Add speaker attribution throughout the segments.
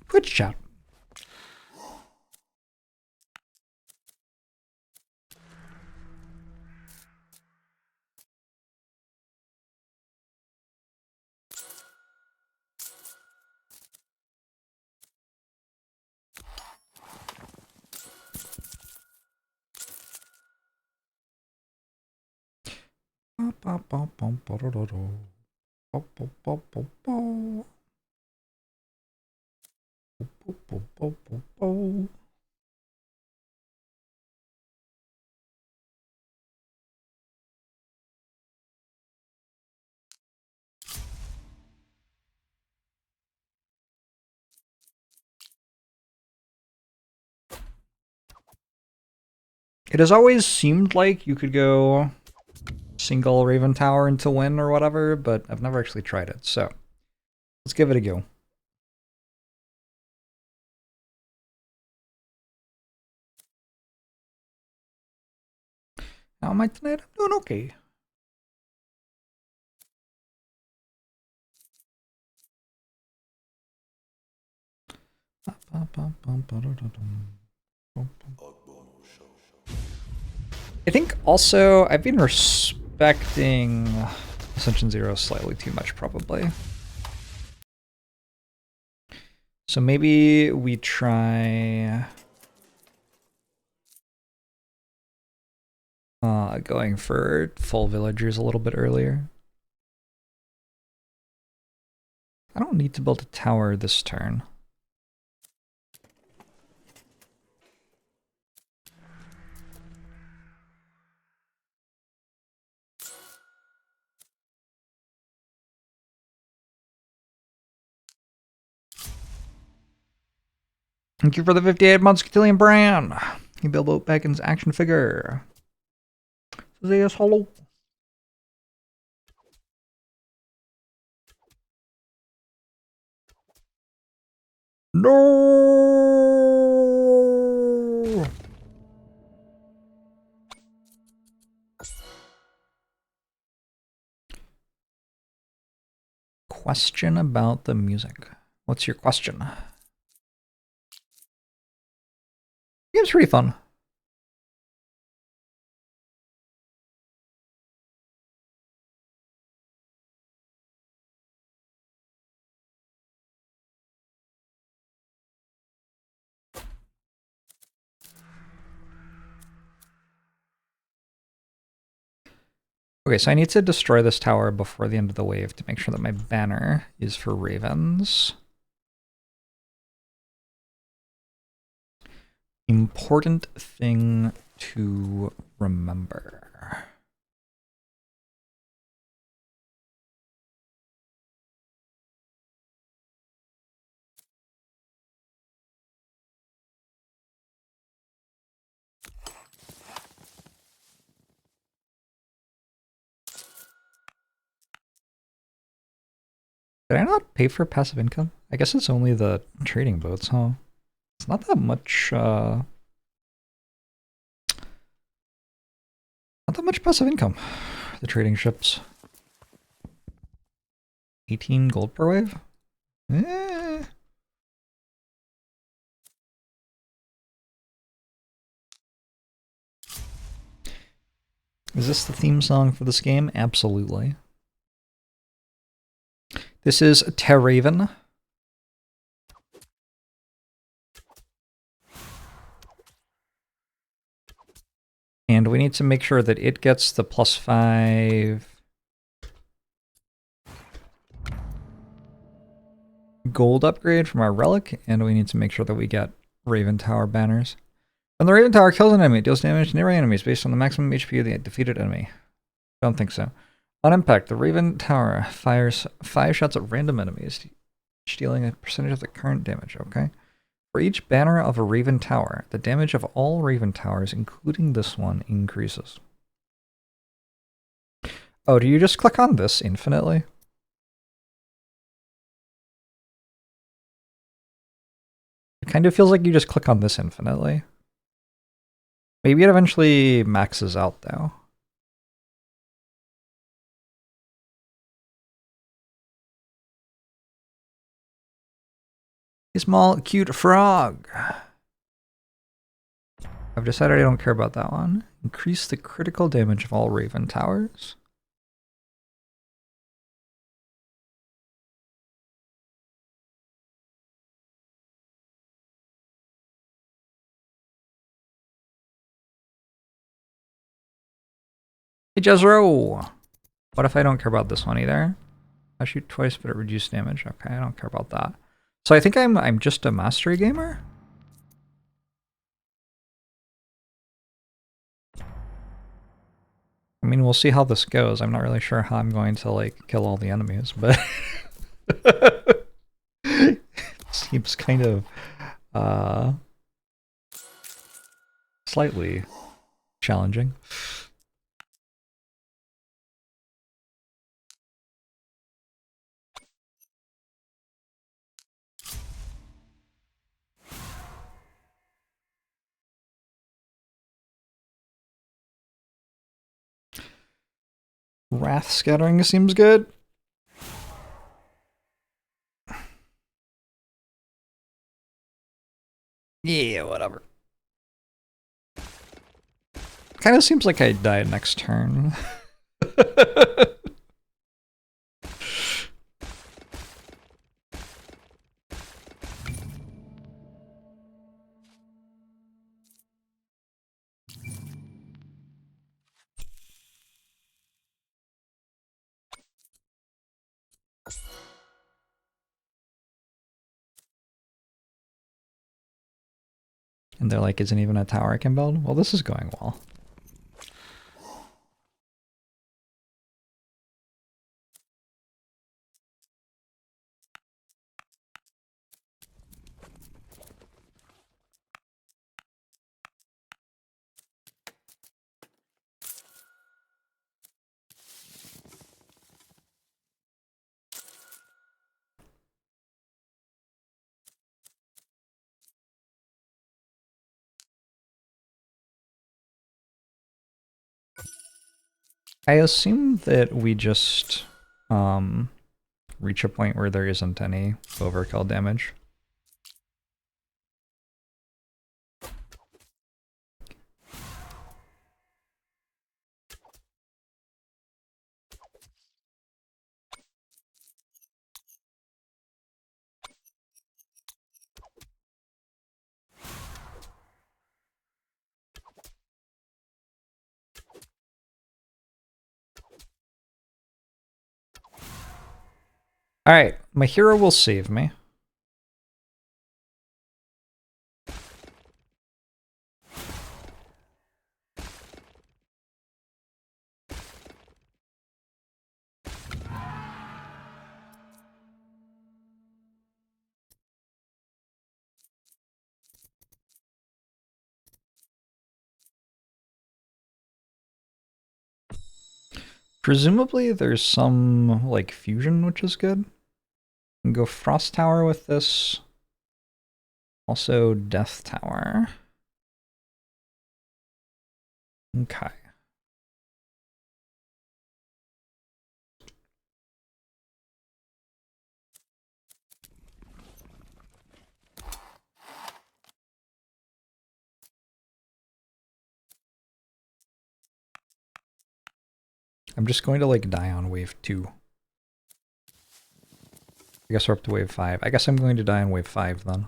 Speaker 1: Twitch chat. It has always seemed like you could go single Raven Tower into win or whatever, but I've never actually tried it, so let's give it a go. How am I tonight? I'm doing okay. I think also I've been respecting Ascension Zero slightly too much, probably. So maybe we try going for full villagers a little bit earlier. I don't need to build a tower this turn. Thank you for the 58 months, Cotillion Brand. You Bilbo Baggins action figure. Yes, hello. No. Question about the music. What's your question? Game's pretty fun. Okay, so I need to destroy this tower before the end of the wave to make sure that my banner is for ravens. Important thing to remember. Did I not pay for passive income? I guess it's only the trading boats, huh? It's not that much, not that much passive income. The trading ships. 18 gold per wave? Eh. Is this the theme song for this game? Absolutely. This is Terraven. And we need to make sure that it gets the +5 gold upgrade from our relic, and we need to make sure that we get Raven Tower banners. When the Raven Tower kills an enemy, it deals damage to nearby enemies based on the maximum HP of the defeated enemy. Don't think so. On impact, the Raven Tower fires 5 shots at random enemies, dealing a percentage of the current damage, okay? For each banner of a Raven Tower, the damage of all Raven Towers, including this one, increases. Oh, do you just click on this infinitely? Kind of feels like you just click on this infinitely. Maybe it eventually maxes out though. A small, cute frog. I've decided I don't care about that one. Increase the critical damage of all Raven Towers. Hey, Jezro! What if I don't care about this one either? I shoot twice, but it reduced damage. Okay, I don't care about that. So I think I'm just a mastery gamer? I mean, we'll see how this goes. I'm not really sure how I'm going to, like, kill all the enemies, but... seems kind of, slightly challenging. Wrath Scattering seems good. Yeah, whatever. Kind of seems like I die next turn. And they're like, isn't even a tower I can build? Well, this is going well. I assume that we just reach a point where there isn't any overkill damage. Alright, my hero will save me. Presumably there's some, like, fusion, which is good. Can go Frost Tower with this. Also Death Tower. Okay. I'm just going to, like, die on wave 2. I guess we're up to wave 5. I guess I'm going to die on wave 5 then.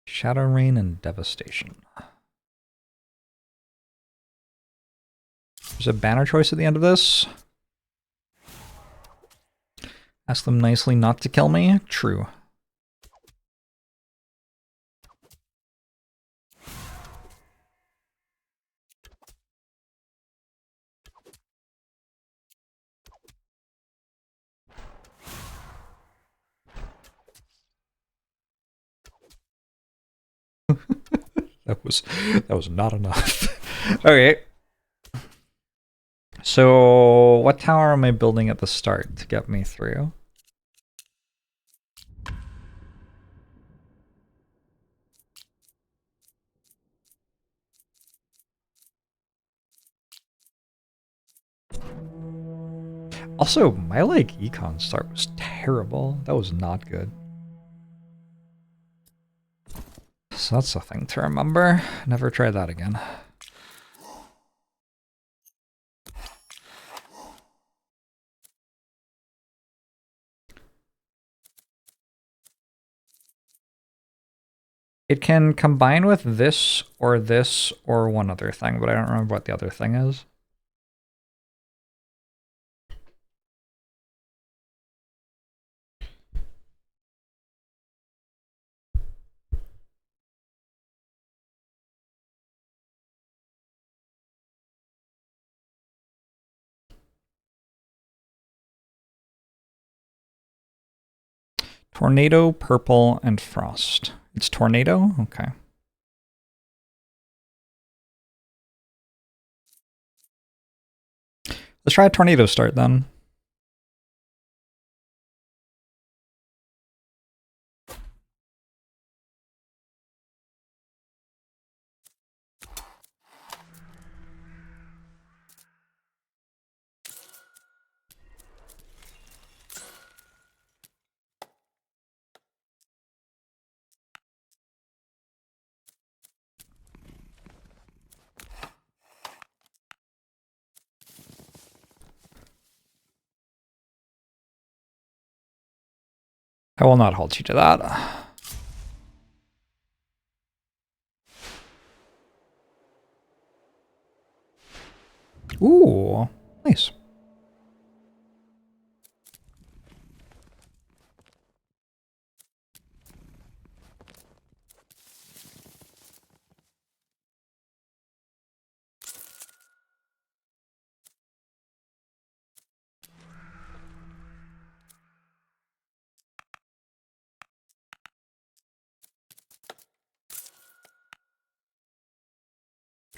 Speaker 1: Shadow Rain and Devastation. There's a banner choice at the end of this. Ask them nicely not to kill me. True. That was not enough. Okay. So what tower am I building at the start to get me through? Also, my like econ start was terrible. That was not good. So that's a thing to remember. Never try that again. It can combine with this or one other thing, but I don't remember what the other thing is. Tornado, purple, and frost. It's tornado? Okay. Let's try a tornado start then. I will not hold you to that. Ooh, nice.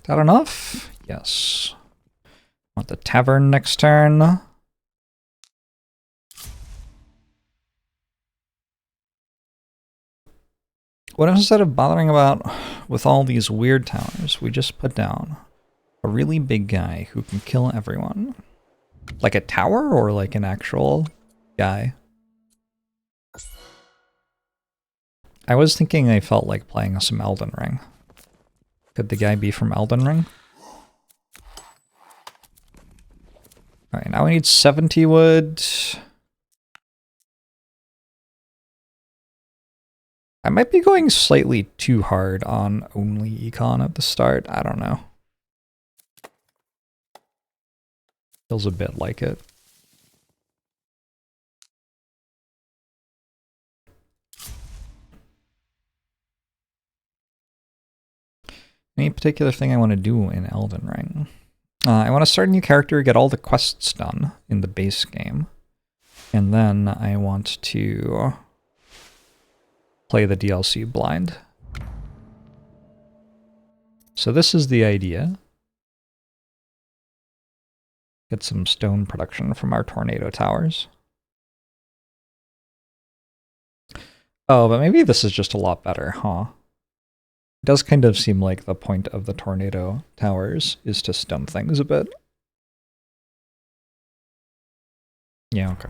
Speaker 1: Is that enough? Yes. Want the tavern next turn. What if instead of bothering about with all these weird towers, we just put down a really big guy who can kill everyone? Like a tower or like an actual guy? I was thinking I felt like playing some Elden Ring. Could the guy be from Elden Ring? Alright, now we need 70 wood. I might be going slightly too hard on only econ at the start. I don't know. Feels a bit like it. Any particular thing I want to do in Elden Ring? I want to start a new character, get all the quests done in the base game. And then I want to play the DLC blind. So this is the idea. Get some stone production from our tornado towers. Oh, but maybe this is just a lot better, huh? It does kind of seem like the point of the tornado towers is to stun things a bit. Yeah, okay.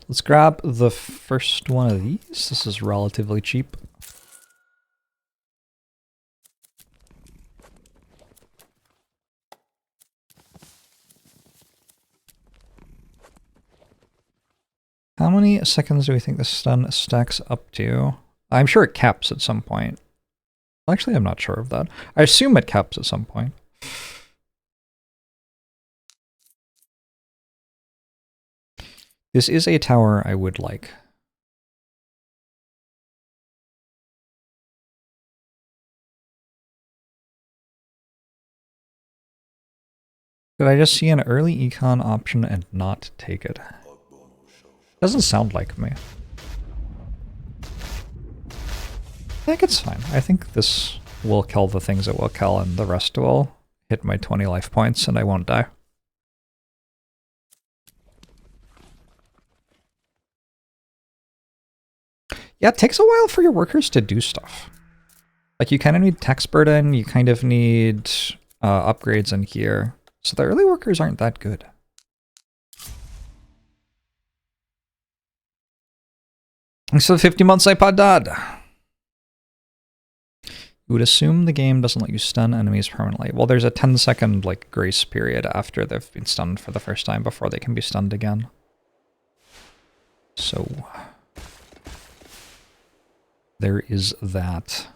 Speaker 1: Let's grab the first one of these. This is relatively cheap. How many seconds do we think the stun stacks up to? I'm sure it caps at some point. Actually, I'm not sure of that. I assume it caps at some point. This is a tower I would like. Did I just see an early econ option and not take it? Doesn't sound like me. I think it's fine. I think this will kill the things it will kill, and the rest will hit my 20 life points, and I won't die. Yeah, it takes a while for your workers to do stuff. Like, you kind of need tax burden, you kind of need upgrades in here. So the early workers aren't that good. So 50 months iPod dad. You would assume the game doesn't let you stun enemies permanently. Well, there's a 10-second like grace period after they've been stunned for the first time before they can be stunned again. So there is that.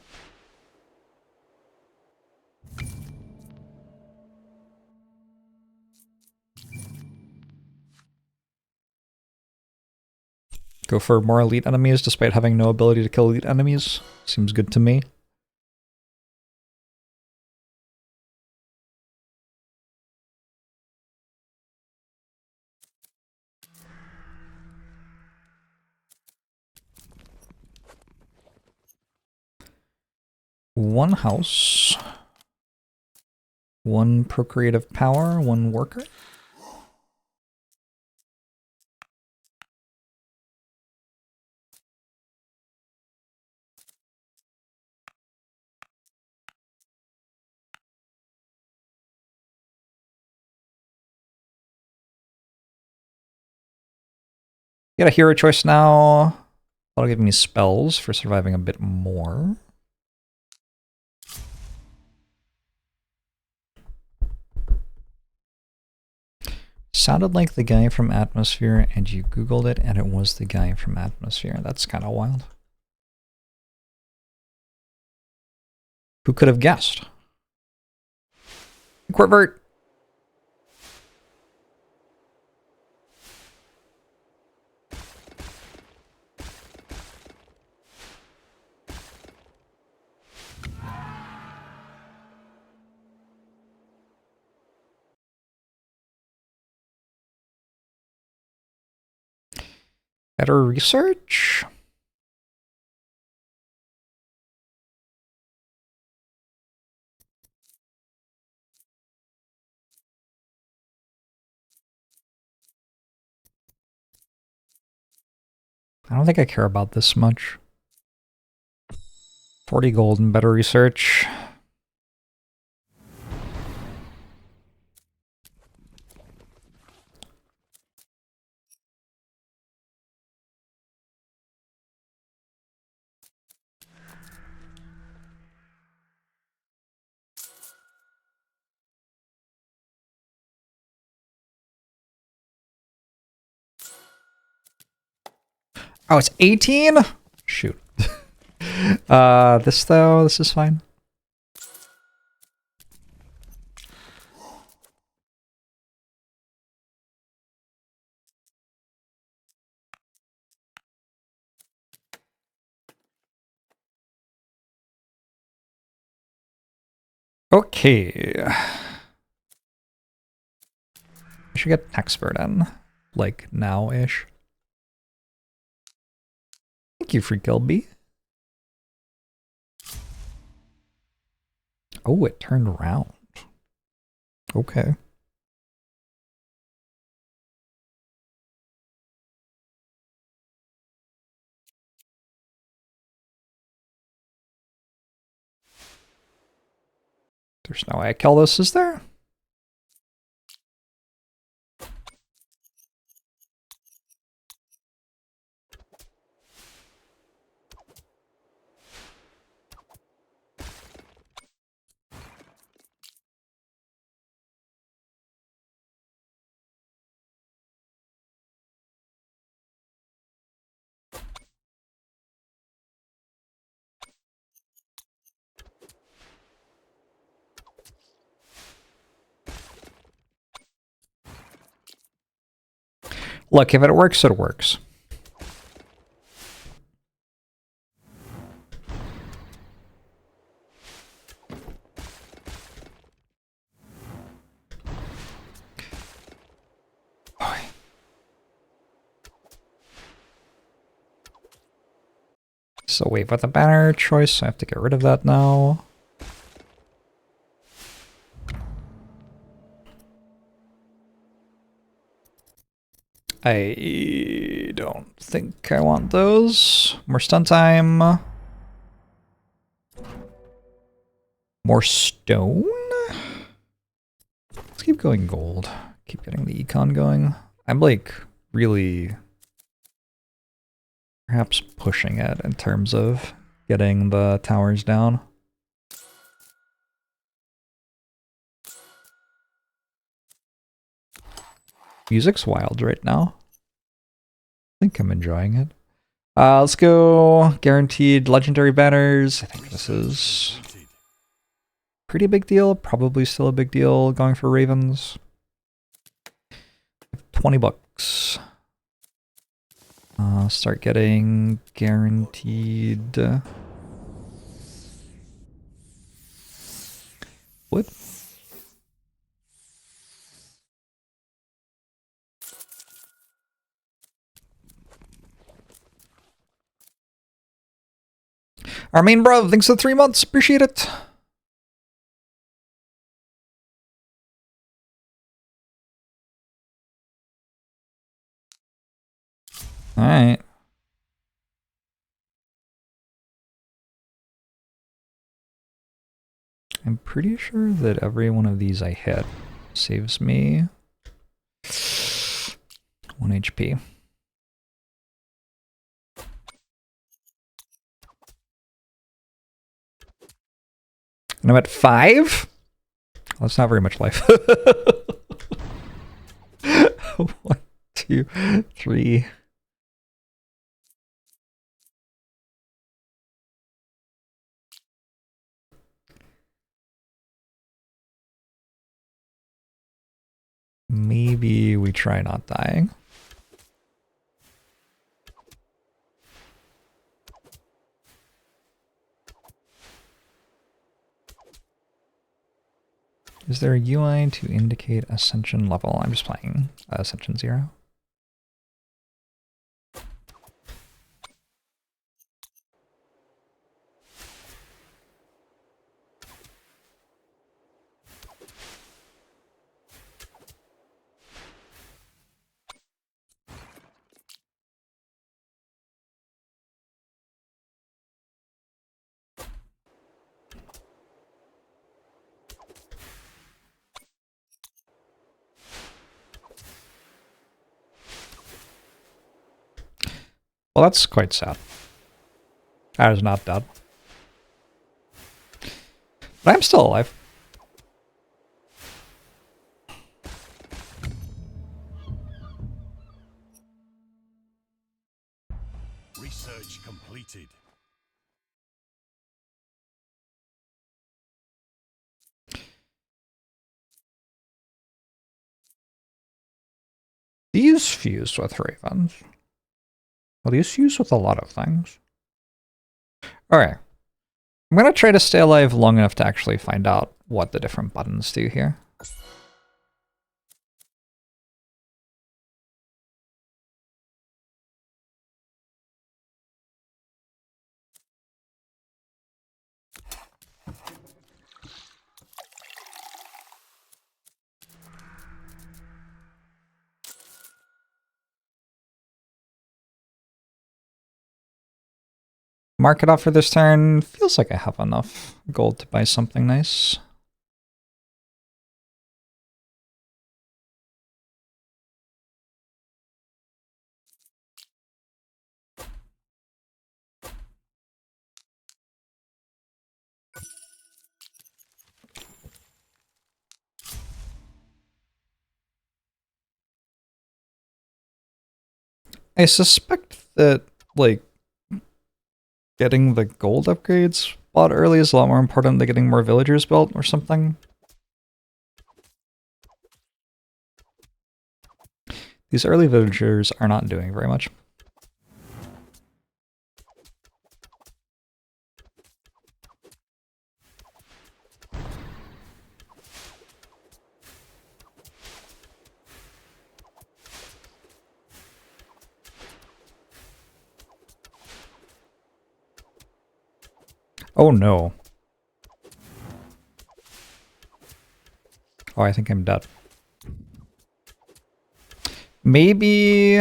Speaker 1: Go for more elite enemies despite having no ability to kill elite enemies. Seems good to me. One house. One procreative power, one worker. Get a hero choice now. That'll give me spells for surviving a bit more. Sounded like the guy from Atmosphere, and you Googled it, and it was the guy from Atmosphere. That's kind of wild. Who could have guessed? Corvert! Better research? I don't think I care about this much. 40 gold and better research. Oh, it's 18? Shoot. This though, this is fine. Okay. I should get tax burden. Like now-ish. Thank you, Free Kilby. Oh, it turned around. Okay. There's no way I kill this, is there? Look, if it works, it works. So wait, but the banner choice, I have to get rid of that now. I don't think I want those. More stun time. More stone? Let's keep going gold. Keep getting the econ going. I'm like really perhaps pushing it in terms of getting the towers down. Music's wild right now. I think I'm enjoying it. Let's go guaranteed legendary banners. I think this is pretty big deal. Probably still a big deal going for Ravens. 20 bucks. Start getting guaranteed. What? Our main bro, thanks for 3 months. Appreciate it. All right. I'm pretty sure that every one of these I hit saves me 1 HP. And I'm at 5? Well, that's not very much life. 1, 2, 3. Maybe we try not dying. Is there a UI to indicate Ascension level? I'm just playing Ascension 0. Well, that's quite sad. I was not dead. But I'm still alive.
Speaker 2: Research completed.
Speaker 1: These fused with Ravens. Well, these fused with a lot of things. Alright. I'm going to try to stay alive long enough to actually find out what the different buttons do here. Market off for this turn. Feels like I have enough gold to buy something nice. I suspect that, like, getting the gold upgrades bought early is a lot more important than getting more villagers built or something. These early villagers are not doing very much. Oh no. Oh, I think I'm dead. Maybe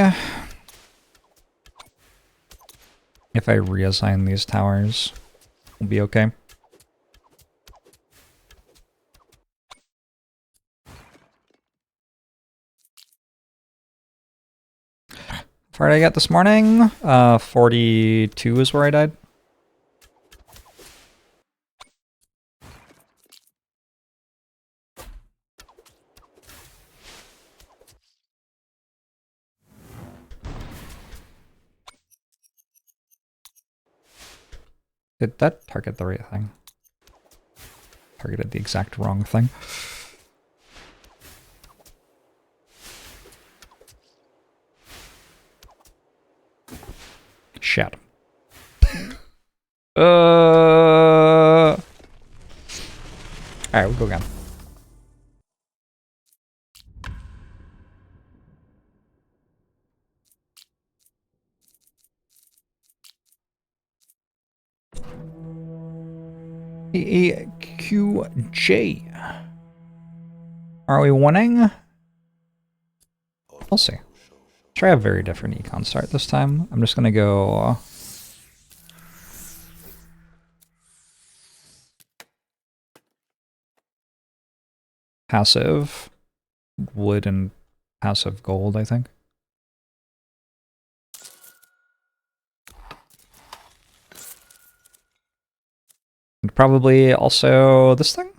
Speaker 1: if I reassign these towers, we'll be okay. How far did I get this morning? 42 is where I died. Did that target the right thing? Targeted the exact wrong thing. Shit. Alright, we'll go again. AQJ. Are we winning? We'll see. Try a very different econ start this time. I'm just gonna go passive wood and passive gold, I think. And probably also this thing?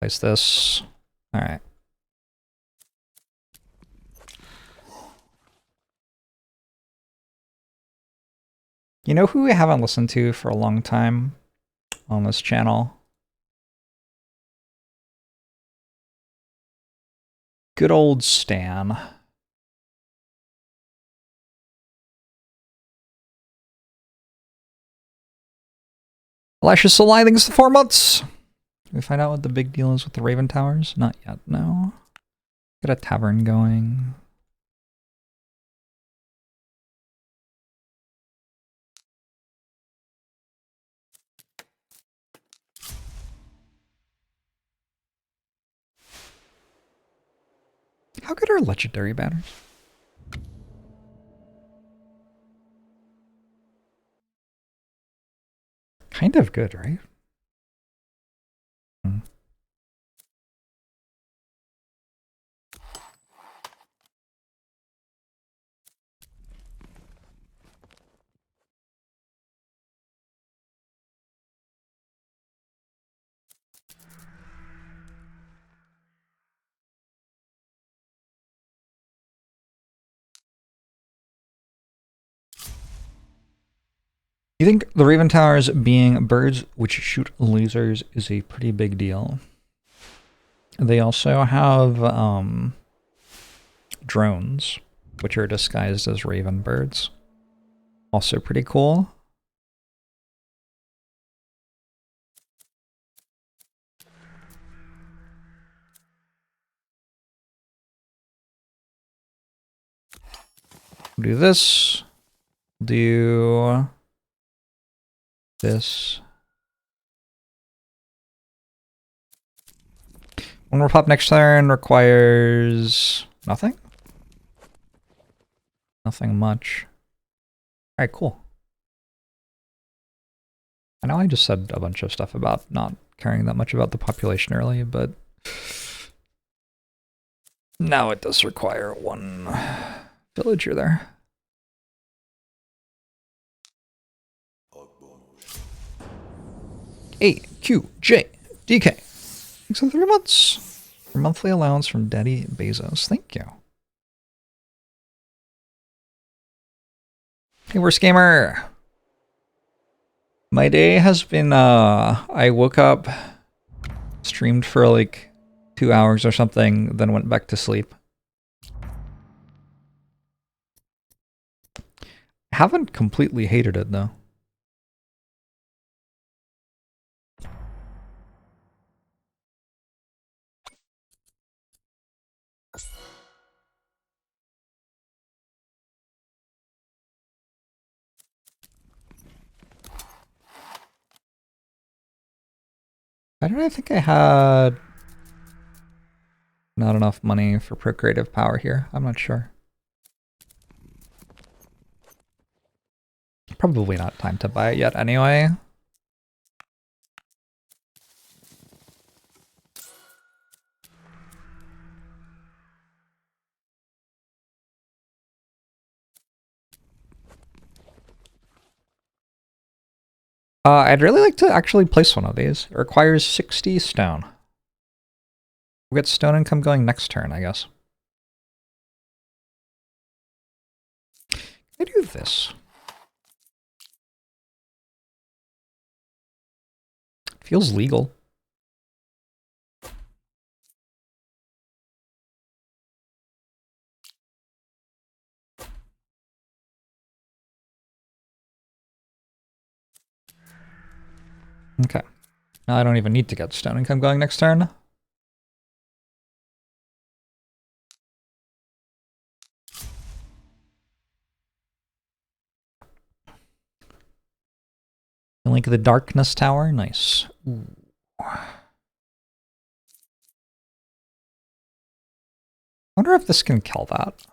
Speaker 1: Place this. Alright. You know who we haven't listened to for a long time on this channel? Good old Stan. Elisha's still lying things to 4 months. Did we find out what the big deal is with the Raven Towers? Not yet, no. Get a tavern going. How good are legendary banners? Kind of good, right? Hmm. You think the Raven Towers being birds which shoot lasers is a pretty big deal? They also have drones, which are disguised as Raven birds. Also pretty cool. Do this. Do this. One more pop next turn requires nothing? Nothing much. Alright, cool. I know I just said a bunch of stuff about not caring that much about the population early, but now it does require one villager there. AQJ Thanks for 3 months. For monthly allowance from Daddy Bezos. Thank you. Hey, worst gamer. My day has been, I woke up, streamed for like 2 hours or something, then went back to sleep. Haven't completely hated it though. Why did I think I had not enough money for procreative power here? I'm not sure. Probably not time to buy it yet anyway. I'd really like to actually place one of these. It requires 60 stone. We'll get stone income going next turn, I guess. Can I do this? Feels legal. Okay. Now I don't even need to get stone income going next turn. Link of the Darkness Tower. Nice. Ooh. I wonder if this can kill that.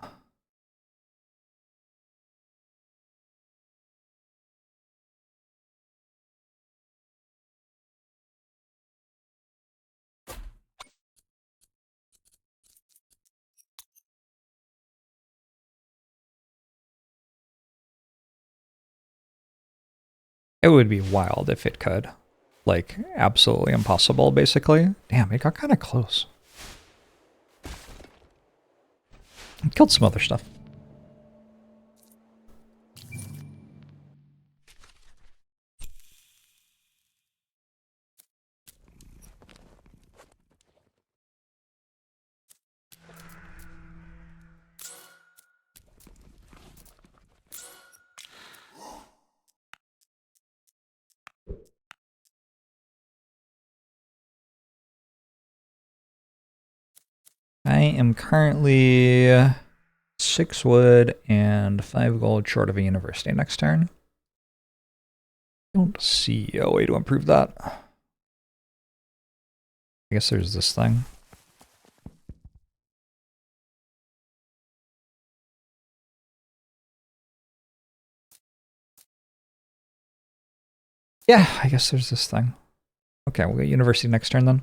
Speaker 1: It would be wild if it could. Like, absolutely impossible, basically. Damn, it got kind of close. It killed some other stuff. I am currently 6 wood and 5 gold short of a university next turn. Don't see a way to improve that. I guess there's this thing. Yeah, I guess there's this thing. Okay, we'll get university next turn then.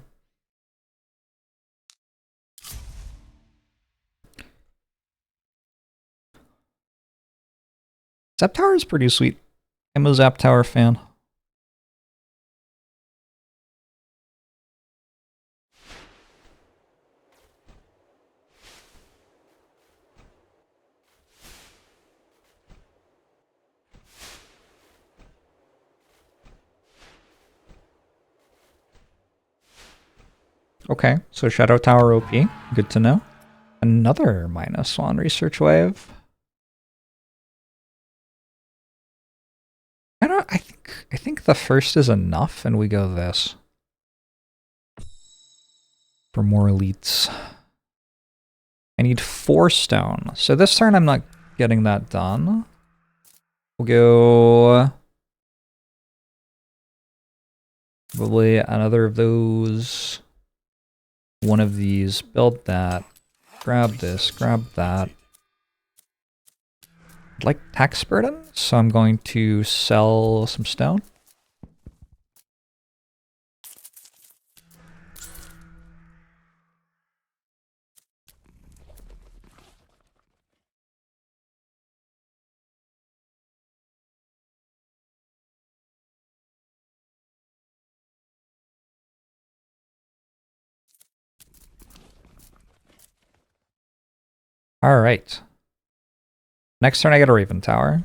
Speaker 1: Zap Tower is pretty sweet. I'm a Zap Tower fan. Okay, so Shadow Tower OP. Good to know. Another -1 research wave. I think the first is enough and we go this. For more elites. I need 4 stone. So this turn I'm not getting that done. We'll go probably another of those. One of these. Build that. Grab this. Grab that. I'd like tax burden, so I'm going to sell some stone. All right. Next turn I get a Raven Tower.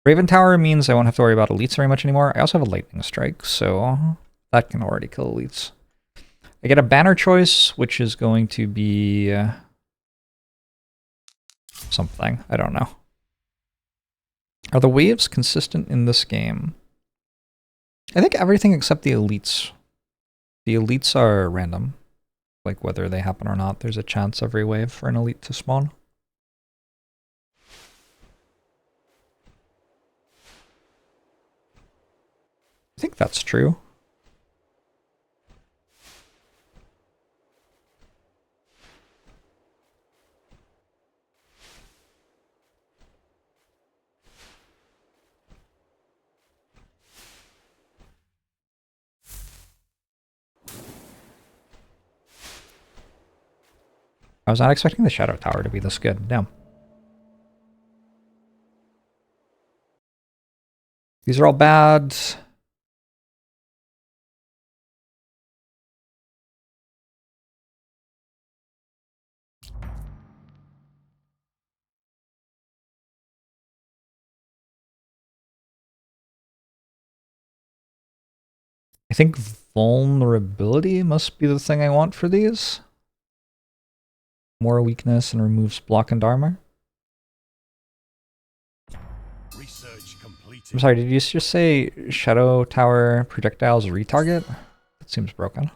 Speaker 1: Raven Tower means I won't have to worry about elites very much anymore. I also have a Lightning Strike, so that can already kill elites. I get a banner choice, which is going to be something. I don't know. Are the waves consistent in this game? I think everything except the elites. The elites are random. Like whether they happen or not, there's a chance every wave for an elite to spawn. I think that's true. I was not expecting the Shadow Tower to be this good. Damn. These are all bad. I think vulnerability must be the thing I want for these. More weakness and removes block and armor.
Speaker 2: Research completed.
Speaker 1: I'm sorry, did you just say Shadow Tower projectiles retarget? That seems broken.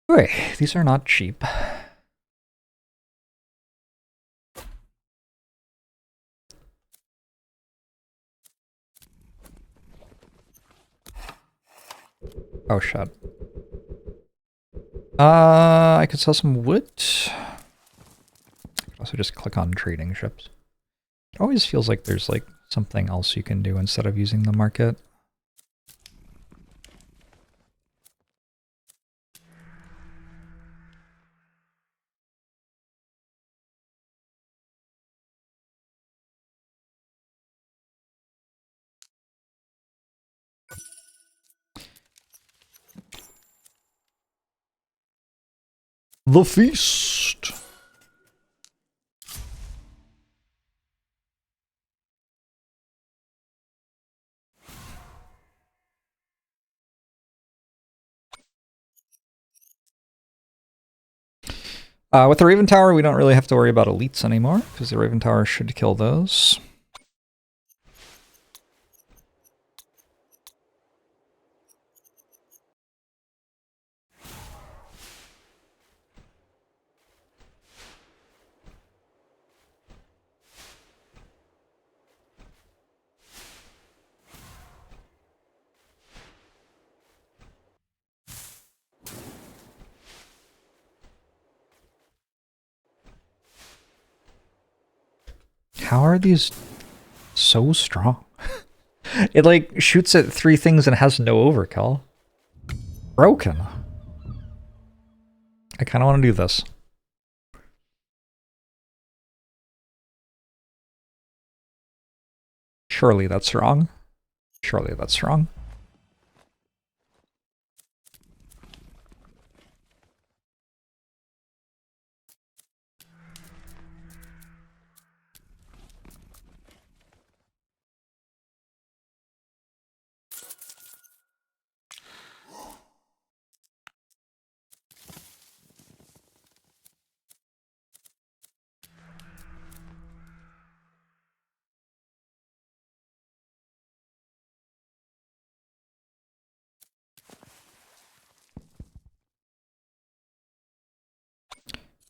Speaker 1: Okay, these are not cheap. Oh shit. I could sell some wood. I could also just click on trading ships. It always feels like there's like something else you can do instead of using the market. The feast. With the Raven Tower, we don't really have to worry about elites anymore, because the Raven Tower should kill those. How are these so strong? It like shoots at 3 things and has no overkill. Broken. I kind of want to do this. Surely that's wrong. Surely that's wrong.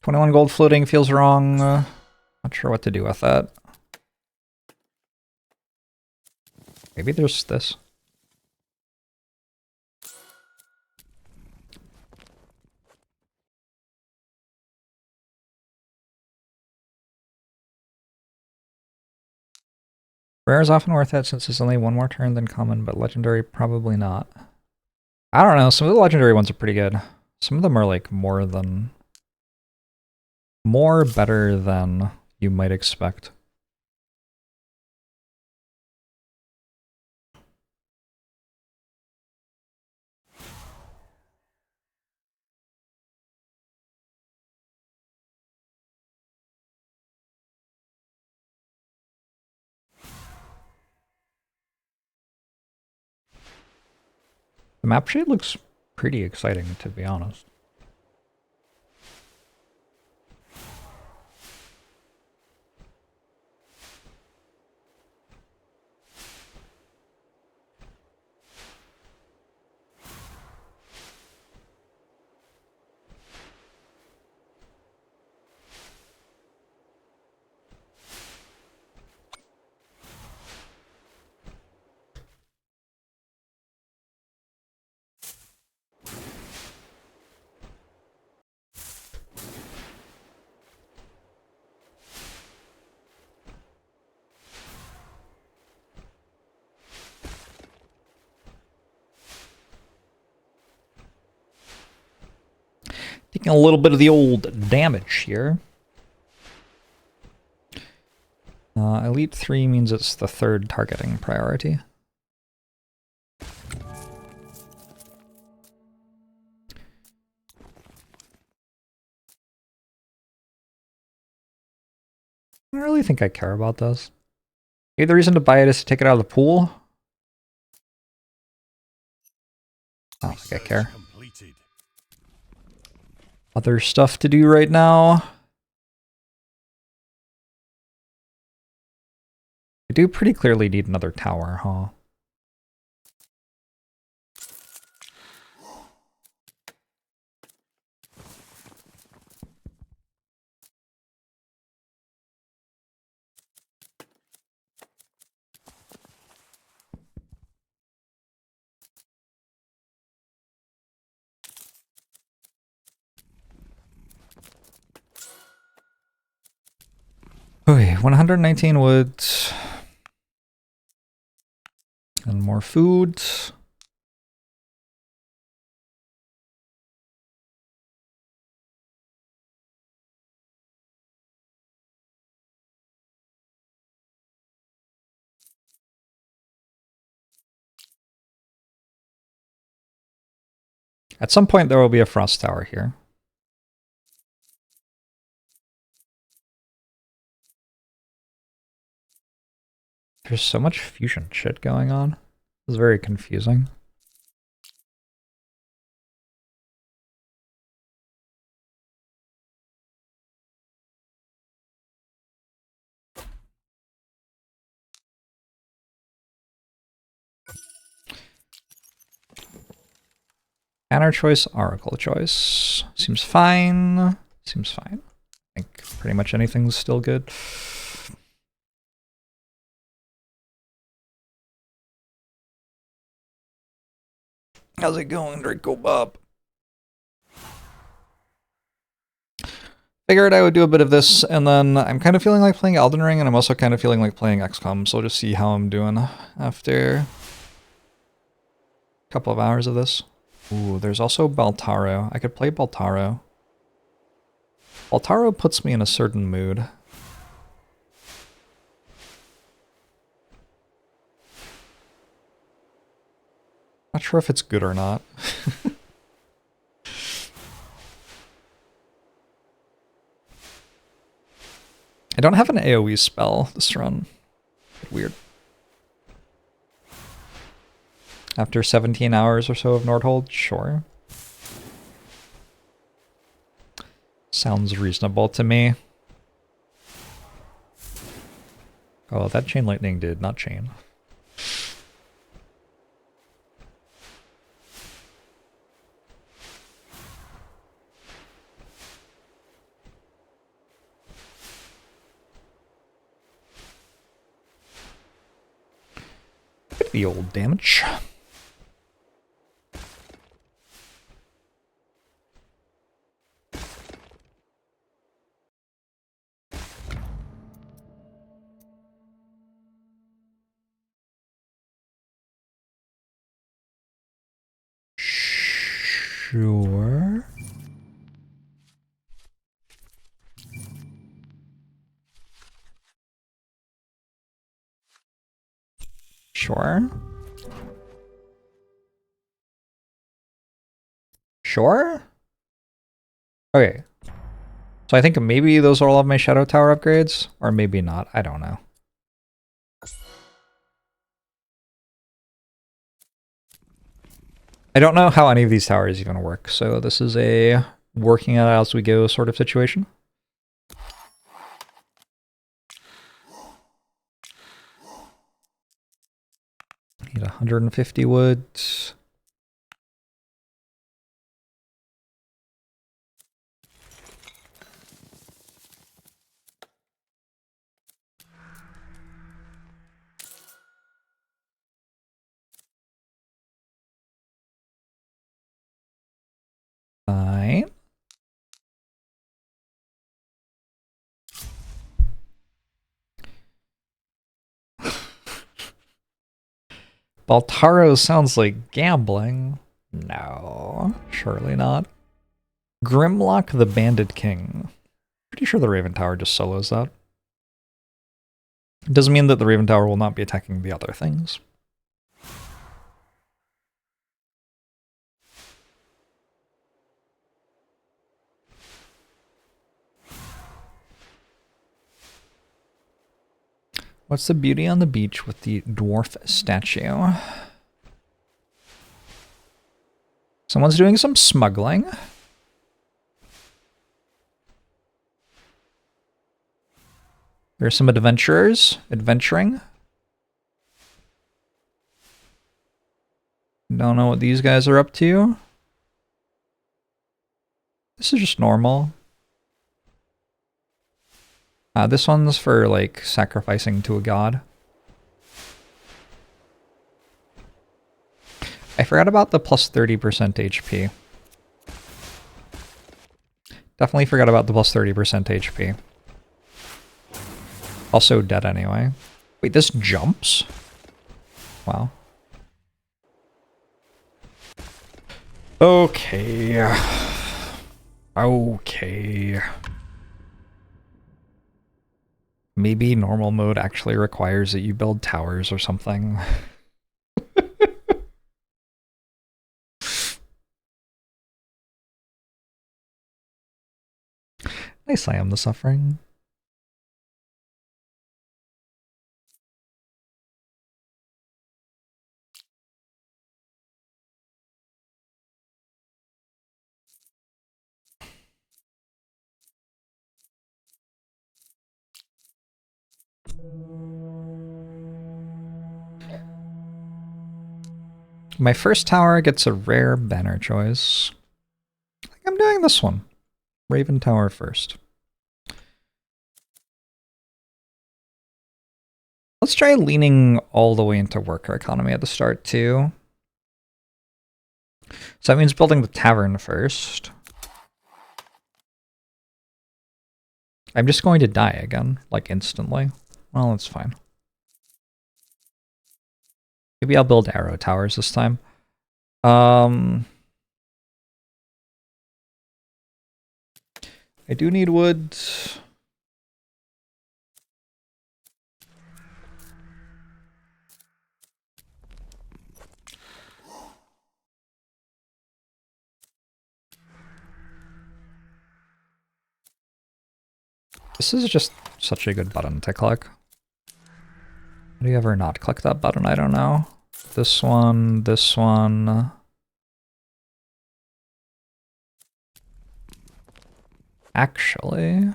Speaker 1: $21 gold floating feels wrong. Not sure what to do with that. Maybe there's this. Rare is often worth it since it's only 1 more turn than common, but legendary probably not. I don't know, some of the legendary ones are pretty good. Some of them are like more better than you might expect. The map shade looks pretty exciting, to be honest. Taking a little bit of the old damage here. Elite 3 means it's the third targeting priority. I don't really think I care about this. Maybe the reason to buy it is to take it out of the pool. I don't think I care. Other stuff to do right now. I do pretty clearly need another tower, huh? Okay, 119 wood. And more food. At some point there will be a frost tower here. There's so much fusion shit going on. It's very confusing. Banner choice, Oracle choice. Seems fine. Seems fine. I think pretty much anything's still good. How's it going, Draco Bob? Figured I would do a bit of this, and then I'm kind of feeling like playing Elden Ring, and I'm also kind of feeling like playing XCOM, so I'll just see how I'm doing after a couple of hours of this. Ooh, there's also Baltaro. I could play Baltaro. Baltaro puts me in a certain mood. Not sure if it's good or not. I don't have an AoE spell this run. Weird. After 17 hours or so of Nordhold, sure. Sounds reasonable to me. Oh, that chain lightning did not chain. The old damage. Sure. Sure. Sure? Okay. So I think maybe those are all of my Shadow Tower upgrades, or maybe not. I don't know. I don't know how any of these towers even work, so this is a working it out as we go sort of situation. Need 150 wood. Fine. Baltaro sounds like gambling. No, surely not. Grimlock the Banded King. Pretty sure the Raven Tower just solos that. It doesn't mean that the Raven Tower will not be attacking the other things. What's the beauty on the beach with the dwarf statue? Someone's doing some smuggling. There's some adventurers adventuring. Don't know what these guys are up to. This is just normal. This one's for, like, sacrificing to a god. I forgot about the plus 30% HP. Definitely forgot about the plus 30% HP. Also dead anyway. Wait, this jumps? Wow. Okay. Okay. Maybe normal mode actually requires that you build towers or something. Nice, I am the suffering. My first tower gets a rare banner choice. I think I'm doing this one. Raven Tower first. Let's try leaning all the way into worker economy at the start too. So that means building the tavern first. I'm just going to die again, like instantly. Well, that's fine. Maybe I'll build arrow towers this time. I do need wood. This is just such a good button to click. How do you ever not click that button? I don't know. This one, this one. Actually,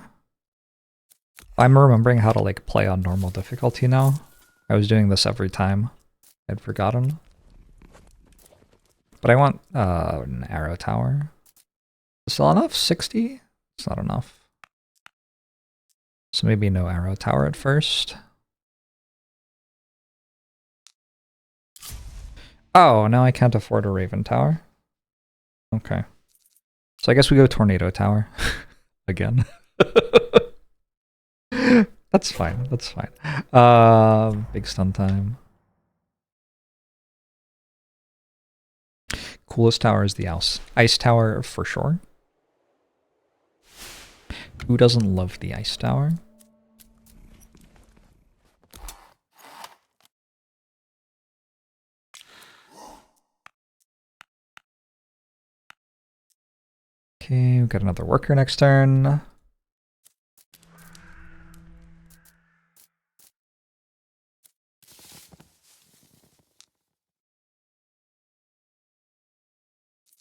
Speaker 1: I'm remembering how to like play on normal difficulty now. I was doing this every time. I'd forgotten. But I want an arrow tower. Still enough? 60? It's not enough. So maybe no arrow tower at first. Oh, now I can't afford a Raven Tower. Okay. So I guess we go Tornado Tower. Again. That's fine, that's fine. Big stun time. Coolest tower is the ice tower for sure. Who doesn't love the ice tower? Okay, we've got another worker next turn.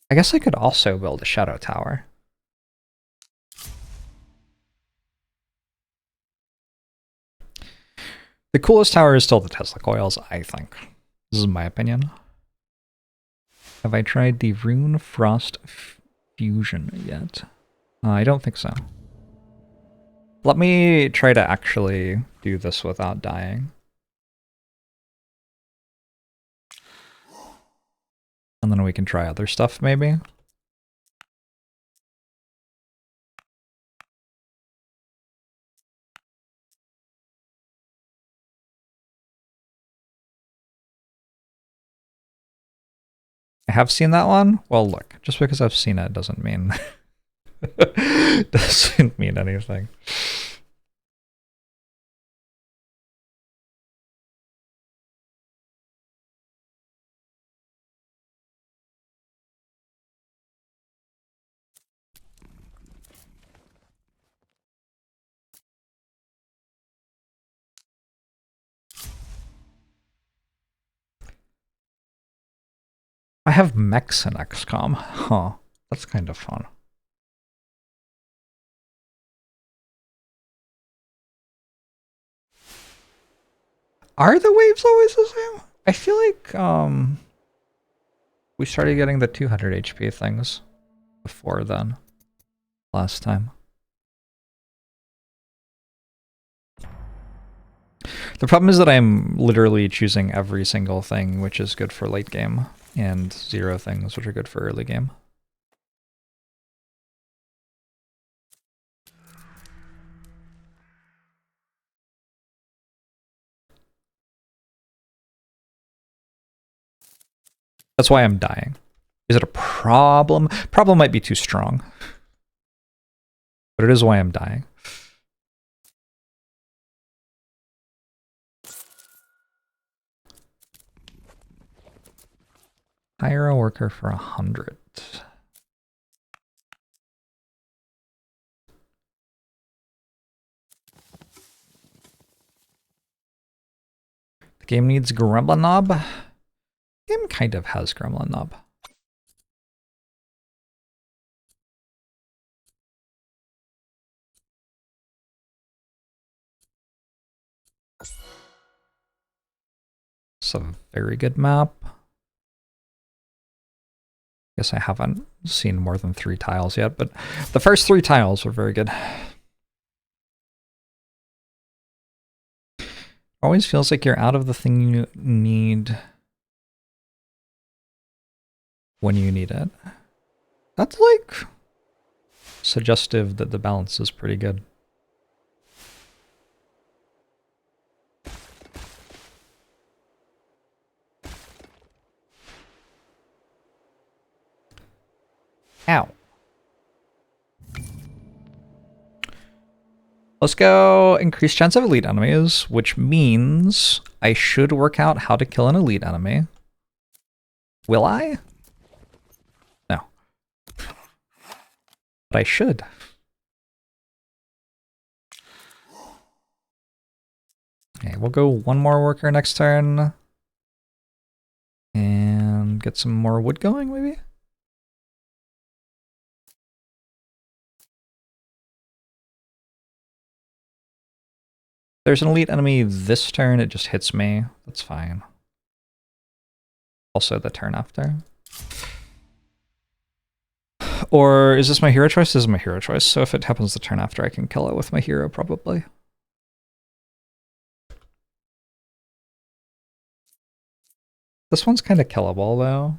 Speaker 1: I guess I could also build a shadow tower. The coolest tower is still the Tesla coils, I think. This is my opinion. Have I tried the Rune Frost Fusion yet? I don't think so. Let me try to actually do this without dying. And then we can try other stuff, maybe. I have seen that one? Well, look, just because I've seen it doesn't mean Doesn't mean anything. I have mechs in XCOM. Huh. That's kind of fun. Are the waves always the same? I feel like we started getting the 200 HP things before then. Last time. The problem is that I'm literally choosing every single thing which is good for late game, and 0 things which are good for early game. That's why I'm dying. Is it a problem? Problem might be too strong. But it is why I'm dying. Hire a worker for 100. The game needs Gremlin Knob. The game kind of has Gremlin Knob. It's a very good map. Guess I haven't seen more than 3 tiles yet, but the first 3 tiles were very good. Always feels like you're out of the thing you need when you need it. That's like suggestive that the balance is pretty good. Ow. Let's go increase chance of elite enemies, which means I should work out how to kill an elite enemy. Will I? No. But I should. Okay, we'll go 1 more worker next turn. And get some more wood going, maybe? There's an elite enemy this turn, it just hits me. That's fine. Also the turn after. Or is this my hero choice? This is my hero choice, so if it happens the turn after, I can kill it with my hero, probably. This one's kind of killable, though.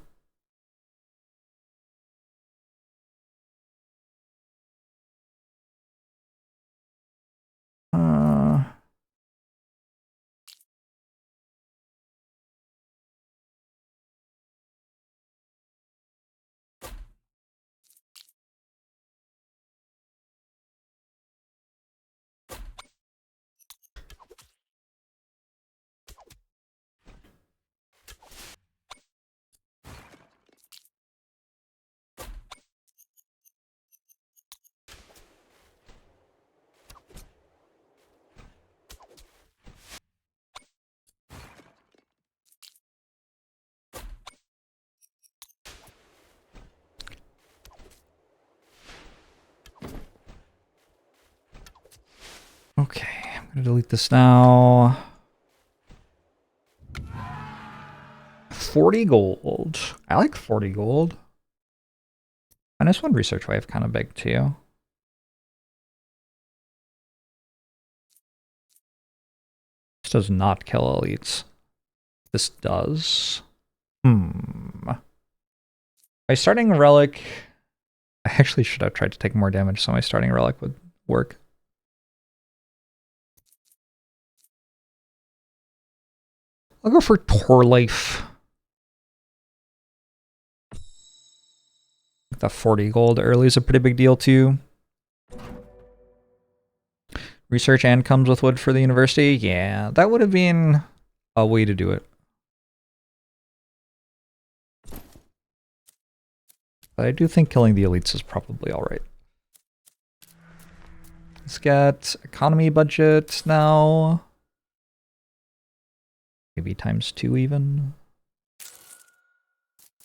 Speaker 1: Okay, I'm gonna delete this now. 40 gold. I like 40 gold. -1 research wave, kind of big too. This does not kill elites. This does. My starting relic... I actually should have tried to take more damage so my starting relic would work. I'll go for Torlife. the 40 gold early is a pretty big deal too. Research and comes with wood for the university. Yeah, that would have been a way to do it. But I do think killing the elites is probably alright. Let's get economy budget now. Maybe ×2 even.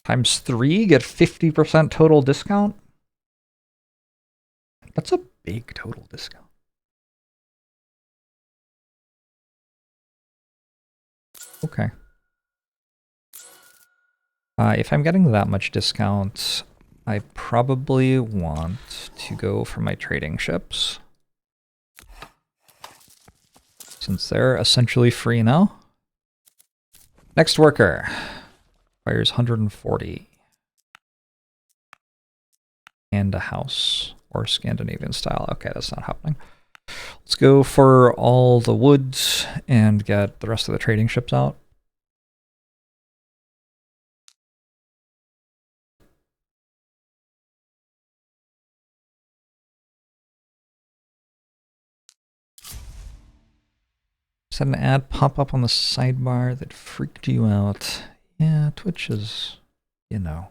Speaker 1: ×3, get 50% total discount. That's a big total discount. Okay. If I'm getting that much discount, I probably want to go for my trading ships. Since they're essentially free now. Next worker. Requires 140. And a house. Or Scandinavian style. Okay, that's not happening. Let's go for all the woods and get the rest of the trading ships out. Just had an ad pop up on the sidebar that freaked you out. Yeah, Twitch is, you know.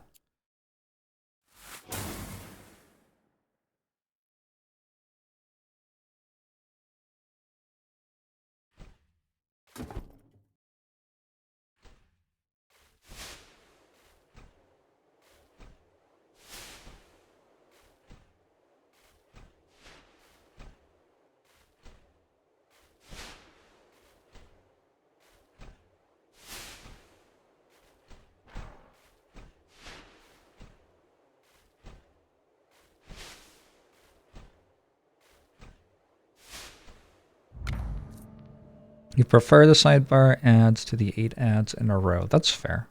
Speaker 1: You prefer the sidebar ads to the 8 ads in a row. That's fair.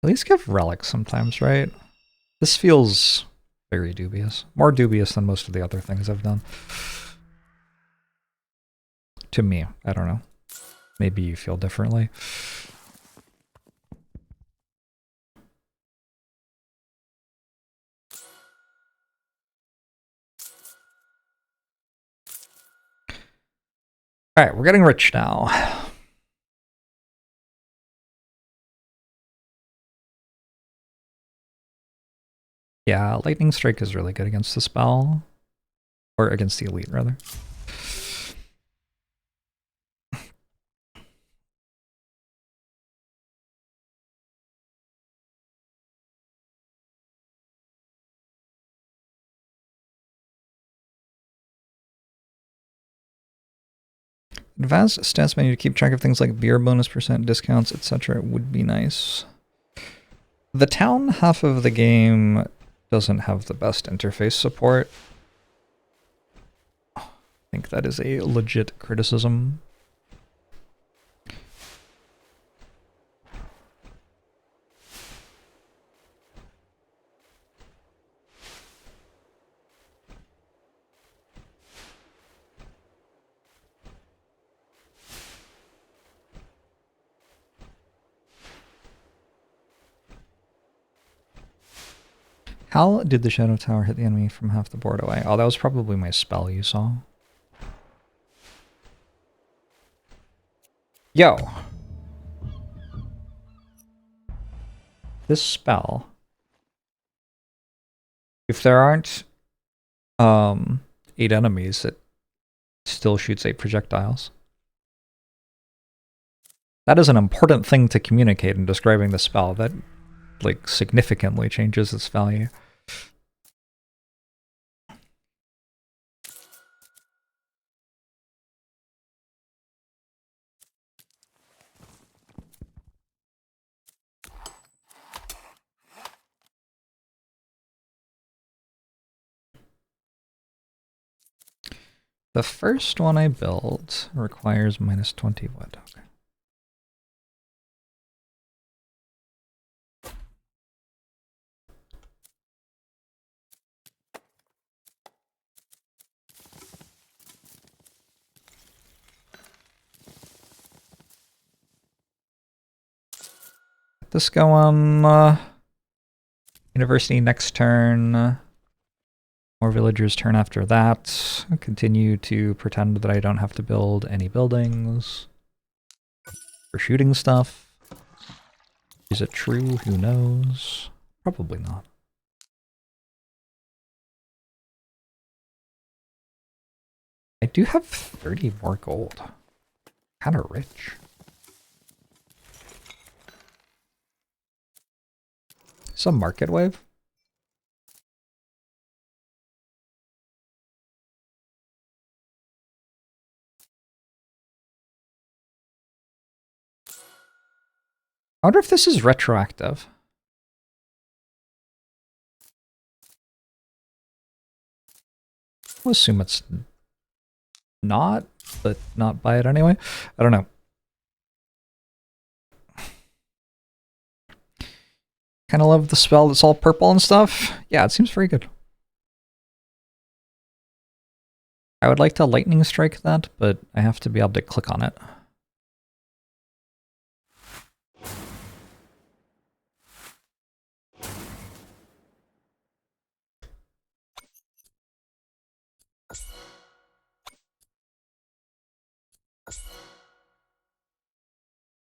Speaker 1: At least give relics sometimes, right? This feels very dubious. More dubious than most of the other things I've done. To me, I don't know. Maybe you feel differently. Alright, we're getting rich now. Yeah, Lightning Strike is really good against the spell. Or against the elite, rather. Advanced stats menu to keep track of things like beer bonus percent, discounts, etc. would be nice. The town half of the game doesn't have the best interface support. I think that is a legit criticism. How did the Shadow Tower hit the enemy from half the board away? Oh, that was probably my spell you saw. Yo! This spell, if there aren't 8 enemies, it still shoots 8 projectiles. That is an important thing to communicate in describing the spell. That, like, significantly changes its value. The first one I built requires -20 wood. Okay. get this going. University next turn. More villagers turn after that. I'll continue to pretend that I don't have to build any buildings. For shooting stuff. Is it true? Who knows? Probably not. I do have 30 more gold. Kind of rich. Some market wave? I wonder if this is retroactive. I'll assume it's not, but not buy it anyway. I don't know. Kind of love the spell that's all purple and stuff. Yeah, it seems very good. I would like to lightning strike that, but I have to be able to click on it.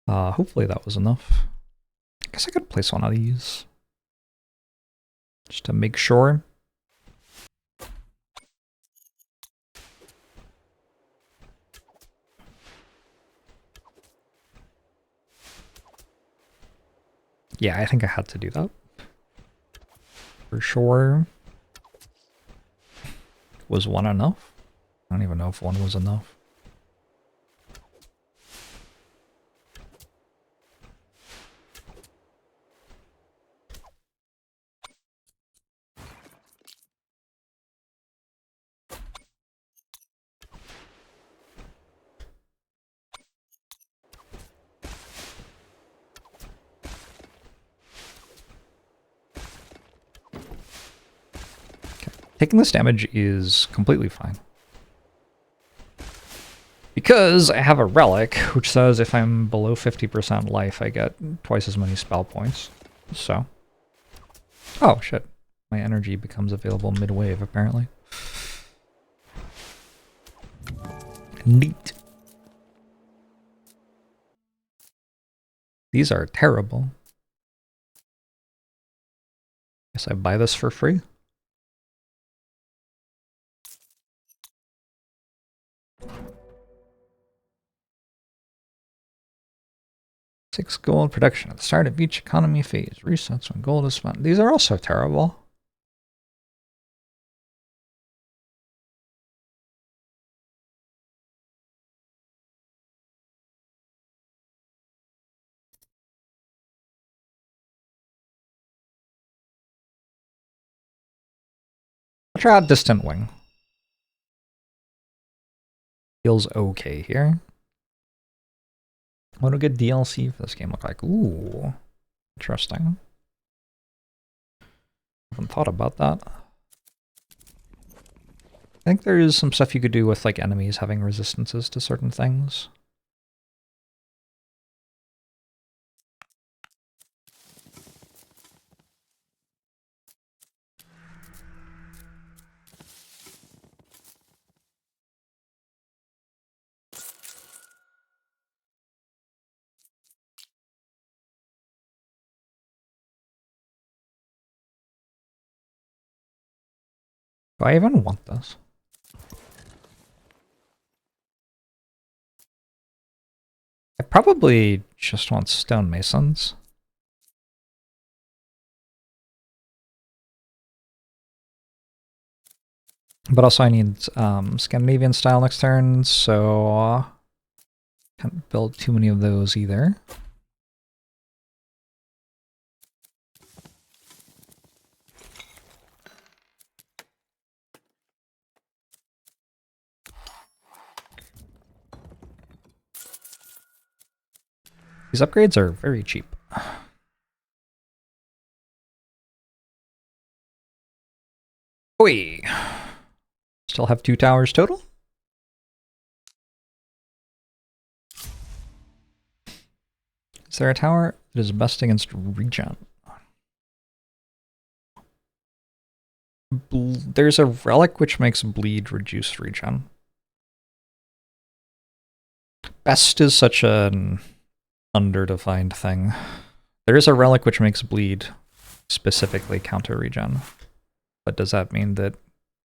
Speaker 1: Hopefully that was enough. I guess I could place one of these. Just to make sure. Yeah, I think I had to do that. For sure. Was one enough? I don't even know if one was enough. Taking this damage is completely fine. Because I have a relic, which says if I'm below 50% life, I get twice as many spell points. So. Oh, shit. My energy becomes available mid-wave, apparently. Neat. These are terrible. Guess I buy this for free. Six gold production at the start of each economy phase. Resets when gold is spent. These are also terrible. I'll try out Distant Wing. Feels okay here. What a good DLC for this game look like. Ooh, interesting. Haven't thought about that. I think there is some stuff you could do with like enemies having resistances to certain things. Do I even want this? I probably just want stonemasons. But also I need Scandinavian style next turn, so can't build too many of those either. These upgrades are very cheap. Oi! Still have 2 towers total? Is there a tower that is best against regen? There's a relic which makes bleed reduce regen. Best is such an underdefined thing. There is a relic which makes bleed specifically counter regen. But does that mean that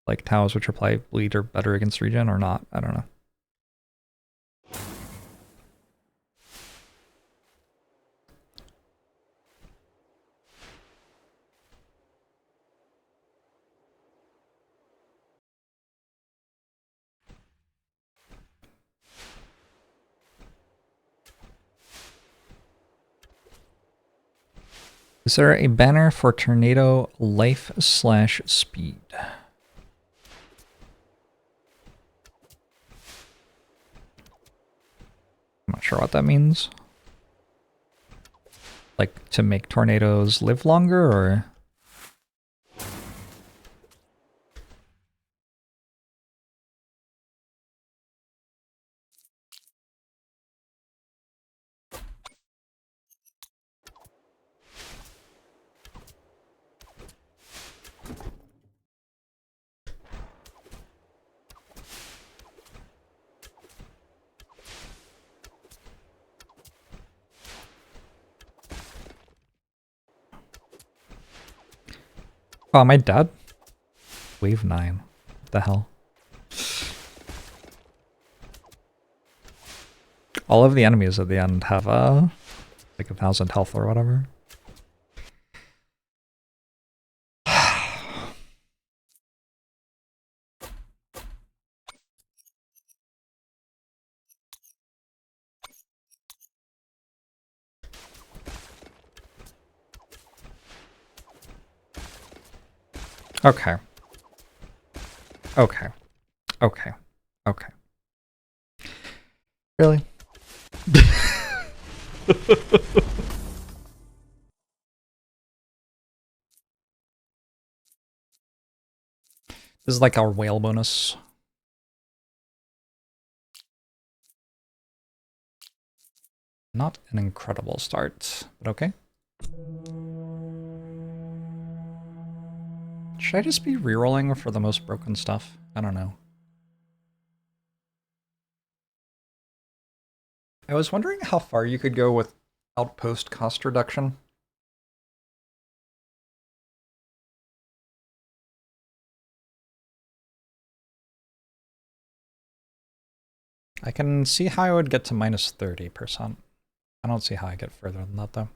Speaker 1: like towers which apply bleed are better against regen or not? I don't know. Is there a banner for tornado life/speed? I'm not sure what that means. Like to make tornadoes live longer or? Oh, am I dead? Wave 9. What the hell? All of the enemies at the end have like 1,000 health or whatever. Okay. Okay. Okay. Okay. Really? This is like our whale bonus. Not an incredible start, but okay. Should I just be rerolling for the most broken stuff? I don't know. I was wondering how far you could go with outpost cost reduction. I can see how I would get to minus 30%. I don't see how I get further than that, though.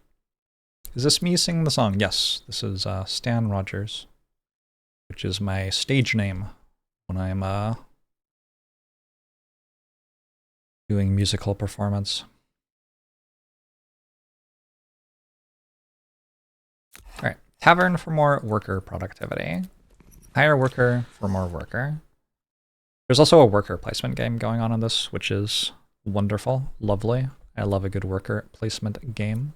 Speaker 1: Is this me singing the song? Yes, this is Stan Rogers, which is my stage name when I'm doing musical performance. All right, tavern for more worker productivity. Hire worker for more worker. There's also a worker placement game going on in this, which is wonderful, lovely. I love a good worker placement game.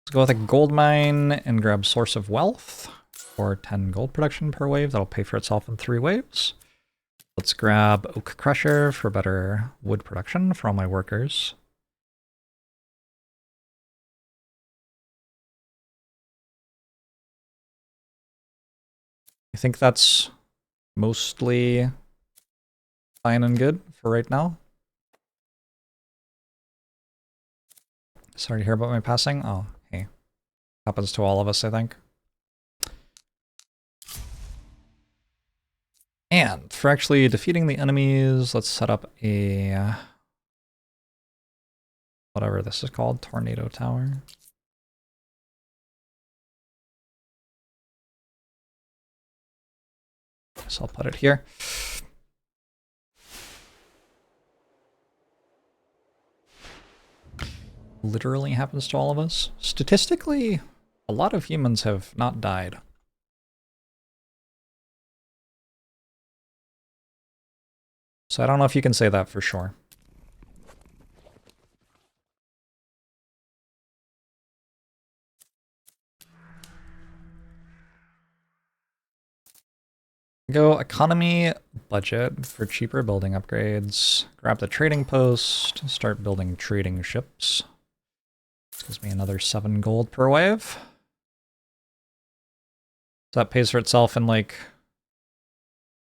Speaker 1: Let's go with a gold mine and grab Source of Wealth for 10 gold production per wave. That'll pay for itself in 3 waves. Let's grab Oak Crusher for better wood production for all my workers. I think that's mostly fine and good for right now. Sorry to hear about my passing. Oh, hey. Happens to all of us, I think. And for actually defeating the enemies, let's set up a whatever this is called, Tornado Tower. So I'll put it here. Literally happens to all of us. Statistically, a lot of humans have not died. So I don't know if you can say that for sure. Go economy budget for cheaper building upgrades. Grab the trading post. Start building trading ships. Gives me another 7 gold per wave. So that pays for itself in like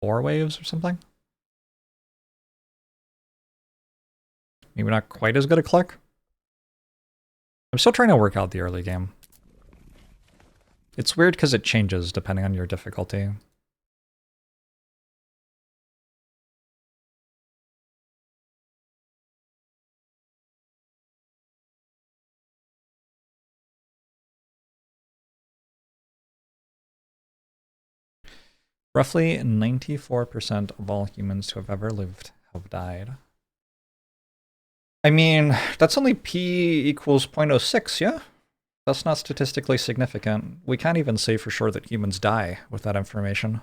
Speaker 1: 4 waves or something. Maybe not quite as good a click. I'm still trying to work out the early game. It's weird because it changes depending on your difficulty. Roughly 94% of all humans who have ever lived have died. I mean, that's only p equals 0.06, yeah? That's not statistically significant. We can't even say for sure that humans die with that information.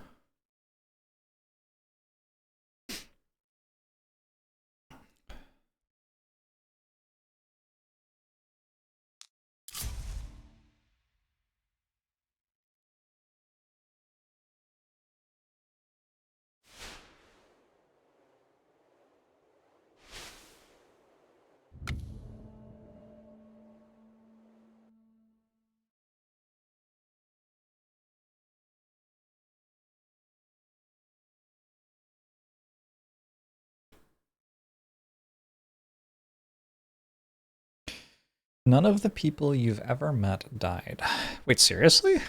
Speaker 1: None of the people you've ever met died. Wait, seriously?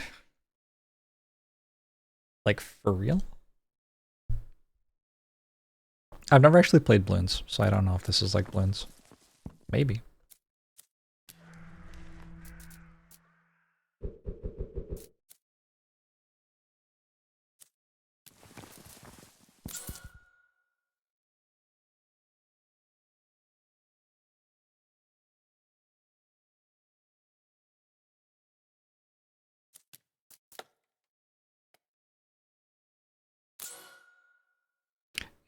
Speaker 1: Like, for real? I've never actually played Bloons, so I don't know if this is like Bloons. Maybe.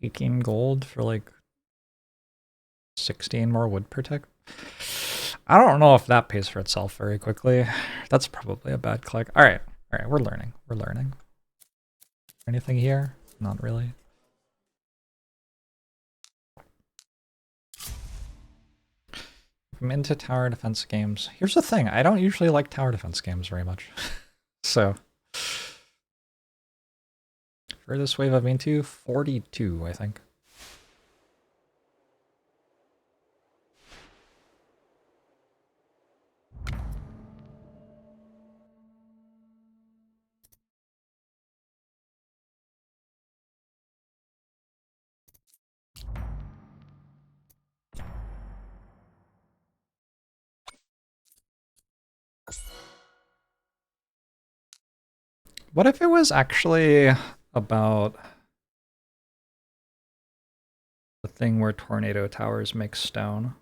Speaker 1: $18 gold for like 16 more wood per tick. I don't know if that pays for itself very quickly. That's probably a bad click. All right, we're learning. We're learning. Anything here? Not really. I'm into tower defense games. Here's the thing, I don't usually like tower defense games very much. So, furthest wave I've been to, 42, I think. What if it was actually about the thing where tornado towers make stone?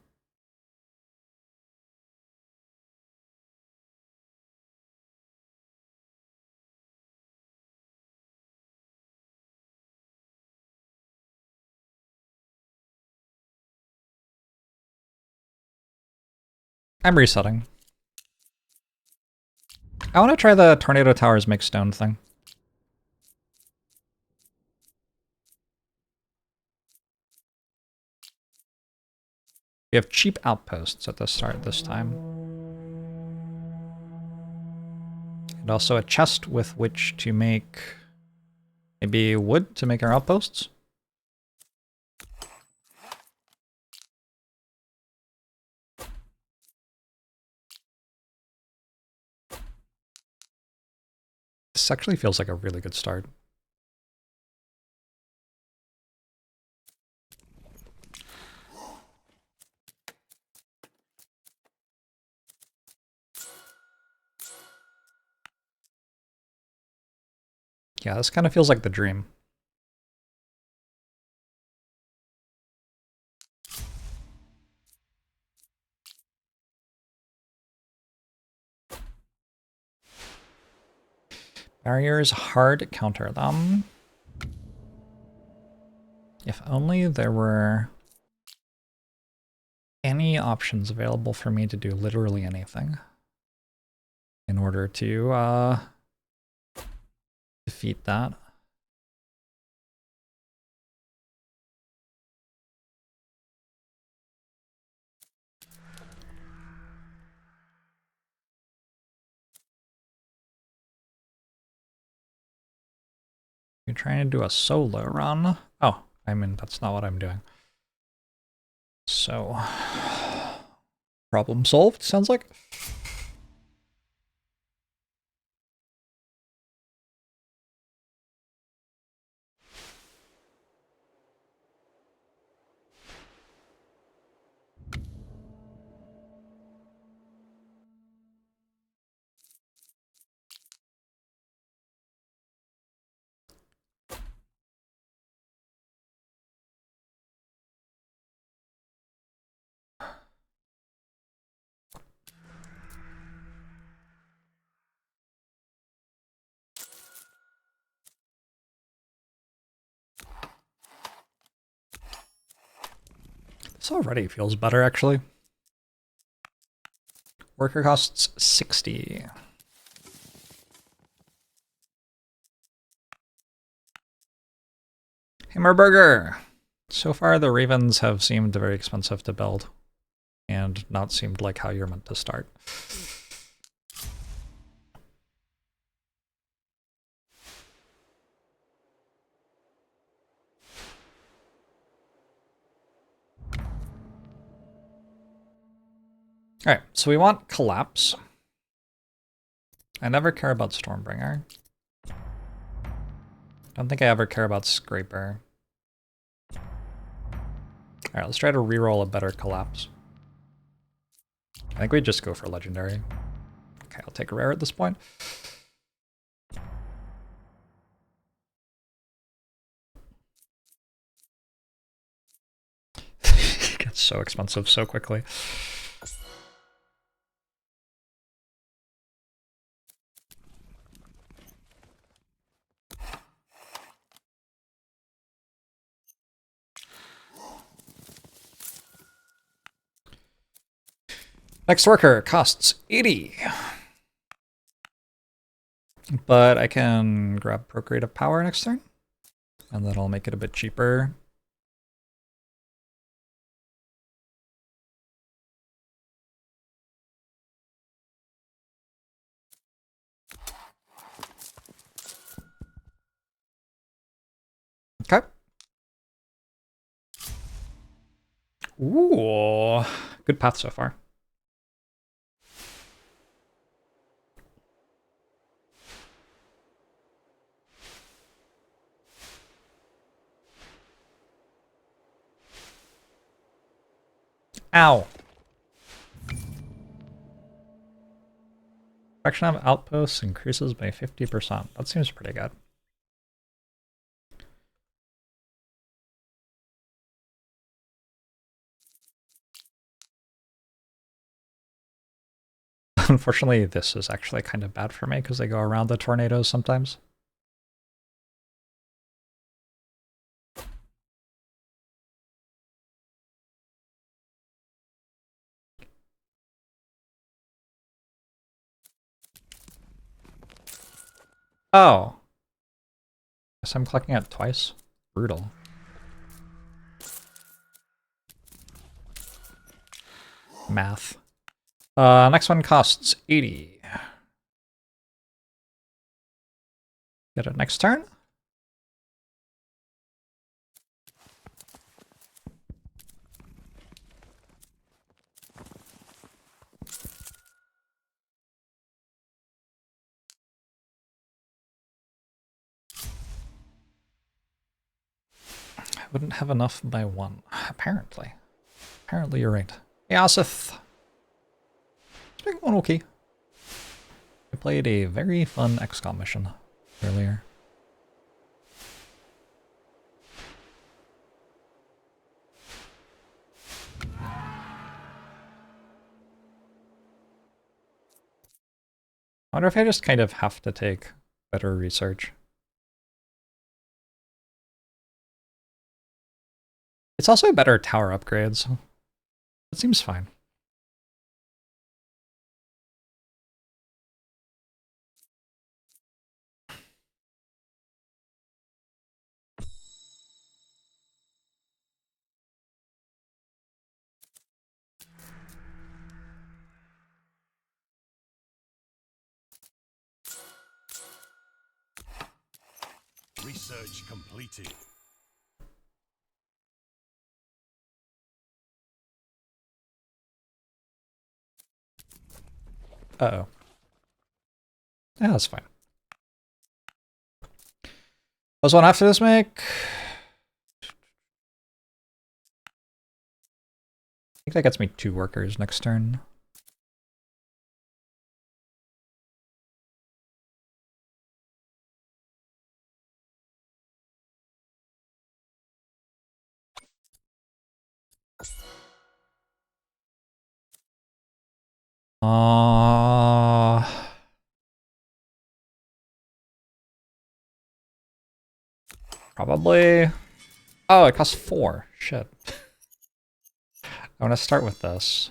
Speaker 1: I'm resetting. I want to try the tornado towers make stone thing. We have cheap outposts at the start this time. And also a chest with which to make maybe wood to make our outposts. This actually feels like a really good start. Yeah, this kind of feels like the dream. Barriers hard counter them. If only there were any options available for me to do literally anything in order to defeat that. You're trying to do a solo run. Oh, I mean, that's not what I'm doing. So, problem solved, sounds like. This already feels better, actually. Worker costs 60. Hammerburger! So far, the Ravens have seemed very expensive to build, and not seemed like how you're meant to start. Alright, so we want Collapse. I never care about Stormbringer. Don't think I ever care about Scraper. Alright, let's try to reroll a better Collapse. I think we just go for Legendary. Okay, I'll take a rare at this point. It gets so expensive so quickly. Next worker costs 80. But I can grab Procreative Power next turn, and then I'll make it a bit cheaper. Okay. Ooh, good path so far. Ow. Fraction of outposts increases by 50%. That seems pretty good. Unfortunately, this is actually kind of bad for me because they go around the tornadoes sometimes. Oh. Guess I'm clicking it twice. Brutal. Math. Next one costs 80. Get it next turn. I wouldn't have enough by one, apparently. Apparently you're right. Yasith. It's been going okay. I played a very fun XCOM mission earlier. I wonder if I just kind of have to take better research. It's also better tower upgrades. It seems fine.
Speaker 2: Research completed.
Speaker 1: Uh-oh. Yeah, that's fine. What's one after this make? I think that gets me 2 workers next turn. Probably. Oh, it costs 4. Shit. I want to start with this.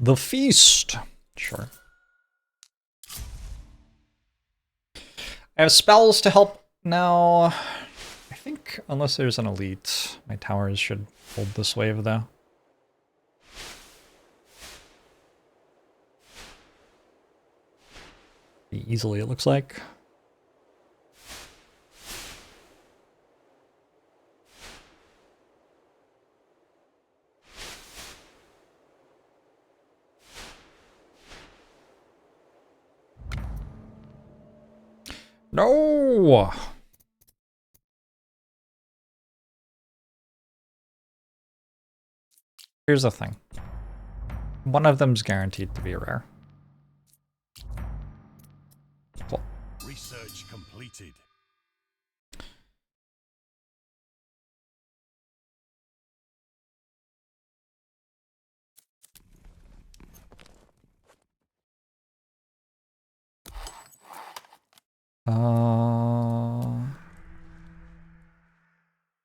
Speaker 1: The feast. Sure. I have spells to help now. I think unless there's an elite, my towers should hold this wave though. Pretty easily, it looks like. No! Here's the thing. One of them's guaranteed to be a rare. Cool.
Speaker 2: Research completed.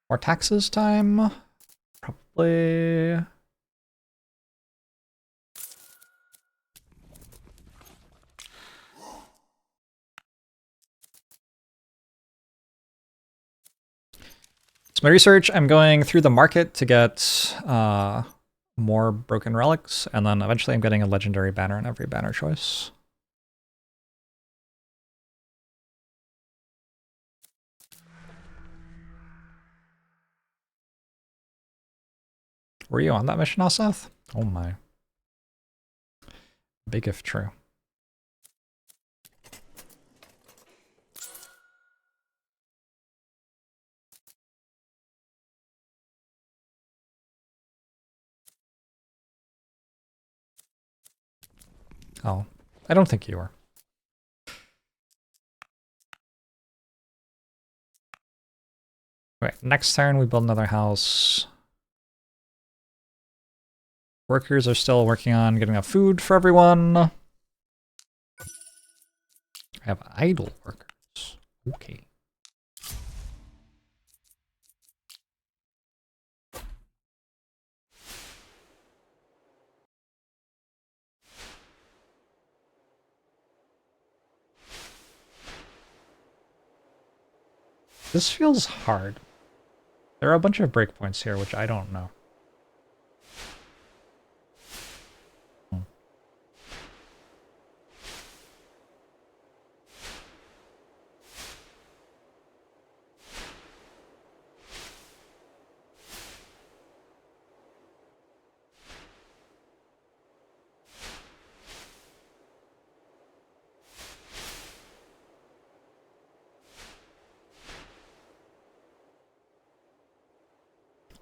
Speaker 1: More taxes time? Probably. So my research, I'm going through the market to get more broken relics, and then eventually I'm getting a legendary banner in every banner choice. Were you on that mission, Seth? Oh my. Big if true. Oh, I don't think you were. Right, next turn we build another house. Workers are still working on getting enough food for everyone. I have idle workers. Okay. This feels hard. There are a bunch of breakpoints here, which I don't know.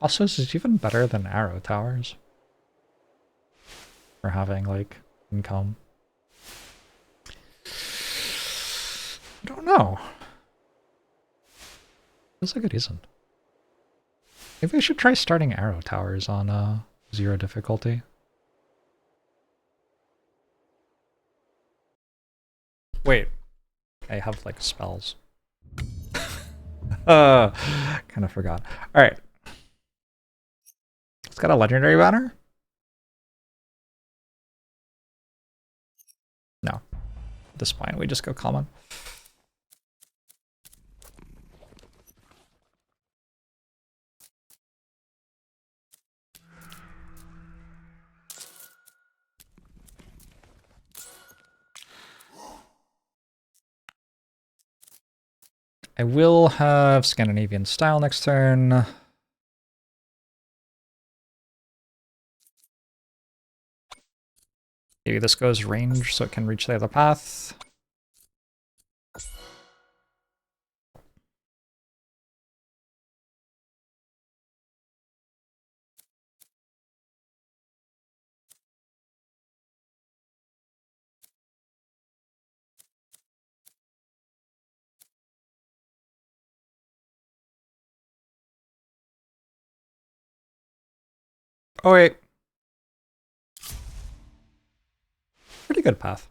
Speaker 1: Also, this is even better than arrow towers. For having, like, income. I don't know. Feels like it isn't. Maybe I should try starting arrow towers on 0 difficulty. Wait. I have, like, spells. Kind of forgot. Alright. It's got a legendary banner? No. At this point, we just go common. I will have Scandinavian style next turn. Maybe this goes range so it can reach the other path. Oh wait. Pretty good path.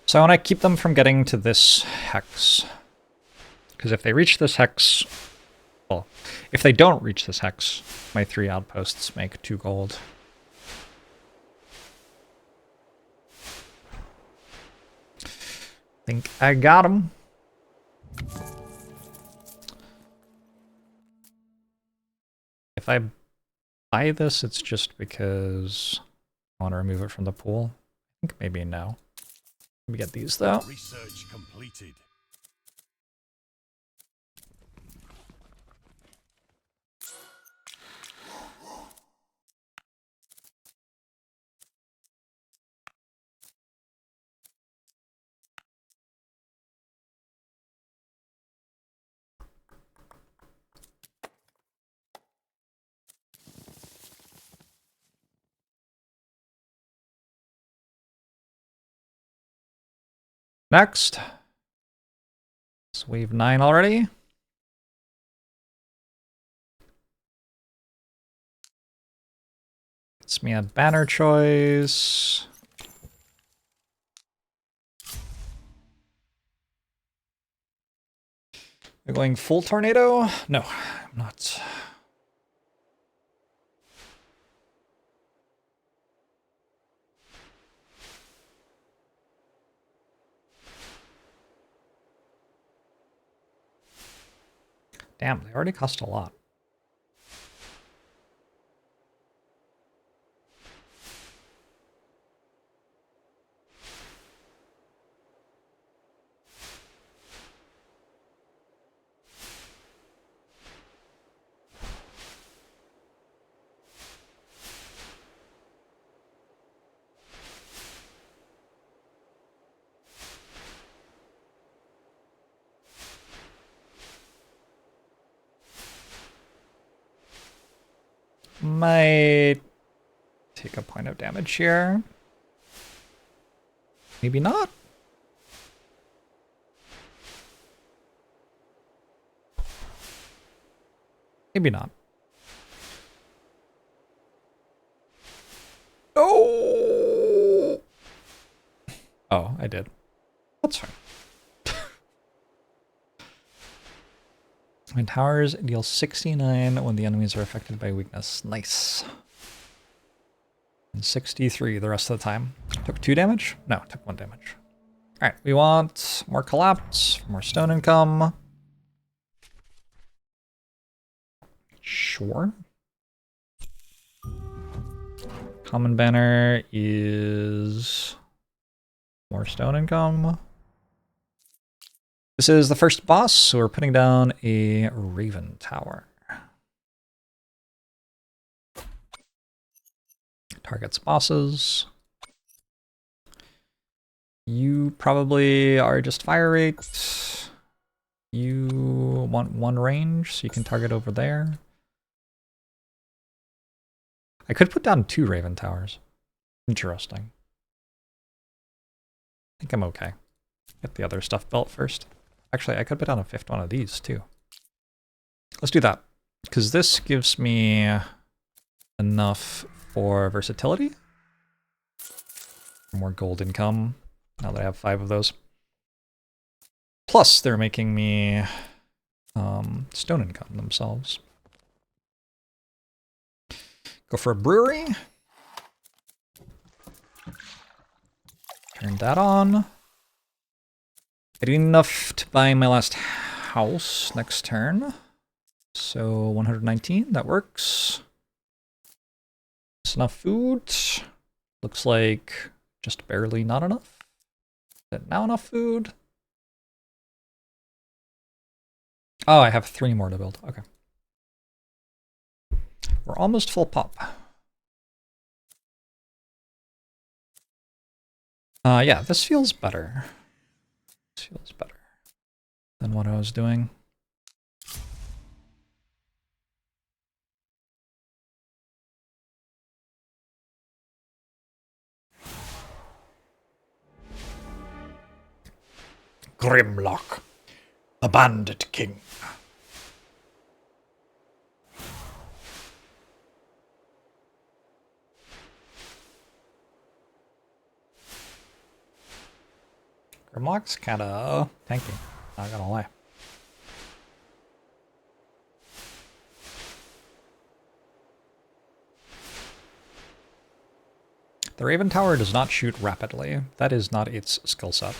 Speaker 1: So I want to keep them from getting to this hex. Because if they reach this hex, well, if they don't reach this hex, my 3 outposts make 2 gold. Think I got him. If I buy this, it's just because I want to remove it from the pool. I think maybe no. Let me get these though.
Speaker 2: Research completed.
Speaker 1: Next. It's wave 9 already. It's me a banner choice. We're going full tornado? No, I'm not. Damn, they already cost a lot. Might take a point of damage here. Maybe not. Maybe not. Oh! Oh, I did. That's fine. My towers deal 69 when the enemies are affected by weakness. Nice. And 63 the rest of the time. Took 2 damage? No, took 1 damage. Alright, we want more collapse, more stone income. Sure. Common banner is more stone income. This is the first boss, so we're putting down a Raven Tower. Targets bosses. You probably are just fire rate. You want 1 range, so you can target over there. I could put down 2 Raven Towers. Interesting. I think I'm okay. Get the other stuff built first. Actually, I could put down a 5th one of these, too. Let's do that. Because this gives me enough for versatility. More gold income, now that I have 5 of those. Plus, they're making me stone income themselves. Go for a brewery. Turn that on. I do enough to buy my last house next turn. So 119, that works. That's enough food. Looks like just barely not enough. Is that now enough food? Oh, I have 3 more to build. Okay. We're almost full pop. Yeah, this feels better. This feels better than what I was doing. Grimlock, the Bandit King. Grimlock's kinda tanky, not gonna lie. The Raven Tower does not shoot rapidly. That is not its skill set.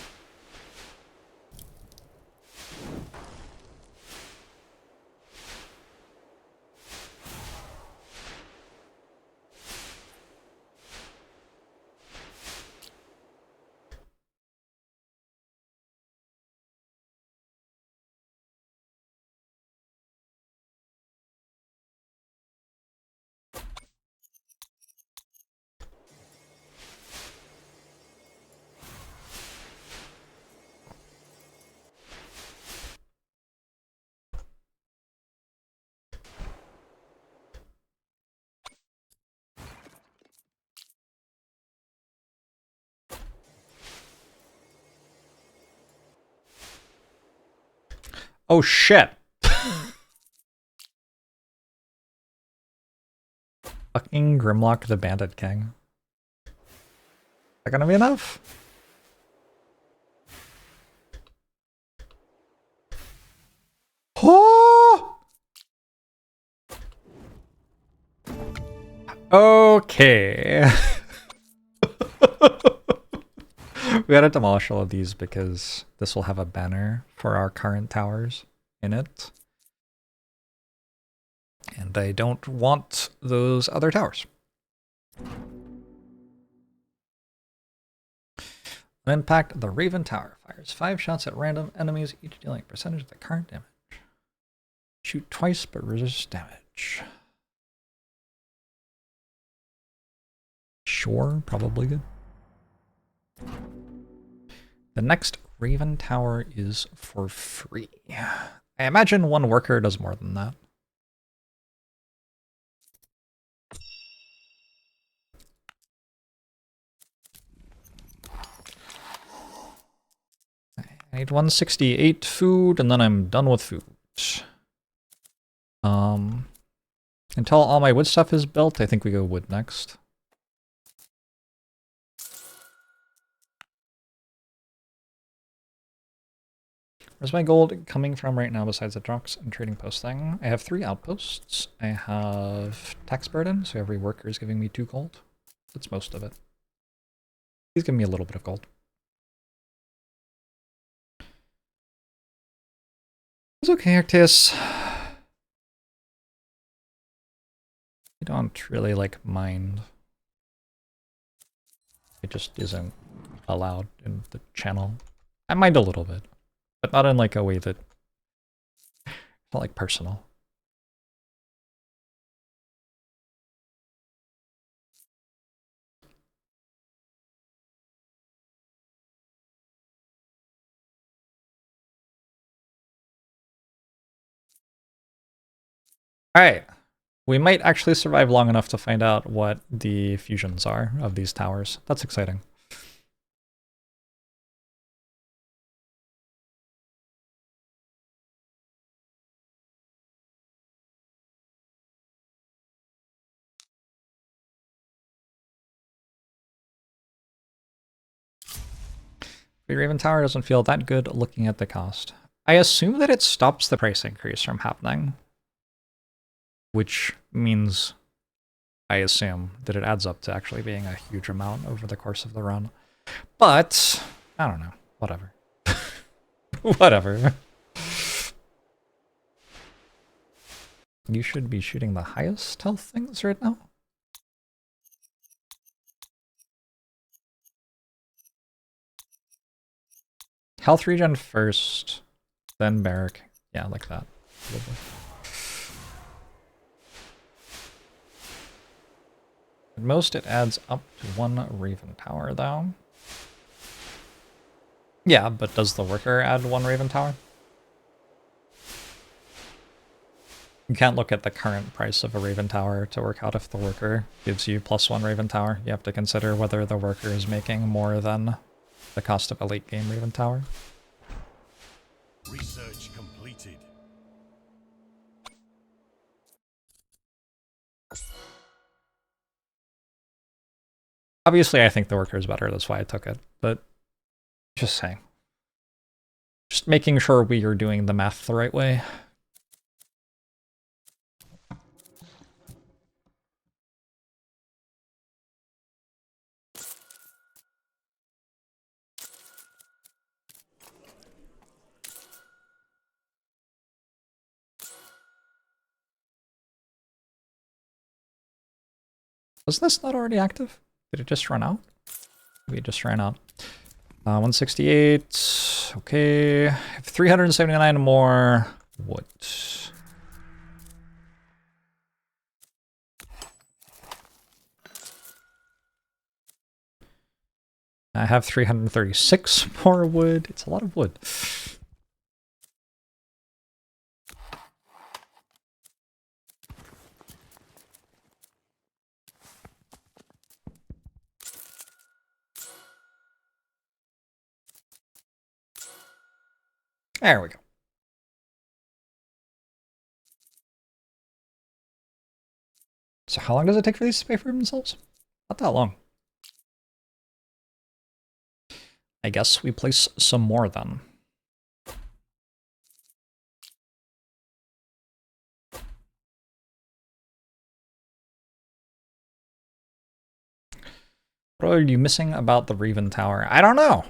Speaker 1: Oh shit! Fucking Grimlock the Bandit King. Is that gonna be enough? Oh! Okay. We gotta demolish all of these because this will have a banner for our current towers in it. And I don't want those other towers. Impact, the Raven Tower fires 5 shots at random enemies, each dealing a percentage of the current damage. Shoot twice but resist damage. Sure, probably good. The next Raven Tower is for free. I imagine 1 worker does more than that. I need 168 food, and then I'm done with food. Until all my wood stuff is built, I think we go wood next. Where's my gold coming from right now besides the trucks and trading post thing? I have 3 outposts. I have tax burden, so every worker is giving me 2 gold. That's most of it. He's giving me a little bit of gold. It's okay, Arctis. I don't really, like, mind. It just isn't allowed in the channel. I mind a little bit, but not in, like, a way that... not, like, personal. Alright. We might actually survive long enough to find out what the fusions are of these towers. That's exciting. But Raven Tower doesn't feel that good looking at the cost. I assume that it stops the price increase from happening. Which means, I assume, that it adds up to actually being a huge amount over the course of the run. But, I don't know. Whatever. Whatever. You should be shooting the highest health things right now. Health regen first, then barrack. Yeah, like that. At most, it adds up to 1 Raven Tower, though. Yeah, but does the worker add 1 Raven Tower? You can't look at the current price of a Raven Tower to work out if the worker gives you +1 Raven Tower. You have to consider whether the worker is making more than the cost of a late game Raven Tower.
Speaker 2: Research completed.
Speaker 1: Obviously, I think the worker is better. That's why I took it. But just saying. Just making sure we are doing the math the right way. Was this not already active? Did it just run out? Maybe it just ran out. 168. Okay. 379 more wood. I have 336 more wood. It's a lot of wood. There we go. So how long does it take for these to pay for themselves? Not that long. I guess we place some more then. What are you missing about the Raven Tower? I don't know.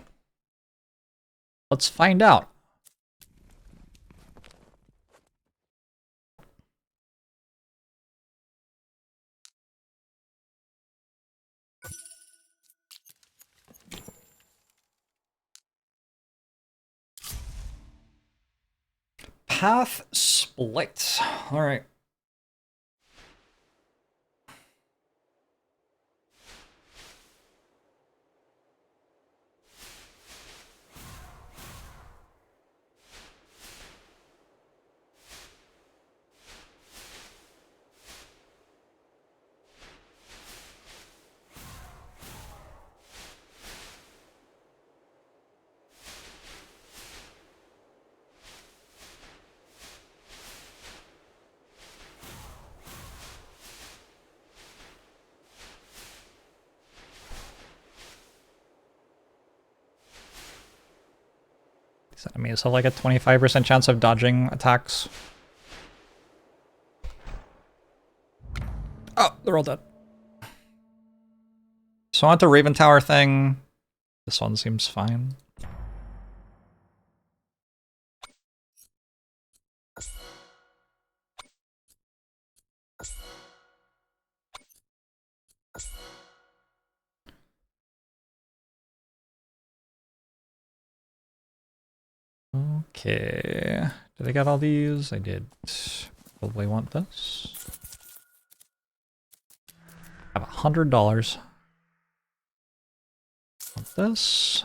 Speaker 1: Let's find out. Path split. All right. These enemies have like a 25% chance of dodging attacks. Oh, they're all dead. So I want the Raven Tower thing. This one seems fine. Okay. Did I get all these? I did. Probably want this. I have $100. Want this.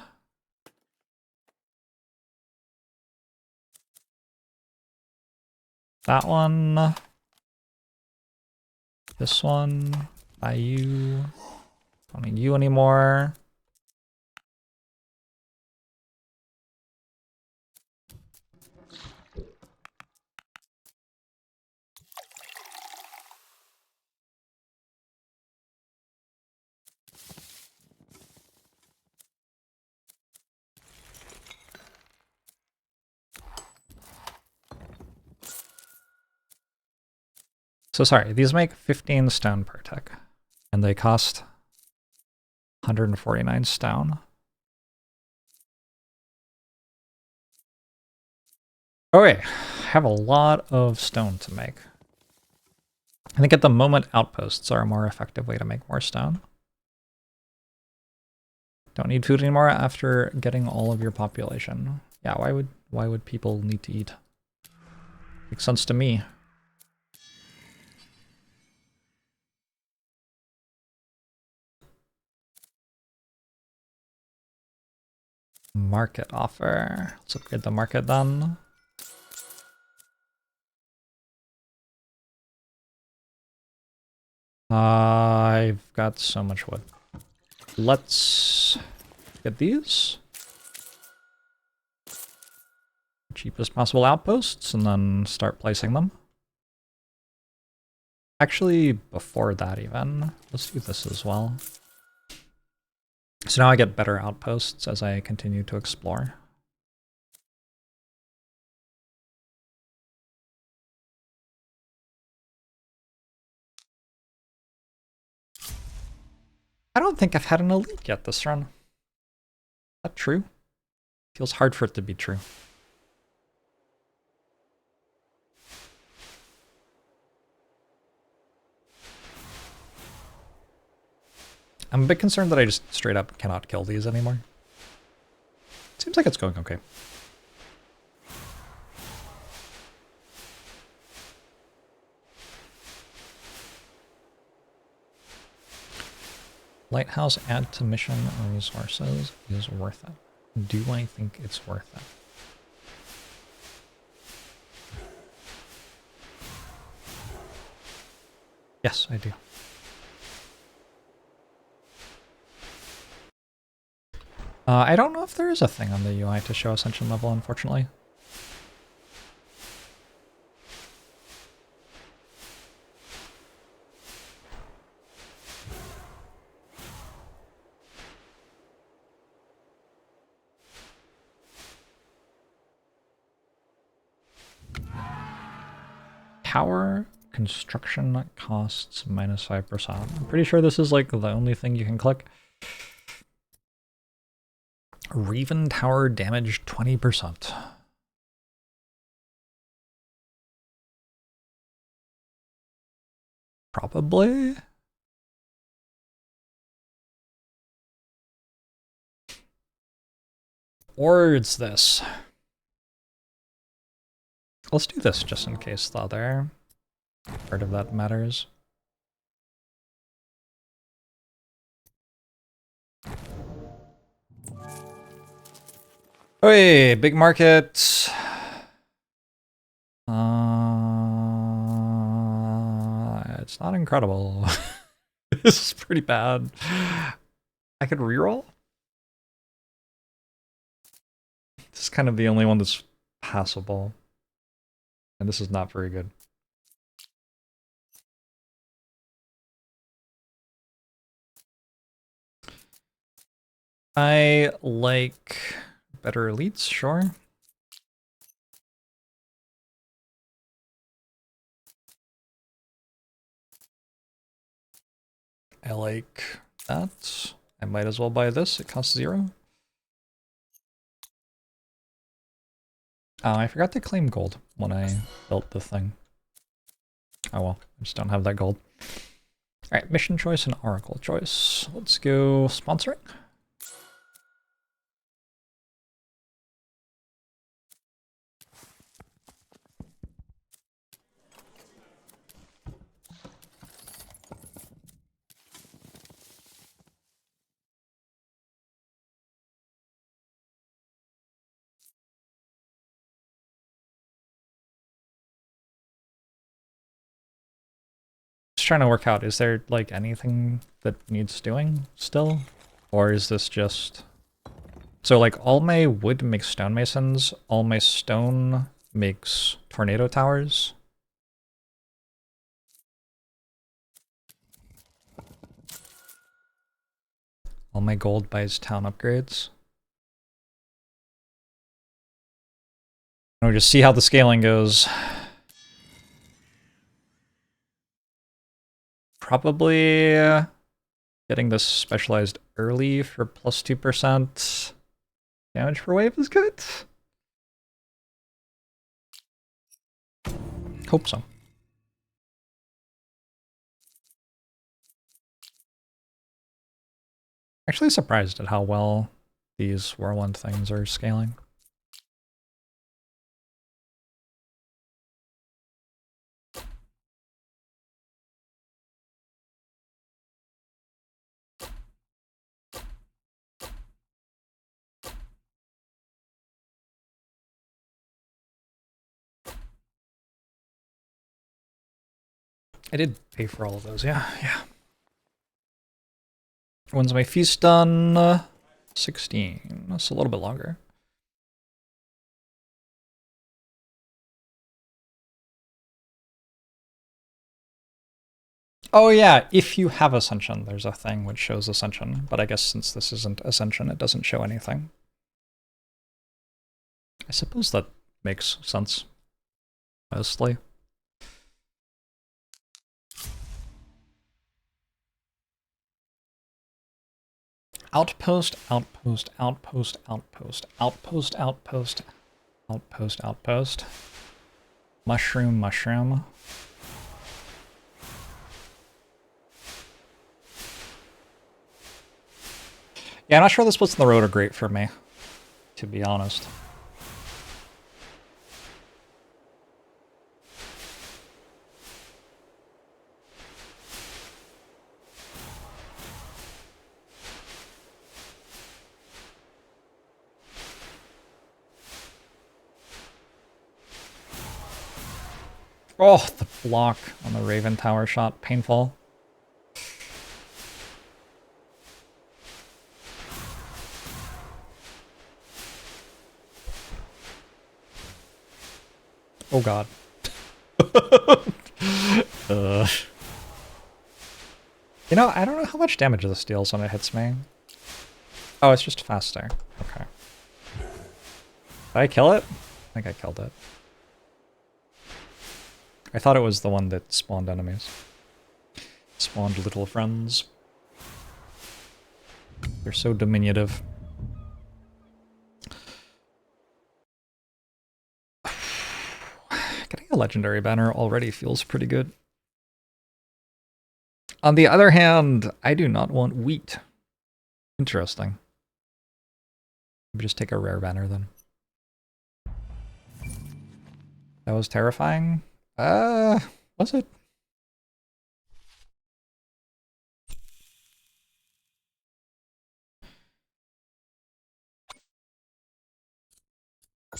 Speaker 1: That one. This one. Buy you. Don't need you anymore. So sorry, these make 15 stone per tick, and they cost 149 stone. Okay, I have a lot of stone to make. I think at the moment outposts are a more effective way to make more stone. Don't need food anymore after getting all of your population. Yeah, why would people need to eat? Makes sense to me. Market offer. Let's upgrade the market then. I've got so much wood. Let's get these. Cheapest possible outposts and then start placing them. Actually, before that even, let's do this as well. So now I get better outposts as I continue to explore. I don't think I've had an elite yet this run. Is that true? Feels hard for it to be true. I'm a bit concerned that I just straight up cannot kill these anymore. Seems like it's going okay. Lighthouse add to mission resources is worth it. Do I think it's worth it? Yes, I do. I don't know if there is a thing on the UI to show ascension level, unfortunately. Tower construction costs minus 5%. I'm pretty sure this is like the only thing you can click. Raven Tower damage 20%. Probably. Or it's this. Let's do this just in case the other part of that matters. Hey, big market. It's not incredible. This is pretty bad. I could reroll. This is kind of the only one that's passable. And this is not very good. I like better elites, sure. I like that. I might as well buy this. It costs 0. Oh, I forgot to claim gold when I built the thing. Oh well, I just don't have that gold. Alright, mission choice and oracle choice. Let's go sponsoring. Just trying to work out, is there like anything that needs doing still? Or is this just... So like all my wood makes stonemasons, all my stone makes tornado towers. All my gold buys town upgrades. And we just see how the scaling goes. Probably getting this specialized early for plus 2% damage per wave is good. Hope so. Actually surprised at how well these whirlwind things are scaling. I did pay for all of those, yeah. When's my feast done? 16. That's a little bit longer. Oh yeah, if you have Ascension, there's a thing which shows Ascension, but I guess since this isn't Ascension, it doesn't show anything. I suppose that makes sense, mostly. Outpost, outpost, outpost, outpost, outpost, outpost, outpost, outpost. Mushroom, mushroom. Yeah, I'm not sure the splits in the road are great for me, to be honest. Oh, the block on the Raven Tower shot. Painful. Oh god. You know, I don't know how much damage this deals when it hits me. Oh, it's just faster. Okay. Did I kill it? I think I killed it. I thought it was the one that spawned enemies. Spawned little friends. They're so diminutive. Getting a legendary banner already feels pretty good. On the other hand, I do not want wheat. Interesting. Maybe just take a rare banner then. That was terrifying. Was it? I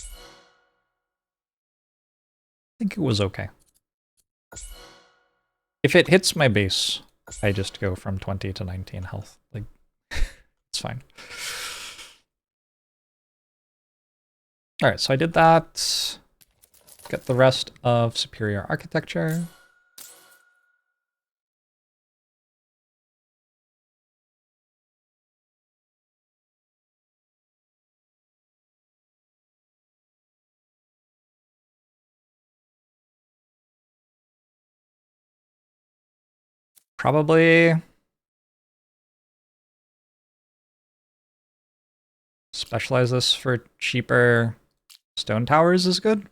Speaker 1: think it was okay. If it hits my base, I just go from 20 to 19 health. Like, it's fine. Alright, so I did that. Get the rest of Superior Architecture. Probably specialize this for cheaper stone towers is good.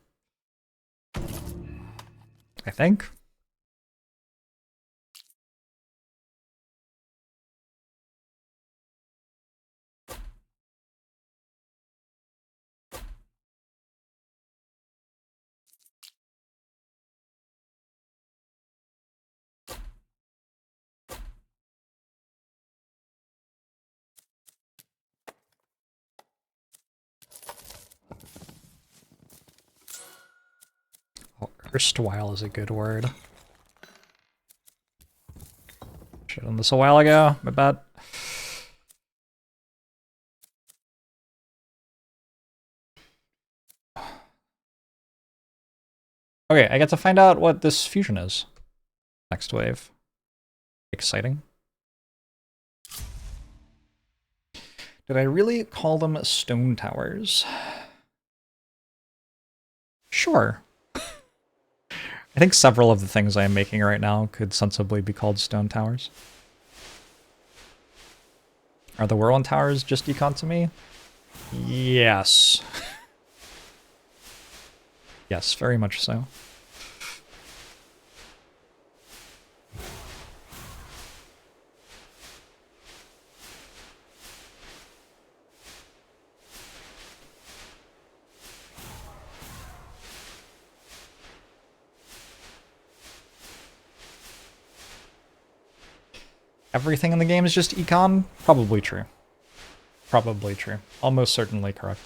Speaker 1: I think. Oh, erstwhile is a good word. Should have done this a while ago, my bad. Okay, I get to find out what this fusion is. Next wave. Exciting. Did I really call them stone towers? Sure. I think several of the things I am making right now could sensibly be called stone towers. Are the whirlwind towers just econ to me? Yes. Yes, very much so. Everything in the game is just econ? Probably true. Probably true. Almost certainly correct.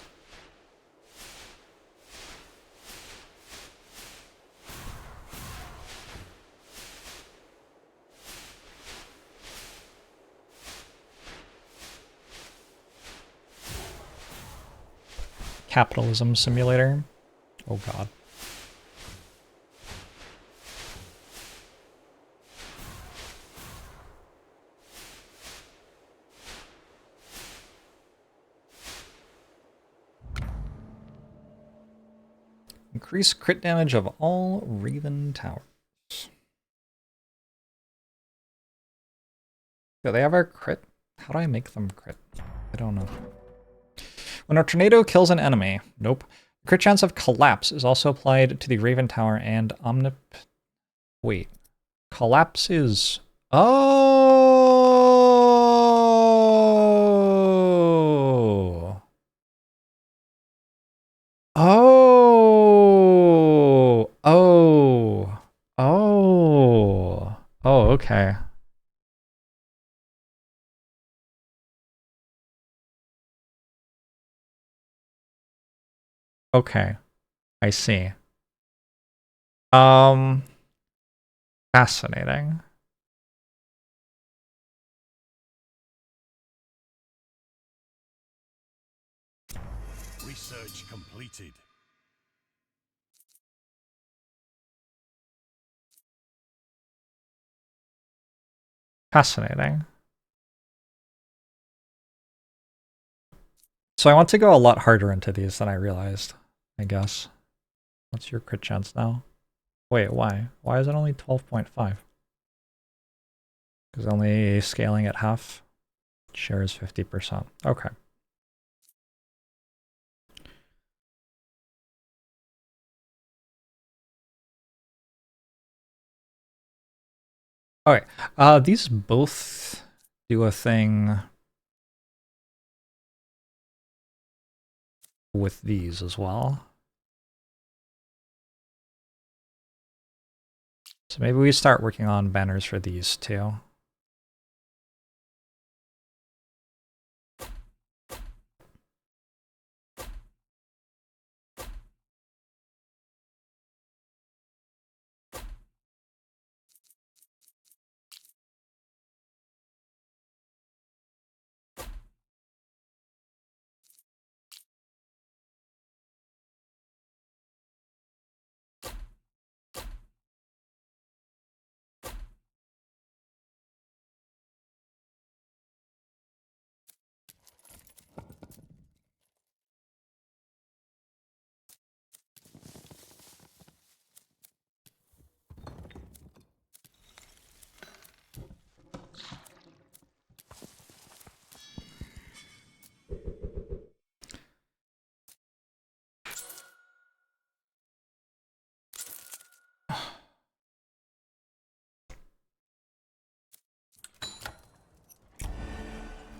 Speaker 1: Capitalism simulator. Oh god. Increase crit damage of all Raven towers. Do they ever crit? How do I make them crit? I don't know. When a tornado kills an enemy, nope. Crit chance of collapse is also applied to the Raven Tower and Wait. Collapse is... Oh! Oh! Oh! Oh! Oh, okay. Okay. I see. Fascinating.
Speaker 2: Research completed.
Speaker 1: Fascinating. So I want to go a lot harder into these than I realized, I guess. What's your crit chance now? Wait, why? Why is it only 12.5? Because only scaling at half shares 50%. Okay. Okay. These both do a thing with these as well. So maybe we start working on banners for these too.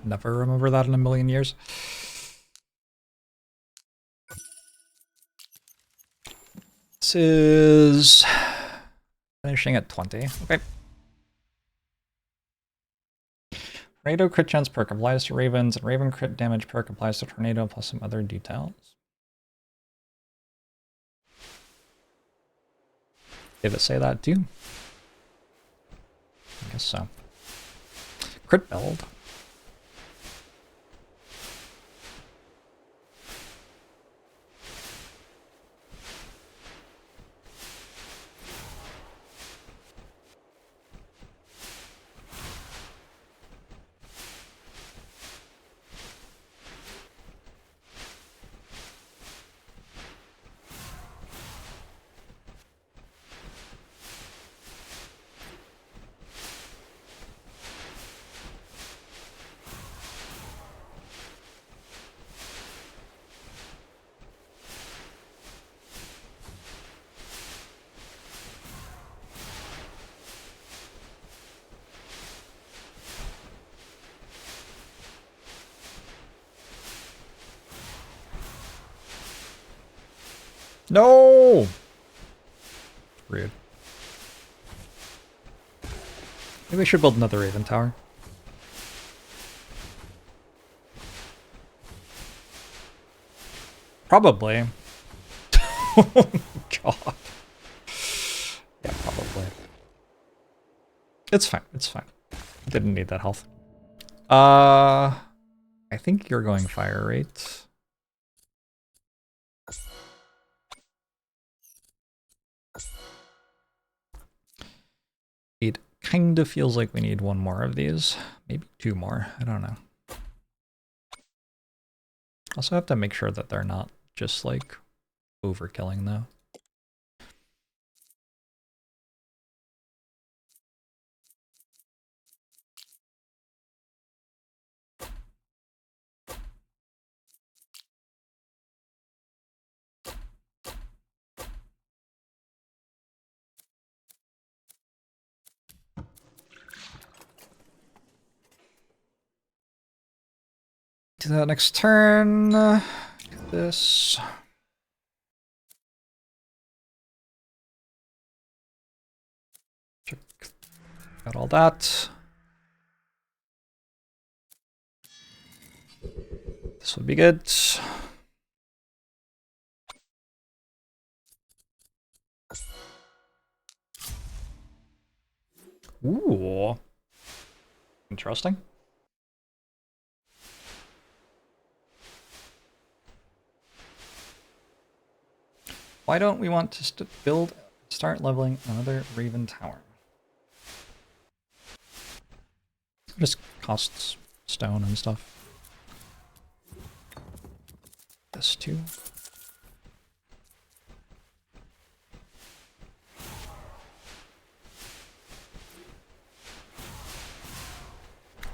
Speaker 1: Never remember that in a million years. This is finishing at 20. Okay. Tornado crit chance perk applies to ravens, and raven crit damage perk applies to tornado plus some other details. Did it say that too? I guess so. Crit build. No! Rude. Maybe we should build another Raven Tower. Probably. Oh, God. Yeah, probably. It's fine. It's fine. Didn't need that health. I think you're going fire rate. It kind of feels like we need one more of these. Maybe two more. I don't know. Also have to make sure that they're not just like overkilling though. Do that next turn. Do this. Check out all that. This would be good. Ooh. Interesting. Why don't we want to start leveling another Raven Tower? It just costs stone and stuff. This too.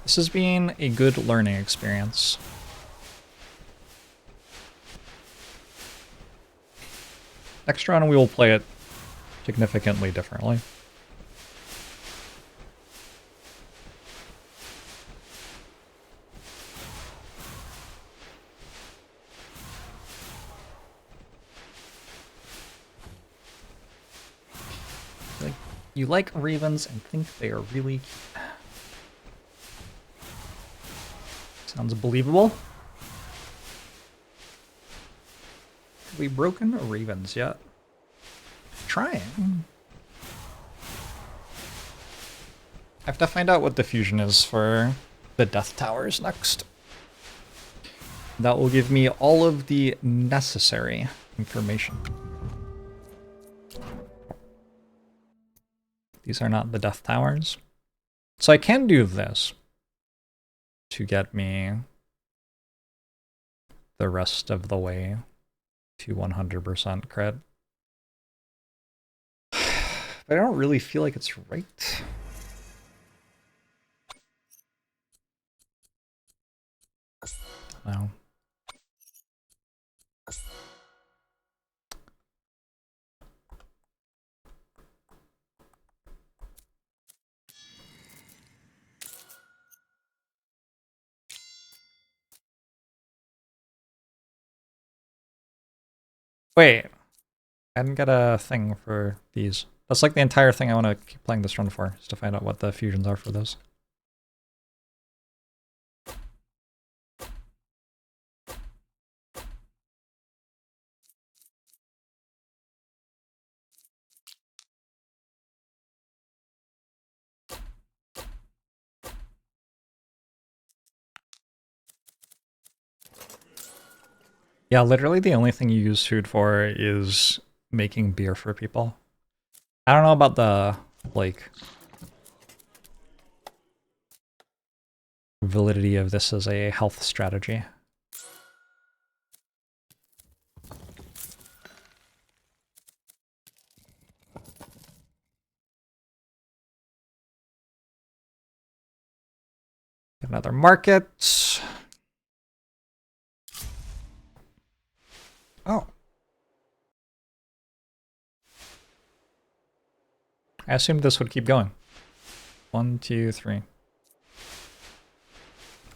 Speaker 1: This has been a good learning experience. Next round we will play it significantly differently. Like, you like ravens and think they are really cute. Sounds believable. Have we broken ravens yet? Trying. I have to find out what the fusion is for the Death Towers next. That will give me all of the necessary information. These are not the Death Towers. So I can do this to get me the rest of the way to 100% crit. But I don't really feel like it's right. No. Wait. I didn't get a thing for these. That's like the entire thing I want to keep playing this run for, is to find out what the fusions are for those. Yeah, literally the only thing you use food for is making beer for people. I don't know about the, like, validity of this as a health strategy. Another market. Oh. I assumed this would keep going. 1, 2, 3.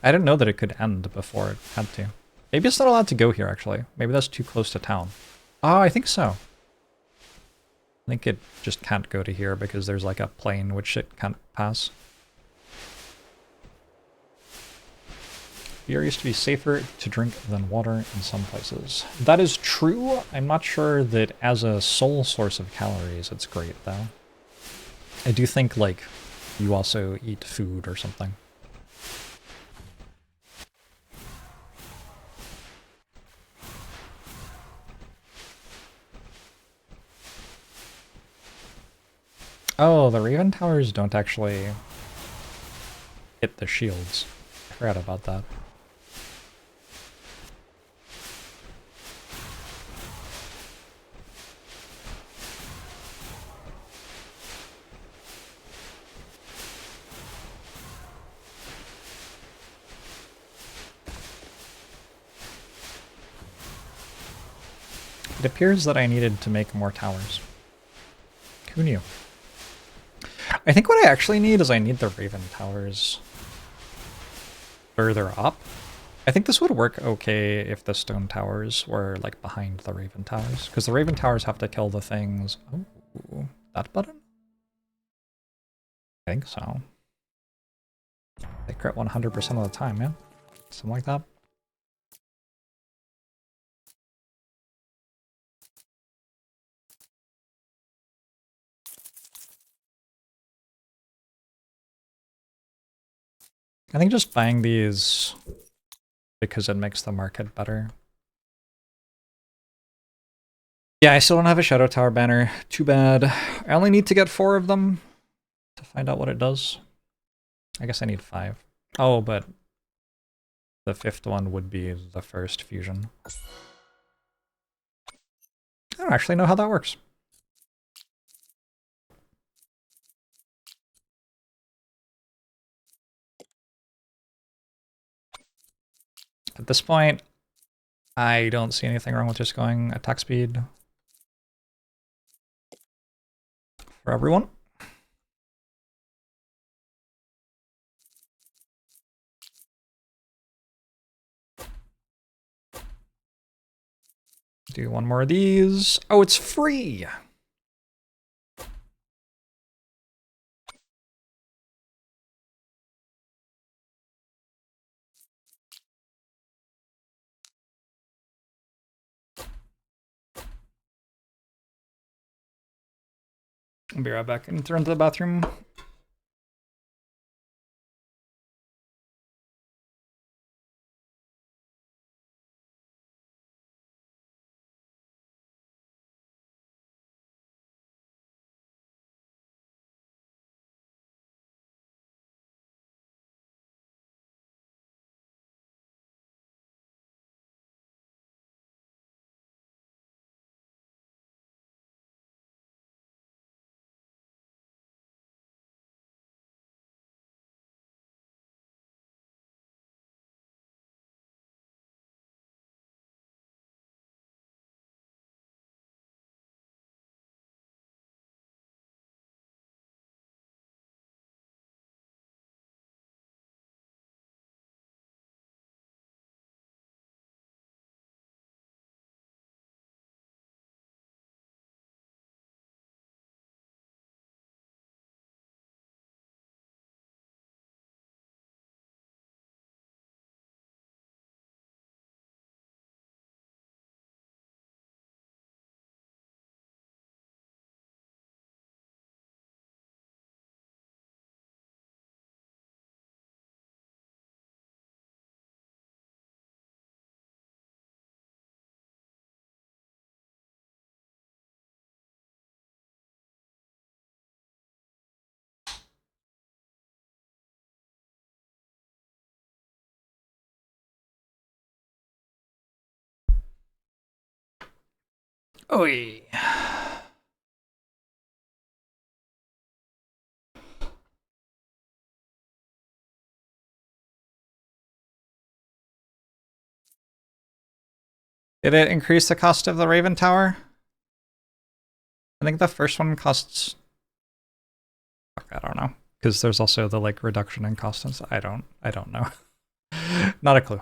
Speaker 1: I didn't know that it could end before it had to. Maybe it's not allowed to go here, actually. Maybe that's too close to town. Oh, I think so. I think it just can't go to here because there's like a plane which it can't pass. Beer used to be safer to drink than water in some places. That is true. I'm not sure that as a sole source of calories it's great though. I do think like you also eat food or something. Oh, the Raven Towers don't actually hit the shields. I forgot about that. It appears that I needed to make more towers. Who knew? I think what I actually need is I need the Raven Towers further up. I think this would work okay if the stone towers were like behind the Raven Towers, because the Raven Towers have to kill the things. Oh, that button? I think so. They crit 100% of the time, yeah? Something like that. I think just buying these because it makes the market better. Yeah, I still don't have a Shadow Tower banner. Too bad. I only need to get 4 of them to find out what it does. I guess I need 5. Oh, but the 5th one would be the first fusion. I don't actually know how that works. At this point, I don't see anything wrong with just going attack speed for everyone. Do one more of these. Oh, it's free! I'll be right back and turn to the bathroom. Oi. Did it increase the cost of the Raven Tower? I think the first one costs... I don't know. Because there's also the like reduction in cost and stuff. I don't know. Not a clue.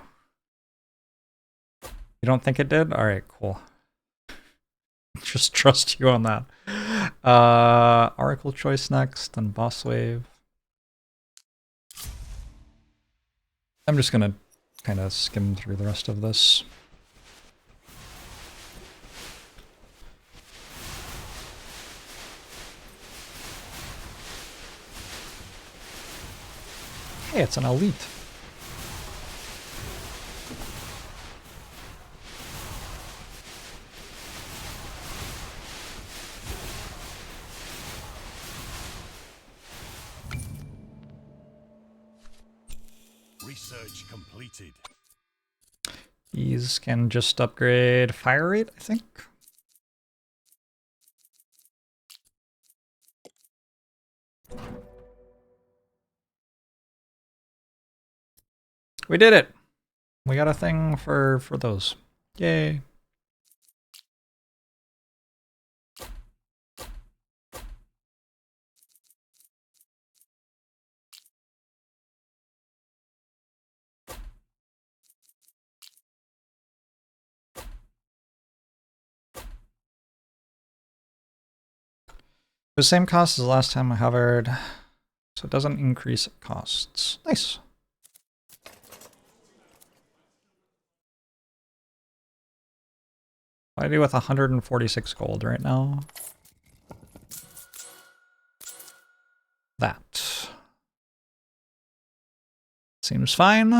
Speaker 1: You don't think it did? Alright, cool. Just trust you on that. Oracle choice next, then boss wave. I'm just gonna kind of skim through the rest of this. Hey, it's an elite.
Speaker 2: Research completed.
Speaker 1: These can just upgrade fire rate, I think. We did it! We got a thing for those. Yay. The same cost as the last time I hovered, so it doesn't increase costs. Nice. What do I do with 146 gold right now? That. Seems fine.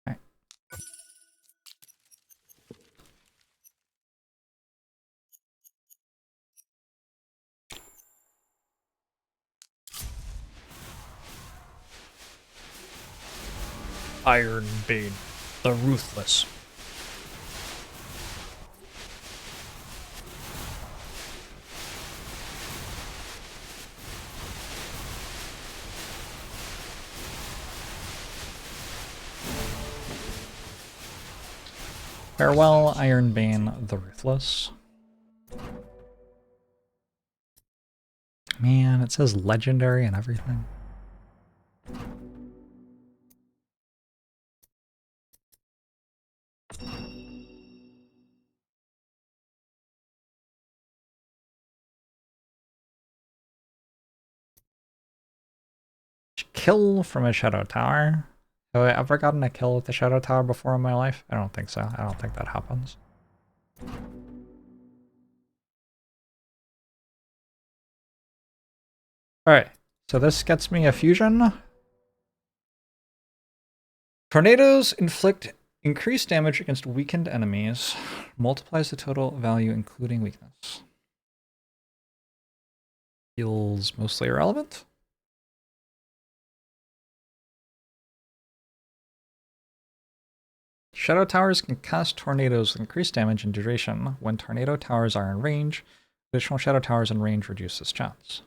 Speaker 1: Okay. Iron Bane, the Ruthless. Farewell, Iron Bane, the Ruthless. Man, it says legendary and everything. Kill from a Shadow Tower. Have I ever gotten a kill with the Shadow Tower before in my life? I don't think so. I don't think that happens. Alright, so this gets me a fusion. Tornadoes inflict increased damage against weakened enemies. Multiplies the total value including weakness. Feels mostly irrelevant. Shadow Towers can cast tornadoes with increased damage and duration. When tornado towers are in range, additional Shadow Towers in range reduce this chance.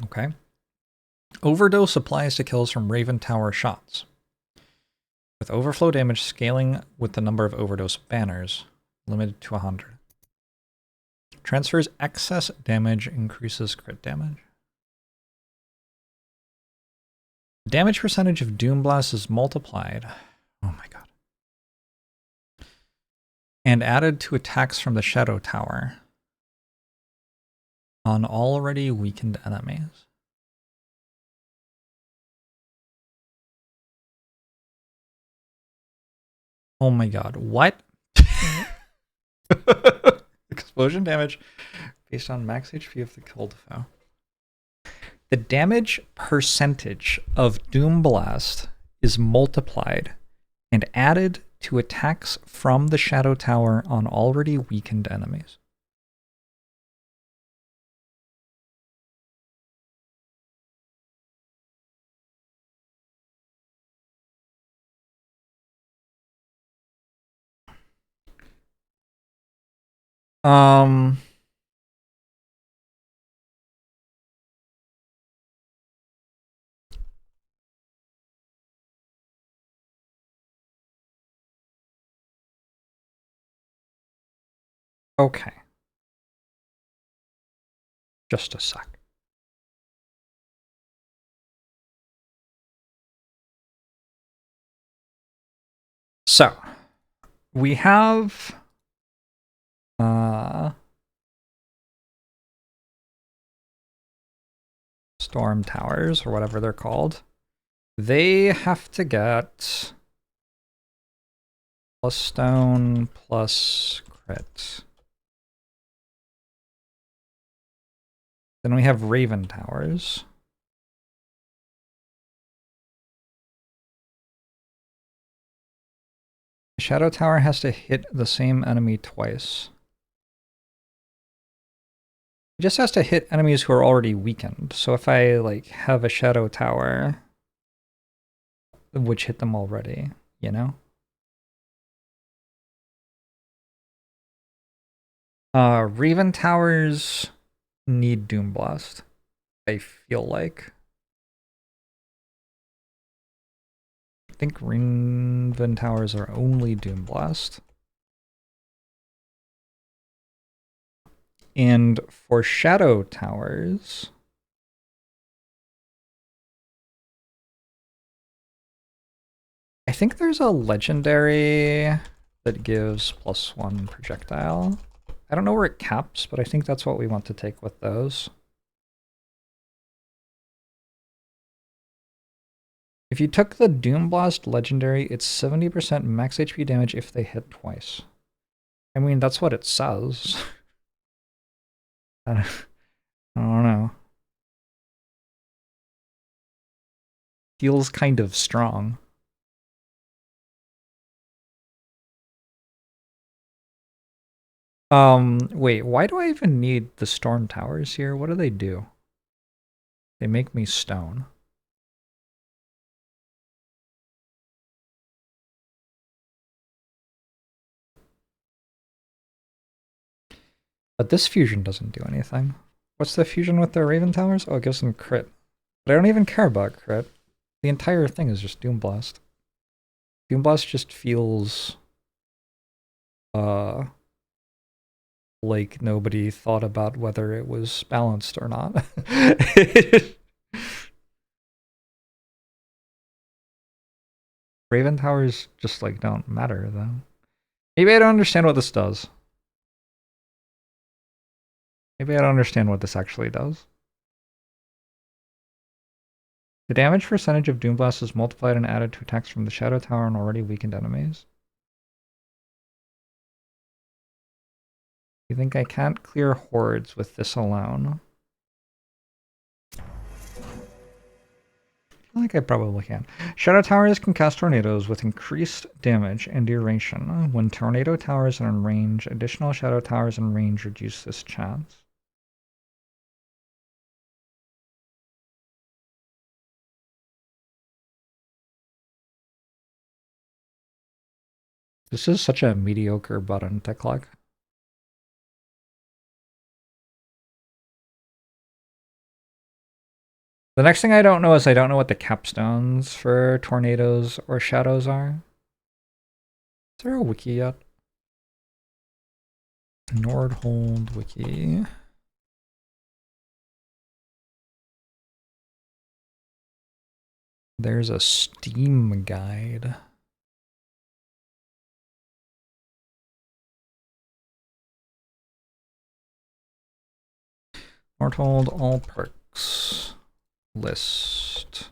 Speaker 1: Okay. Overdose applies to kills from Raven Tower shots, with overflow damage scaling with the number of overdose banners, limited to 100. Transfers excess damage, increases crit damage. Damage percentage of Doom Blast is multiplied. Oh my god. And added to attacks from the Shadow Tower on already weakened enemies. Oh my god, what? Explosion damage based on max HP of the killed foe. The damage percentage of Doom Blast is multiplied and added to attacks from the Shadow Tower on already weakened enemies. Okay. Just a sec. So, we have storm towers, or whatever they're called. They have to get plus stone plus crit. Then we have Raven towers. The Shadow Tower has to hit the same enemy twice. It just has to hit enemies who are already weakened. So if I like have a Shadow Tower which hit them already, you know? Raven towers need Doom Blast, I feel like. I think Raven towers are only Doom Blast. And for Shadow towers, I think there's a legendary that gives +1 projectile. I don't know where it caps, but I think that's what we want to take with those. If you took the Doom Blast legendary, it's 70% max HP damage if they hit twice. I mean, that's what it says. I don't know. Feels kind of strong. Wait, why do I even need the storm towers here? What do they do? They make me stone. But this fusion doesn't do anything. What's the fusion with the Raven Towers? Oh, it gives them crit. But I don't even care about crit. The entire thing is just Doom Blast. Doom Blast just feels like nobody thought about whether it was balanced or not. Raven Towers just like don't matter though. Maybe I don't understand what this does. Maybe I don't understand what this actually does. The damage percentage of Doom Blast is multiplied and added to attacks from the Shadow Tower on already weakened enemies. You think I can't clear hordes with this alone? I feel like I probably can. Shadow Towers can cast tornadoes with increased damage and duration. When tornado towers are in range, additional Shadow Towers in range reduce this chance. This is such a mediocre button to click. The next thing I don't know is I don't know what the capstones for tornadoes or shadows are. Is there a wiki yet? Nordhold wiki. There's a Steam guide. Nordhold all perks list.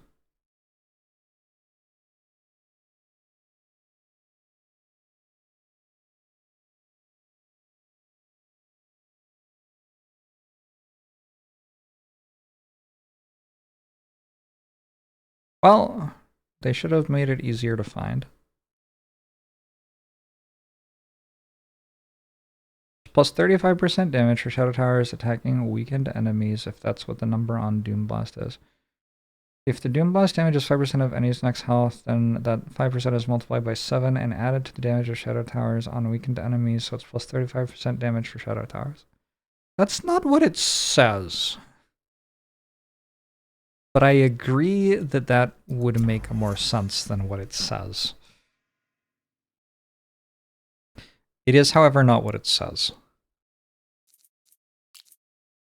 Speaker 1: Well, they should have made it easier to find. Plus 35% damage for Shadow Towers attacking weakened enemies if that's what the number on Doom Blast is. If the Doom Blast damage is 5% of enemy's next health, then that 5% is multiplied by 7 and added to the damage of Shadow Towers on weakened enemies, so it's plus 35% damage for Shadow Towers. That's not what it says. But I agree that that would make more sense than what it says. It is, however, not what it says.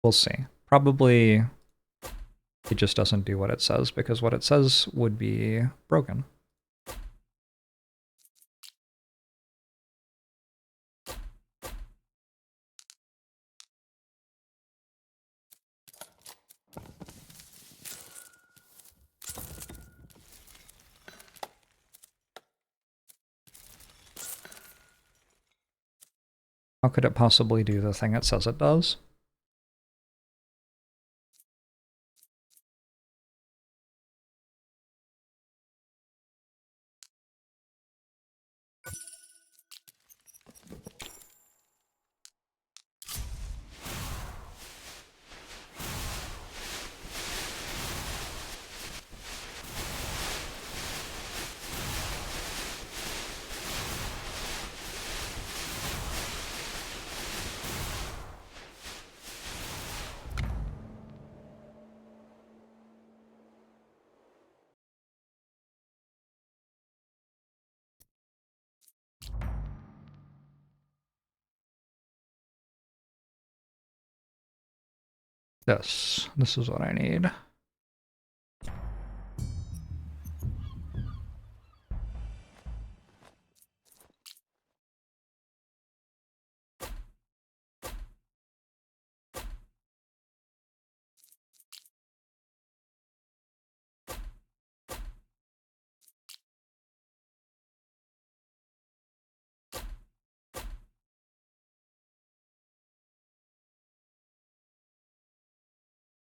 Speaker 1: We'll see. Probably it just doesn't do what it says, because what it says would be broken. How could it possibly do the thing it says it does? This is what I need.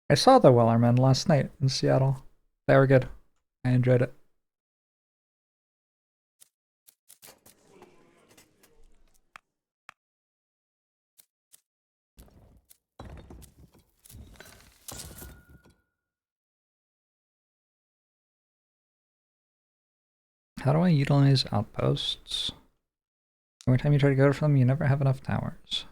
Speaker 1: I saw the Wellerman last night in Seattle. They were good. I enjoyed it. How do I utilize outposts? Every time you try to go for them, you never have enough towers.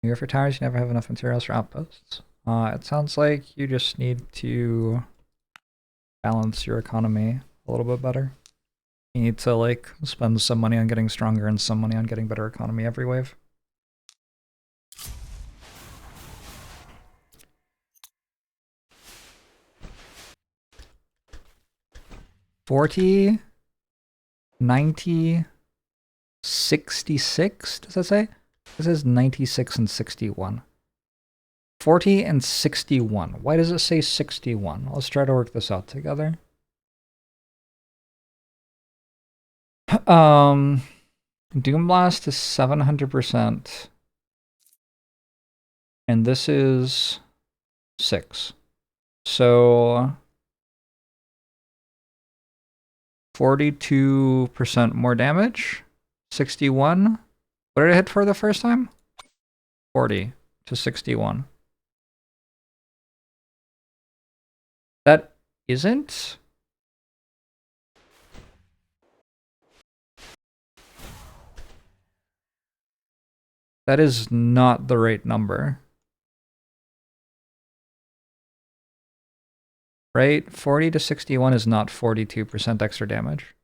Speaker 1: You go for towers, you never have enough materials for outposts. It sounds like you just need to balance your economy a little bit better. You need to, like, spend some money on getting stronger and some money on getting better economy every wave. $40, 90, 66, does that say? It says 96 and 61. 40 and 61. Why does it say 61? Let's try to work this out together. Doom Blast is 700%. And this is 6. So 42% more damage. 61. What did I hit for the first time? 40 to 61. That isn't? That is not the right number. Right? 40 to 61 is not 42% extra damage.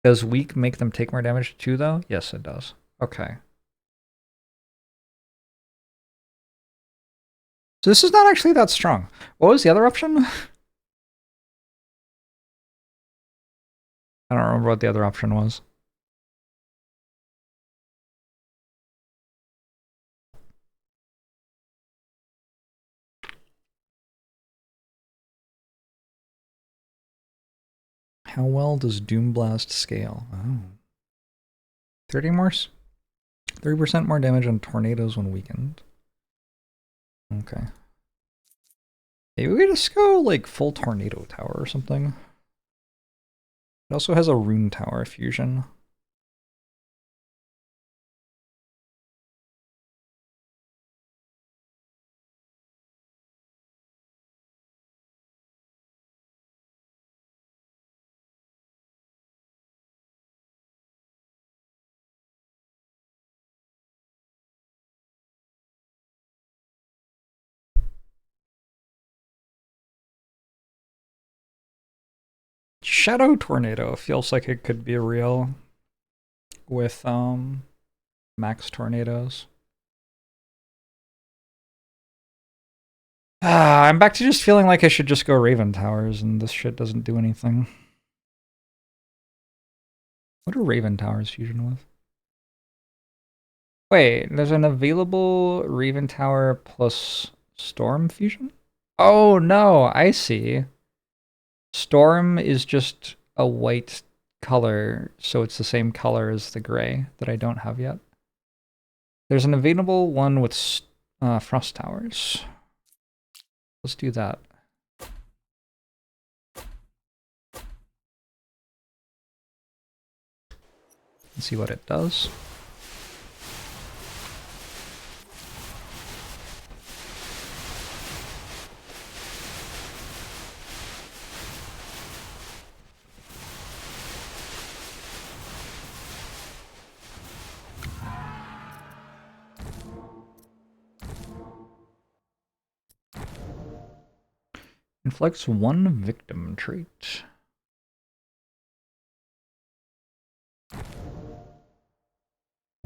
Speaker 1: Does weak make them take more damage too, though? Yes, it does. Okay. So this is not actually that strong. What was the other option? I don't remember what the other option was. How well does Doom Blast scale? Oh. 30 more? 30% more damage on tornadoes when weakened. Okay. Maybe we just go like full tornado tower or something. It also has a rune tower fusion. Shadow Tornado feels like it could be real with max tornadoes. I'm back to just feeling like I should just go Raven Towers, and this shit doesn't do anything. What are Raven Towers fusion with? Wait, there's an available Raven Tower plus Storm fusion? Oh no, I see. Storm is just a white color, so it's the same color as the gray that I don't have yet. There's an available one with Frost Towers. Let's do that. Let's see what it does. Inflicts 1 victim trait.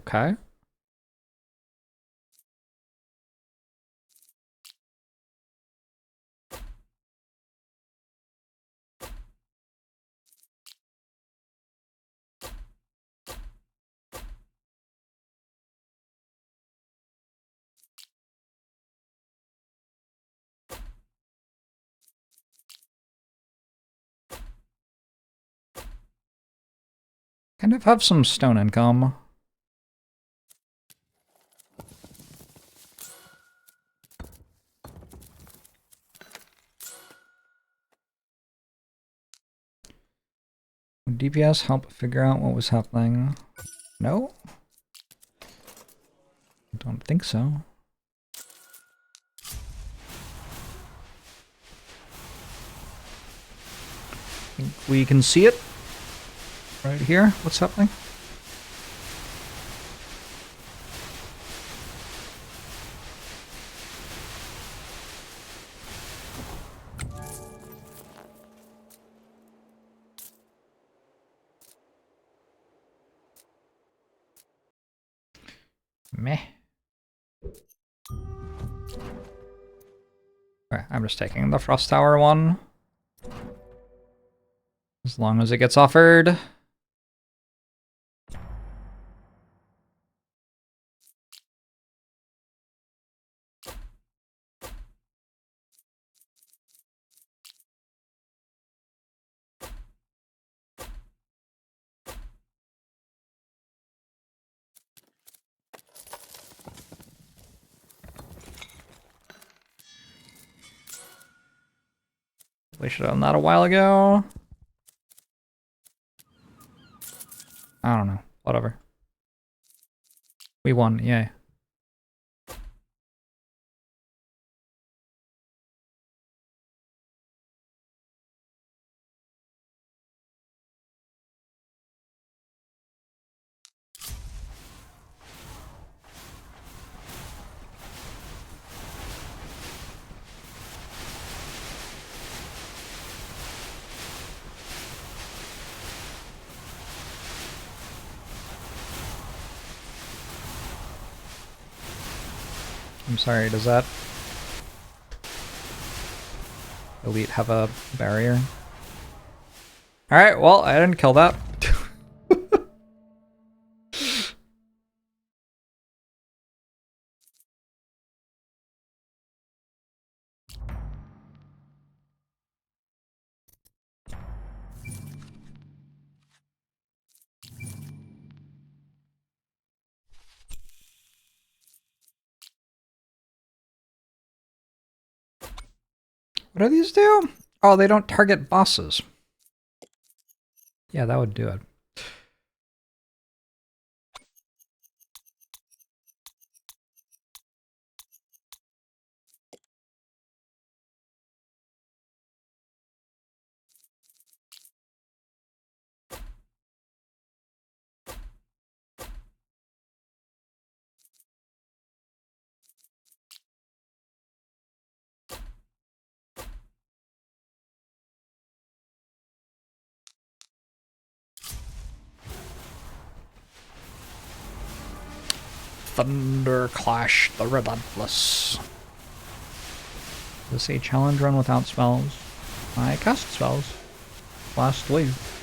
Speaker 1: Okay. Kind of have some stone income. Would DPS help figure out what was happening? No? I don't think so. I think we can see it right here. What's happening? Meh. Okay, I'm just taking the Frost Tower one. As long as it gets offered. We should have done that a while ago. I don't know. Whatever. We won. Yay. I'm sorry, does that elite have a barrier? Alright, well, I didn't kill that. What do these do? Oh, they don't target bosses. Yeah, that would do it. Thunder Clash the Relentless. This is a challenge run without spells. I cast spells last wave.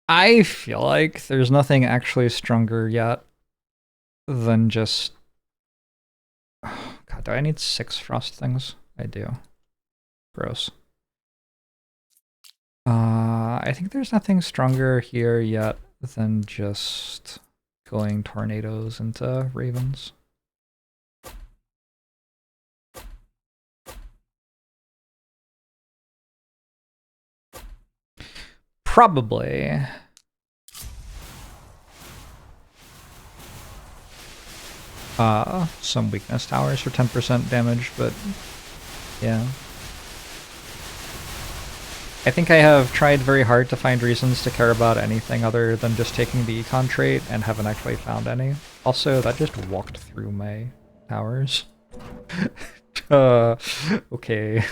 Speaker 1: I feel like there's nothing actually stronger yet than just... God, do I need 6 frost things? I do. Gross. I think there's nothing stronger here yet than just going tornadoes into ravens. Probably. Some weakness towers for 10% damage, but yeah. I think I have tried very hard to find reasons to care about anything other than just taking the econ trait and haven't actually found any. Also, that just walked through my towers. Okay.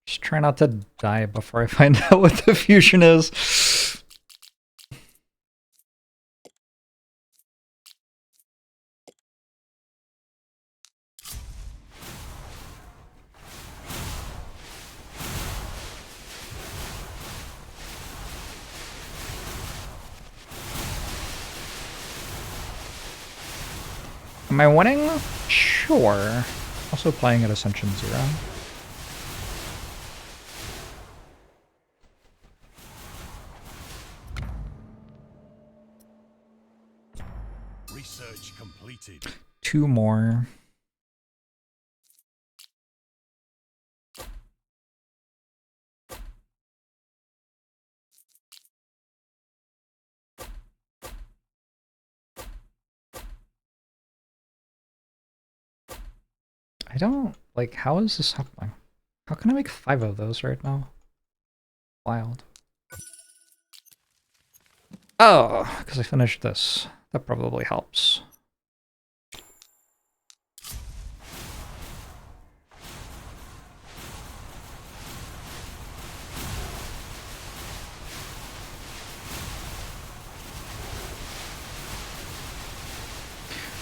Speaker 1: Just try not to die before I find out what the fusion is. Am I winning? Sure. Also playing at Ascension 0.
Speaker 2: Research completed.
Speaker 1: 2 more. I don't, like, how is this happening? How can I make 5 of those right now? Wild. Oh, because I finished this. That probably helps.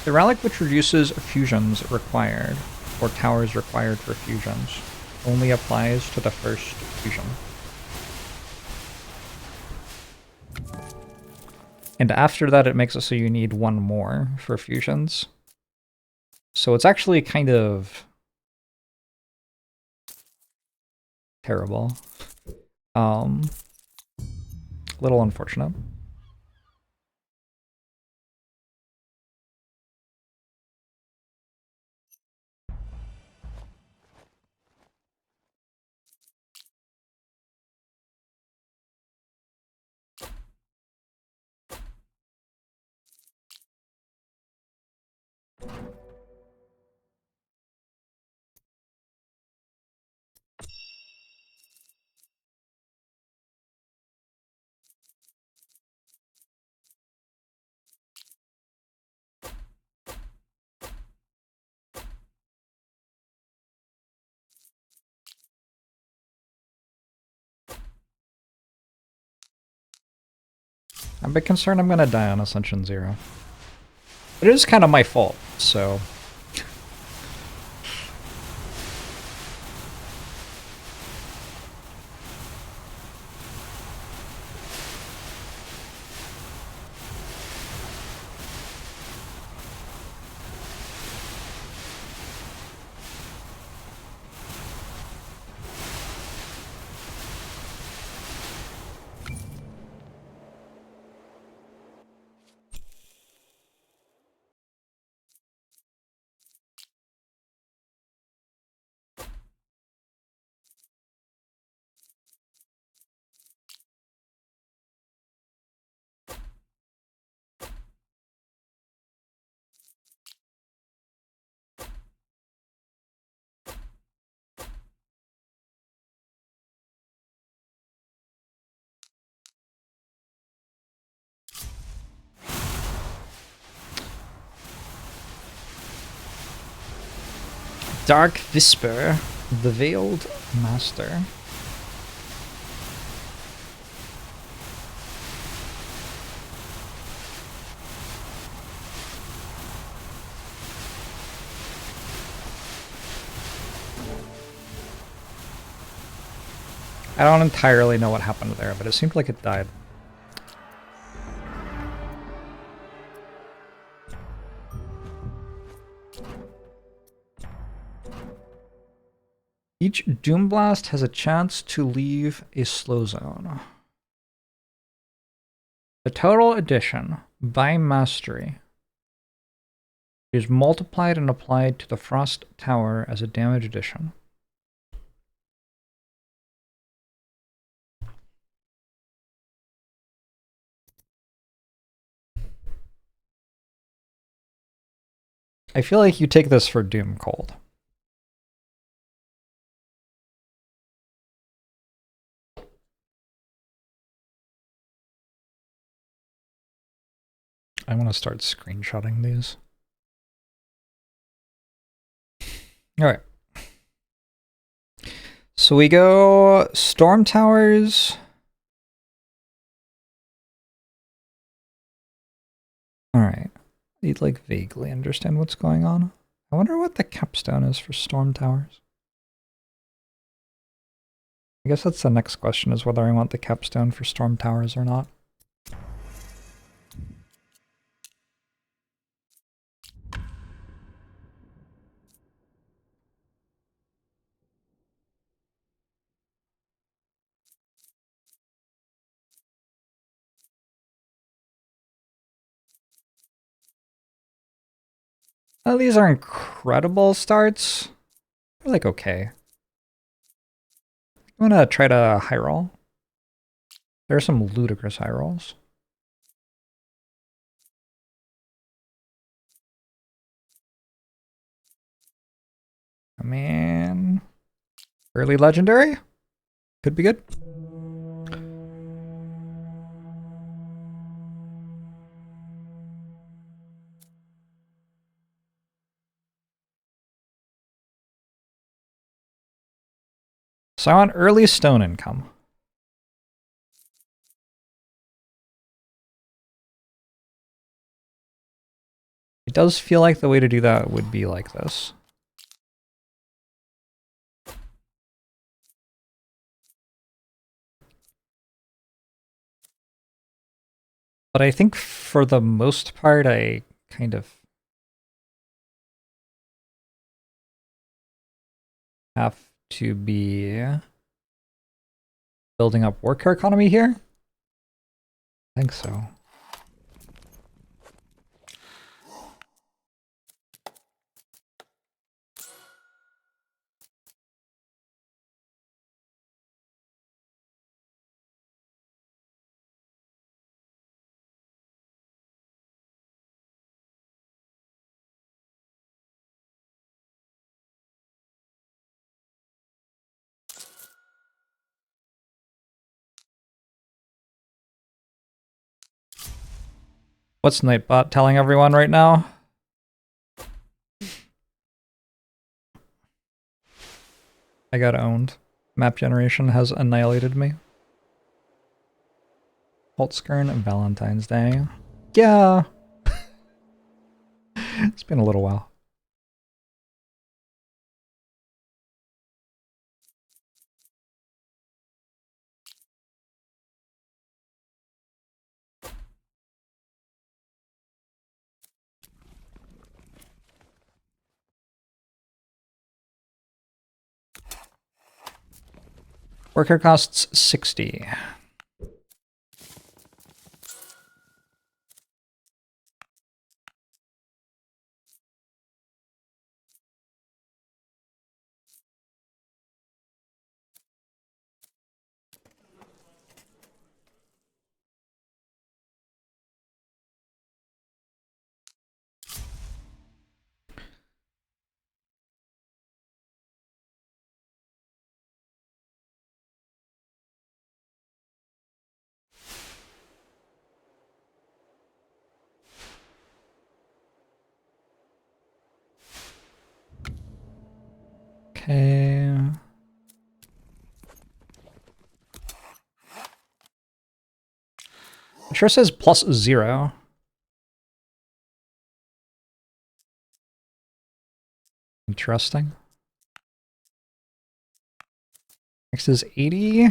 Speaker 1: The relic which reduces fusions required, or towers required for fusions, only applies to the first fusion. And after that, it makes it so you need 1 more for fusions. So it's actually kind of terrible. A little unfortunate. I'm a bit concerned I'm gonna die on Ascension 0. It is kind of my fault, so... Dark Whisper, the Veiled Master. I don't entirely know what happened there, but it seemed like it died. Each Doom Blast has a chance to leave a slow zone. The total addition by mastery is multiplied and applied to the Frost Tower as a damage addition. I feel like you take this for Doom Cold. I want to start screenshotting these. All right. So we go Storm Towers. All right. You'd like vaguely understand what's going on. I wonder what the capstone is for Storm Towers. I guess that's the next question, is whether I want the capstone for Storm Towers or not. Oh, these are incredible starts. They're like okay. I'm gonna try to high roll. There are some ludicrous high rolls. I mean, early legendary? Could be good. So I want early stone income. It does feel like the way to do that would be like this. But I think for the most part, I kind of have to be building up worker economy here. I think so. What's Nightbot telling everyone right now? I got owned. Map generation has annihilated me. Holtzkern and Valentine's Day. Yeah. It's been a little while. Worker costs 60. Okay. It sure says +0. Interesting. Next is 80.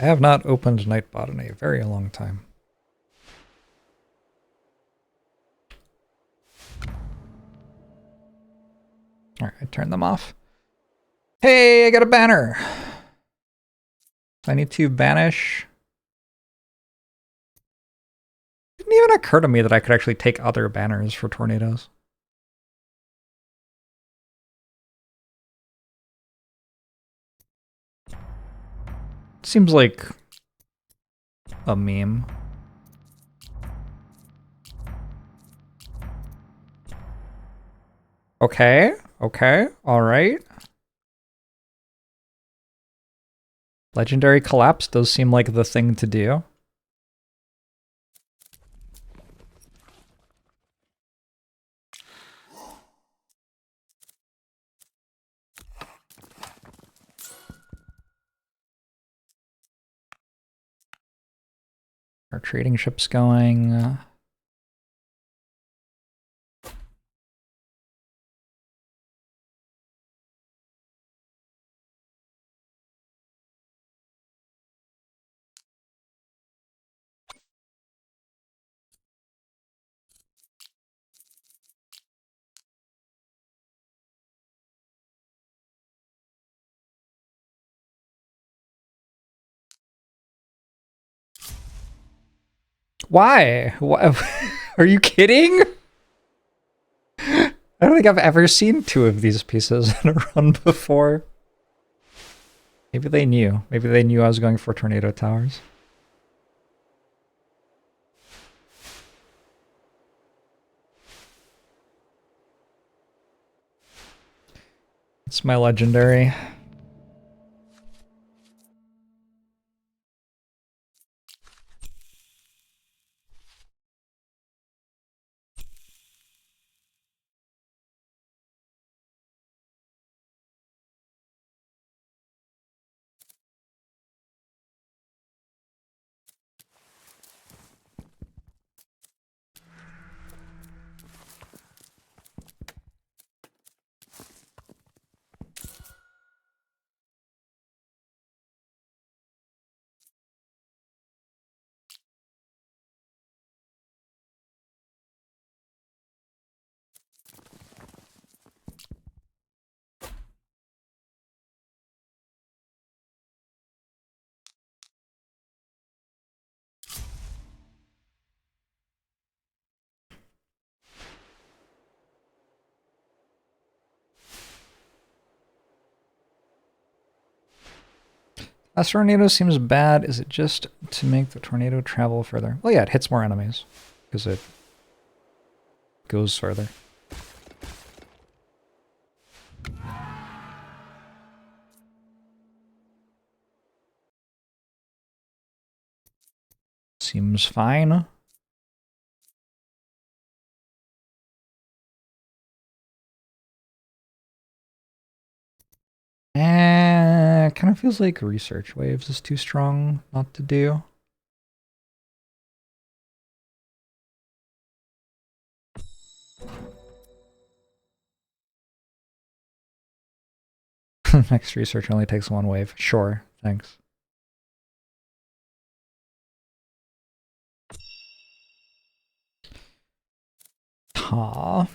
Speaker 1: I have not opened Nightbot in a very long time. Alright, I turn them off. Hey, I got a banner! I need to banish. It didn't even occur to me that I could actually take other banners for tornadoes. Seems like a meme. Okay, okay, alright. Legendary Collapse does seem like the thing to do. Our trading ship's going. Why? Are you kidding? I don't think I've ever seen two of these pieces in a run before. Maybe they knew. Maybe they knew I was going for tornado towers. It's my legendary. Last tornado seems bad. Is it just to make the tornado travel further? Well, yeah, it hits more enemies because it goes further. Seems fine. Kind of feels like research waves is too strong not to do. Next research only takes one wave. Sure, thanks. Huh.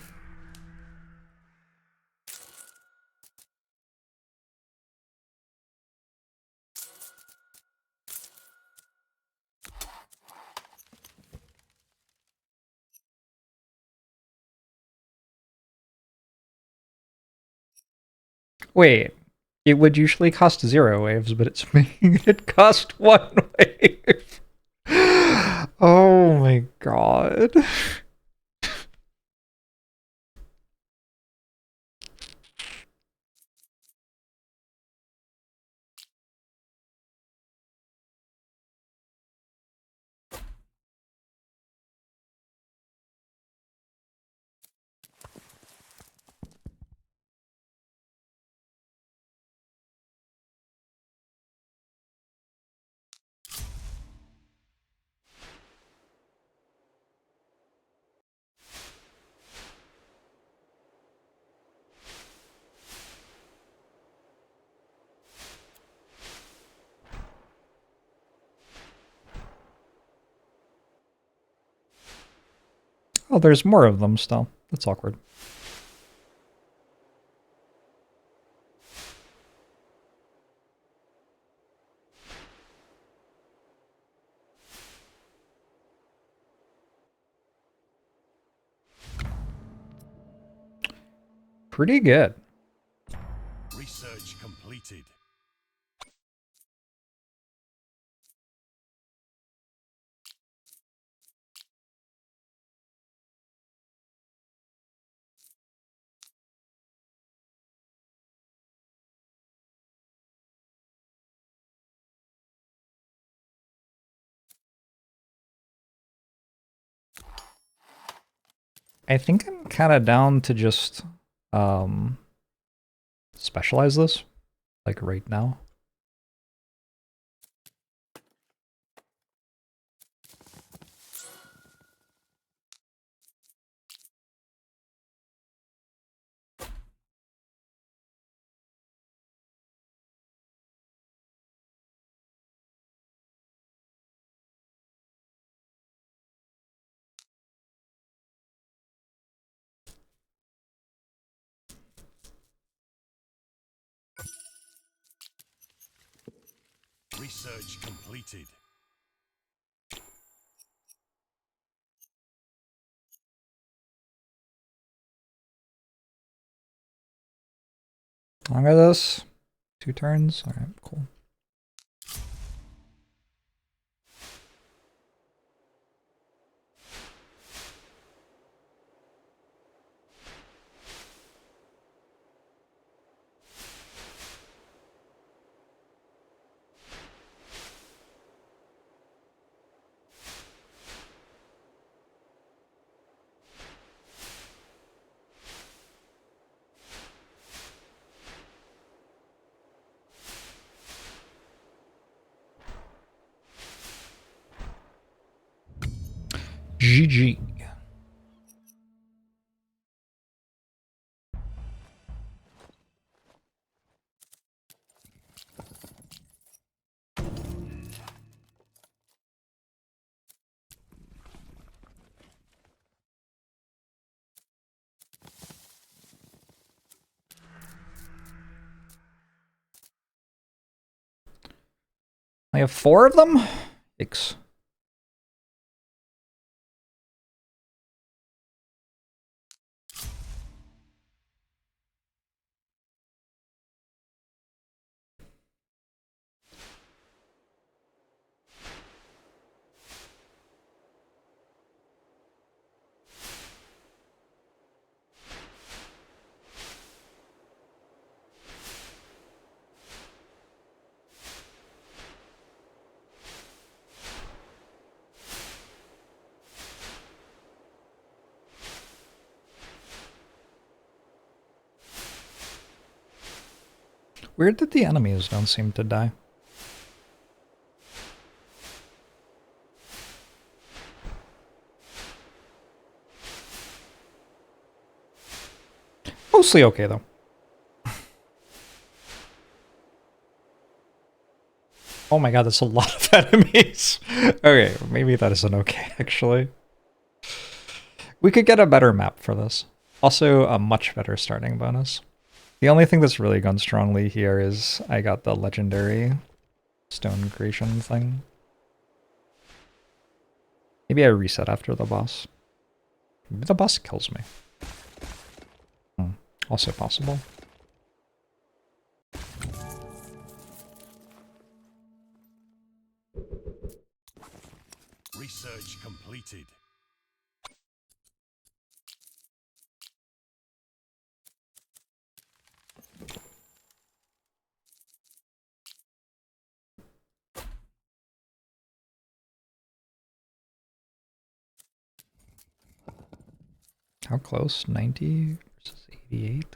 Speaker 1: Wait, It would usually cost 0 waves, but it's making it cost 1 wave. Oh my god. Oh, there's more of them still. That's awkward. Pretty good.
Speaker 2: Research completed.
Speaker 1: I think I'm kind of down to just specialize this, like right now.
Speaker 2: Research completed.
Speaker 1: Longer this. 2 turns. All right, cool. GG. I have 4 of them? Yikes. Weird that the enemies don't seem to die. Mostly okay, though. Oh my god, that's a lot of enemies. Okay, maybe that isn't okay, actually. We could get a better map for this. Also, a much better starting bonus. The only thing that's really gone strongly here is I got the legendary stone creation thing. Maybe I reset after the boss. Maybe the boss kills me. Also possible.
Speaker 2: completed.
Speaker 1: How close? 90 versus 88?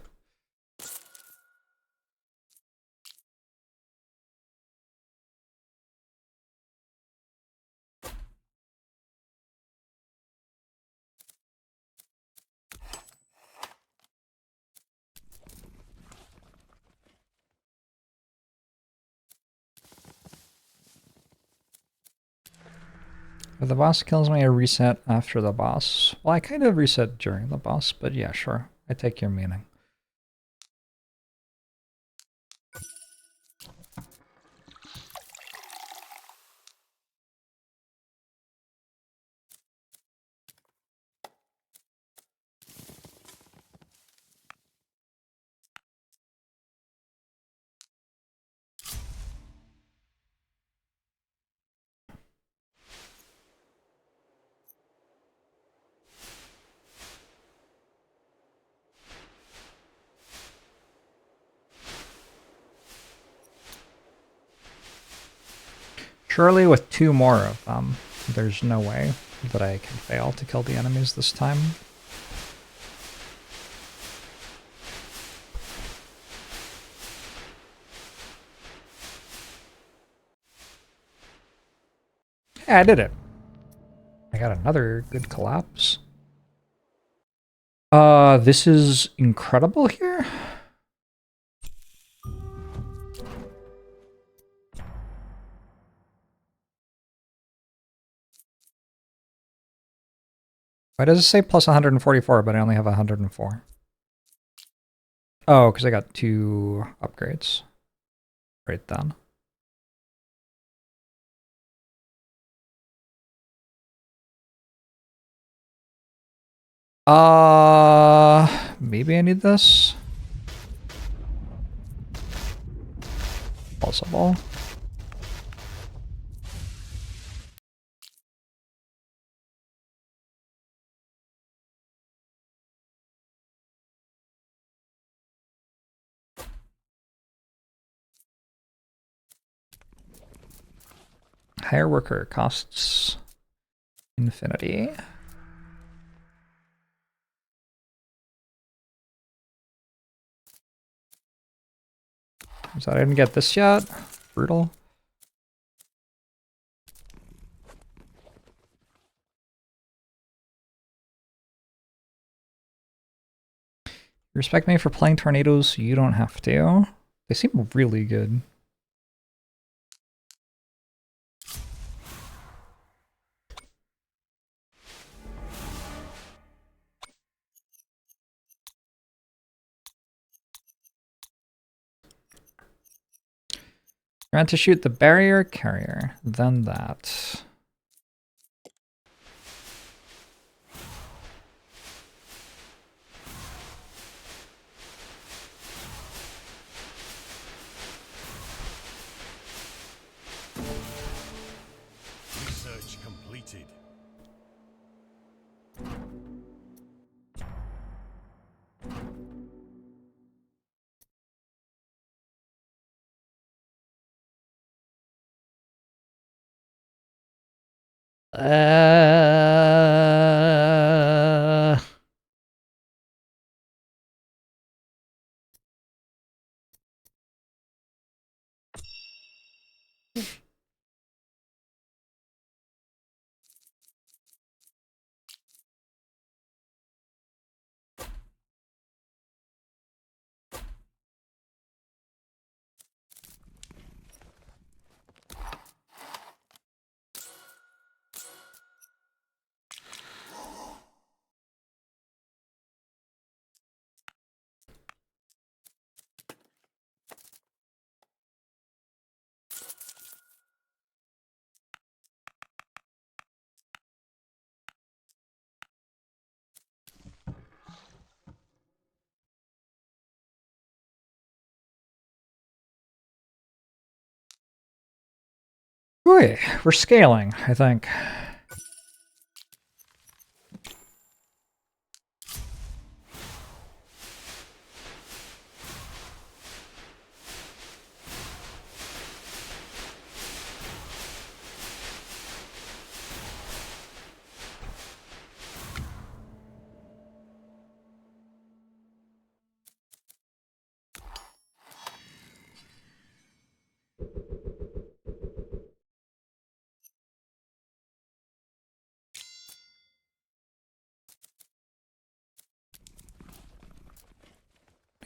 Speaker 1: If the boss kills me, I reset after the boss. Well, I kind of reset during the boss, but yeah, sure. I take your meaning. Surely with 2 more of them, there's no way that I can fail to kill the enemies this time. Yeah, I did it. I got another good collapse. This is incredible here. Why does it say plus 144, but I only have 104? Oh, because I got 2 upgrades. Right then. Maybe I need this. Possible. Hire worker costs infinity. So I didn't get this yet. Brutal. Respect me for playing tornadoes, you don't have to. They seem really good. Grant to shoot the barrier carrier, then that.
Speaker 2: Research completed.
Speaker 1: Uh... Boy, we're scaling, I think.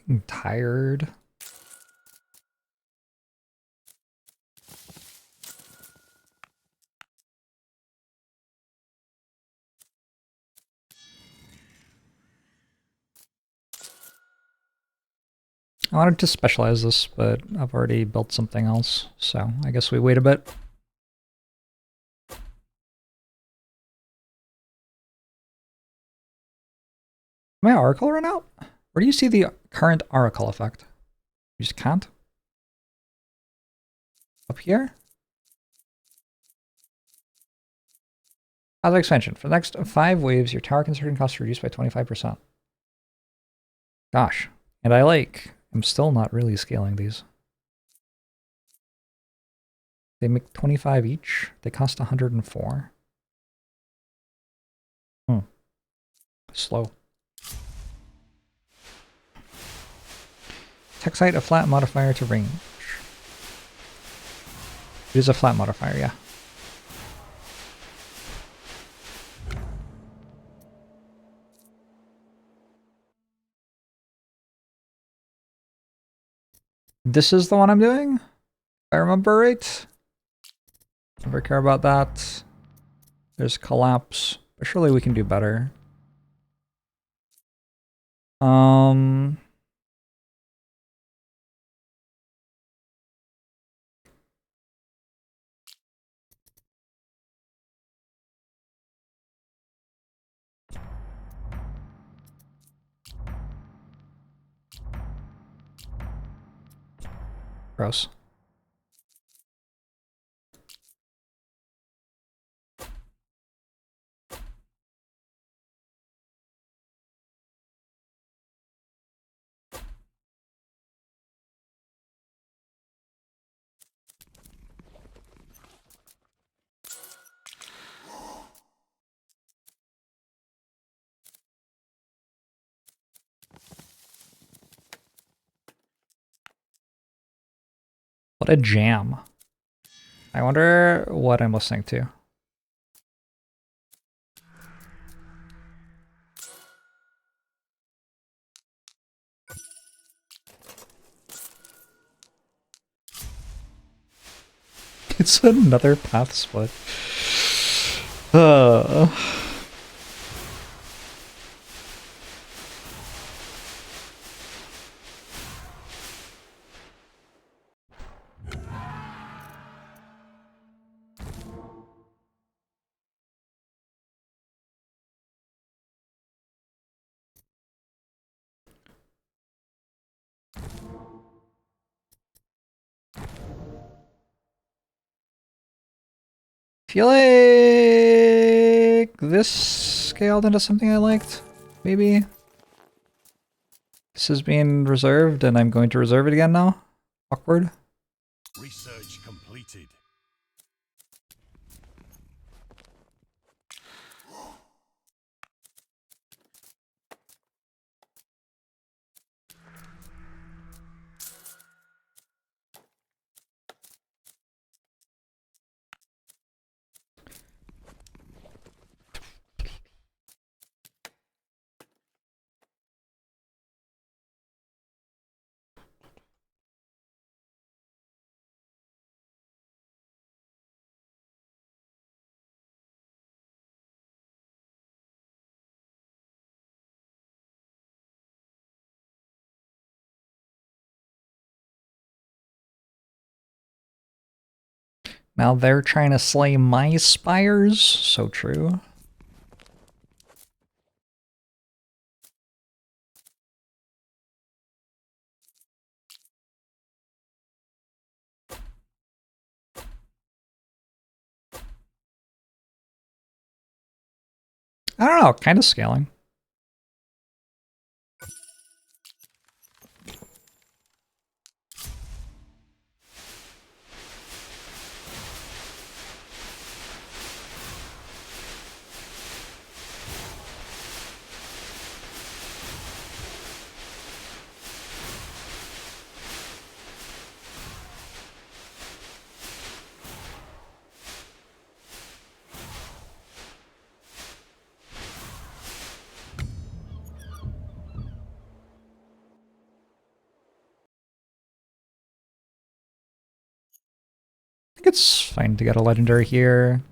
Speaker 1: I'm tired. I wanted to specialize this, but I've already built something else, so I guess we wait a bit. My Oracle run out? Where do you see the current Oracle effect? You just can't? Up here? Housing expansion. For the next 5 waves, your tower construction costs are reduced by 25%. Gosh. And I'm still not really scaling these. They make 25 each. They cost 104. Slow. Tech site, a flat modifier to range. It is a flat modifier, yeah. This is the one I'm doing? If I remember right. Never care about that. There's collapse. But surely we can do better. Gross. What a jam. I wonder what I'm listening to. It's another path split. Feel like this scaled into something I liked, maybe. This is being reserved and I'm going to reserve it again now. Awkward.
Speaker 2: Research completed.
Speaker 1: Now they're trying to slay my spires. So true. I don't know, kind of scaling. think it's fine to get a legendary here.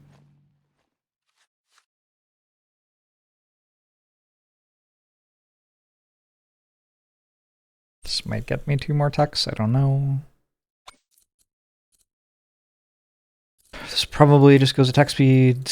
Speaker 1: This might get me 2 more techs, I don't know. This probably just goes attack speed.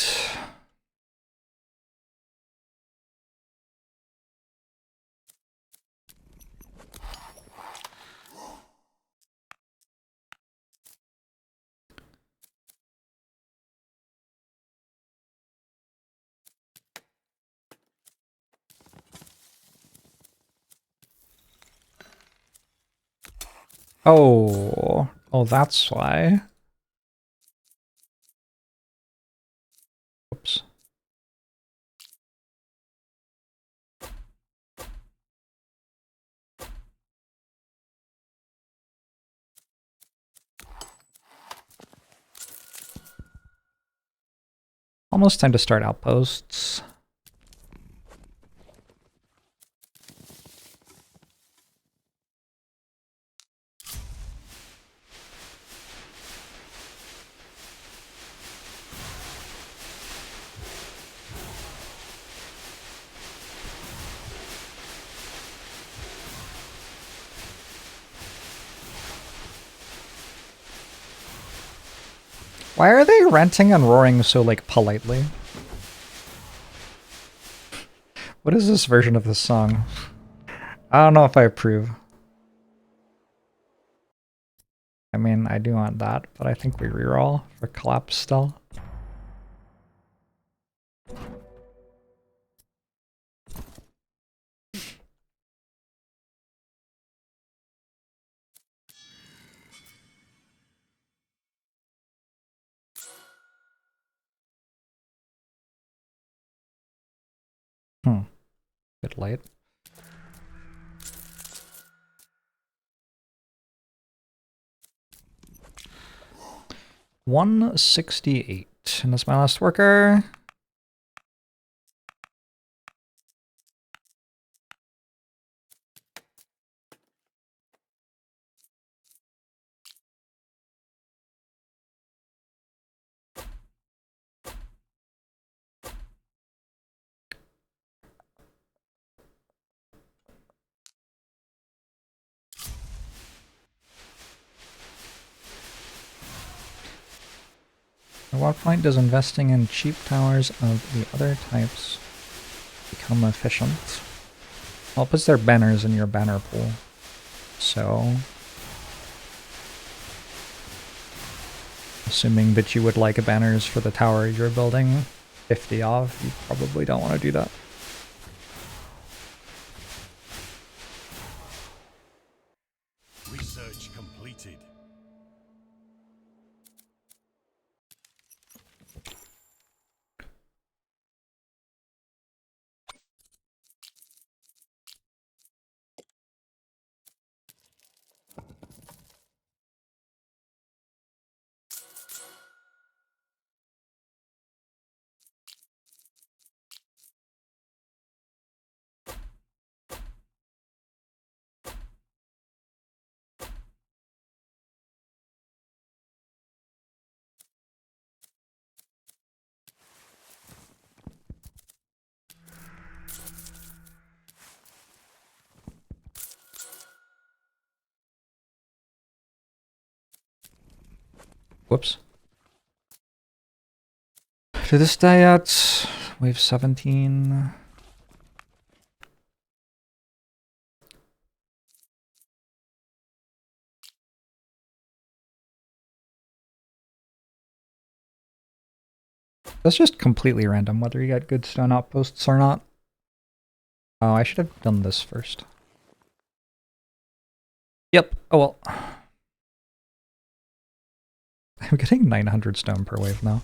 Speaker 1: Oh, that's why. Oops. Almost time to start outposts. Why are they ranting and roaring so, like, politely? What is this version of this song? I don't know if I approve. I mean, I do want that, but I think we reroll for collapse still. Bit late. $168, and that's my last worker. At what point does investing in cheap towers of the other types become efficient? Well, it puts their banners in your banner pool. So, assuming that you would like banners for the tower you're building 50 off, you probably don't want to do that.
Speaker 2: Research completed.
Speaker 1: Whoops. Did this die yet? Wave 17. That's just completely random whether you get good stone outposts or not. Oh, I should have done this first. Yep. Oh well. I'm getting 900 stone per wave now.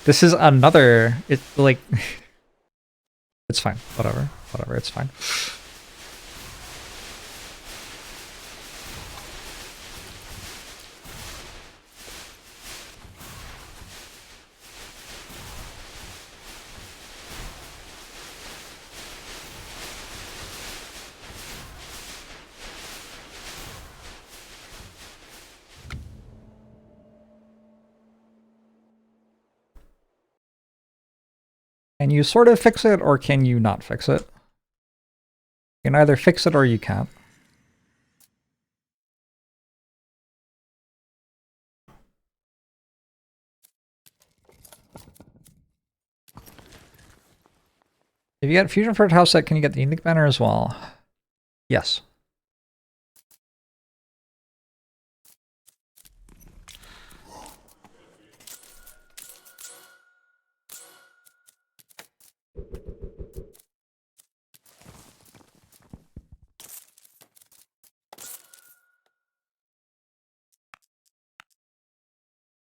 Speaker 1: This is another... like... It's fine. Whatever. Whatever. It's fine. Can you sort of fix it, or can you not fix it? You can either fix it or you can't. If you get Fusion for a house set, can you get the unique banner as well? Yes.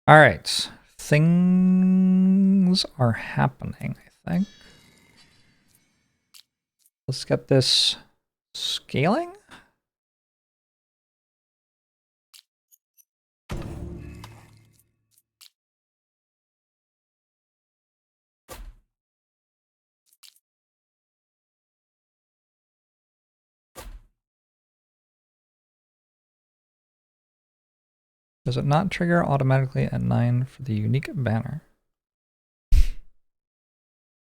Speaker 1: All right. Things are happening, I think. Let's get this scaling. Does it not trigger automatically at 9 for the unique banner?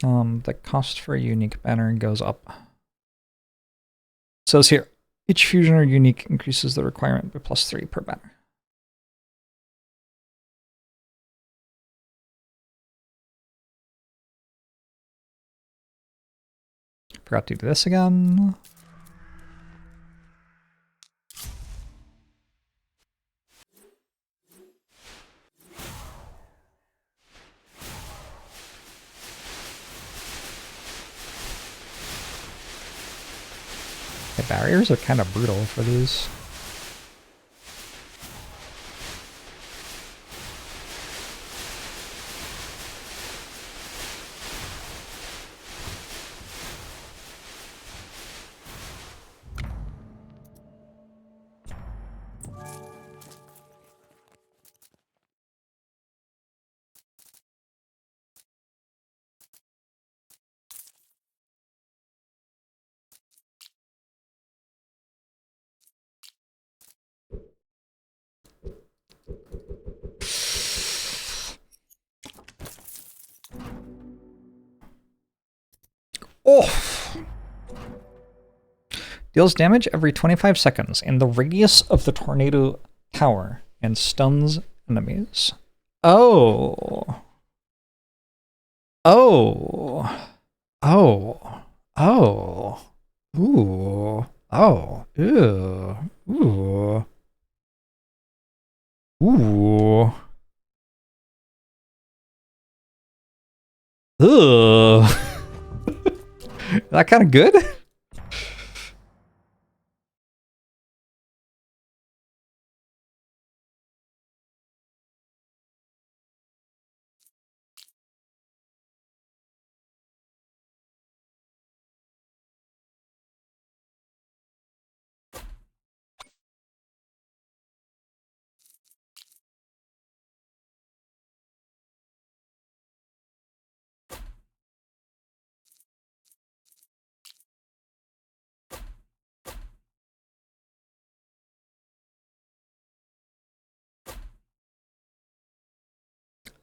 Speaker 1: The cost for a unique banner goes up. It says here, each fusion or unique increases the requirement by +3 per banner. Forgot to do this again. The barriers are kind of brutal for these. Oh! Deals damage every 25 seconds in the radius of the tornado tower and stuns enemies. Oh. Oh. Oh. Oh. Ooh. Oh. Ew. Ooh. Ooh. Ugh. That kind of good?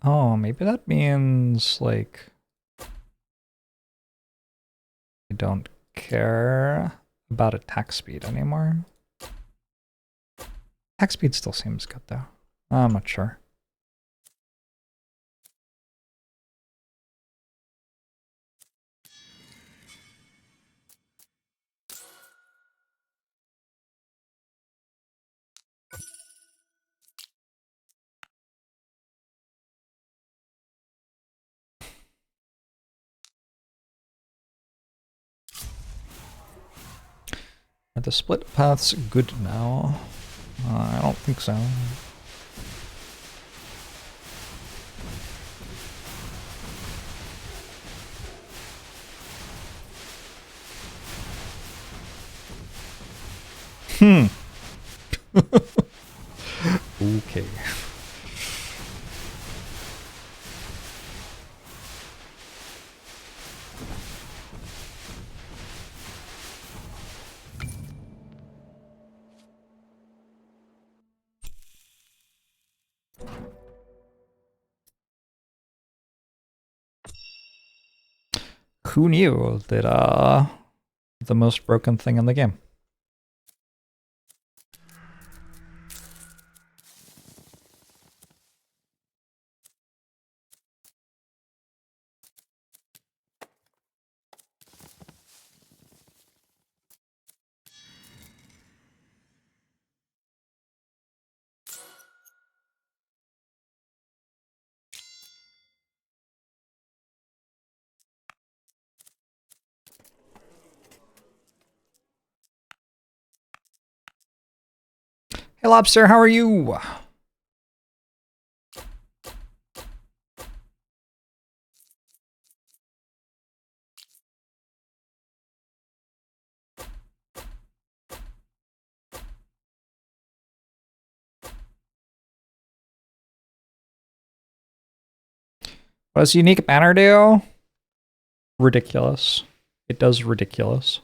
Speaker 1: Oh, maybe that means, like, I don't care about attack speed anymore. Attack speed still seems good, though. I'm not sure. Are the split paths good now? I don't think so. Okay. who knew that the most broken thing in the game. Hey Lobster, how are you? What does unique banner do? Ridiculous. It does ridiculous.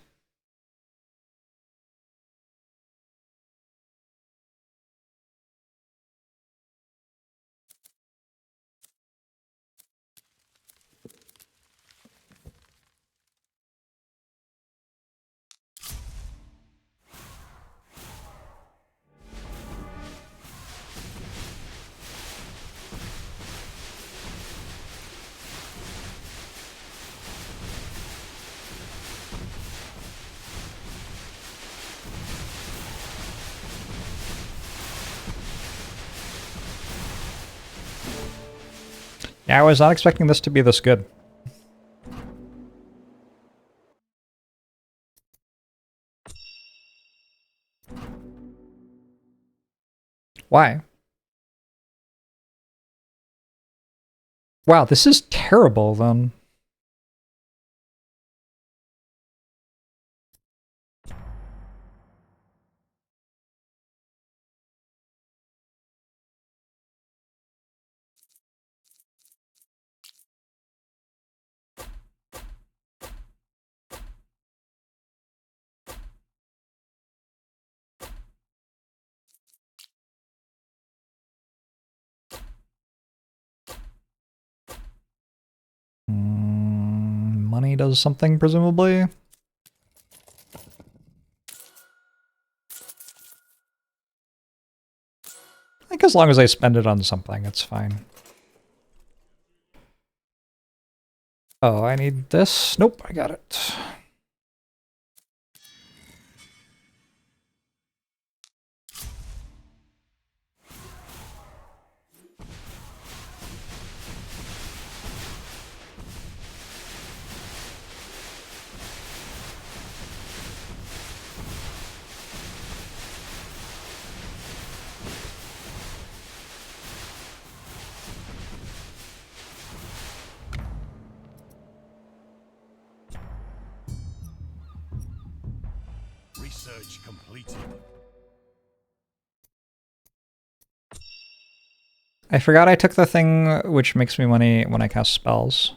Speaker 1: Yeah, I was not expecting this to be this good. Why? Wow, this is terrible then. Money does something, presumably. I think as long as I spend it on something, it's fine. Oh, I need this. Nope, I got it.
Speaker 2: Research completed.
Speaker 1: I forgot I took the thing which makes me money when I cast spells.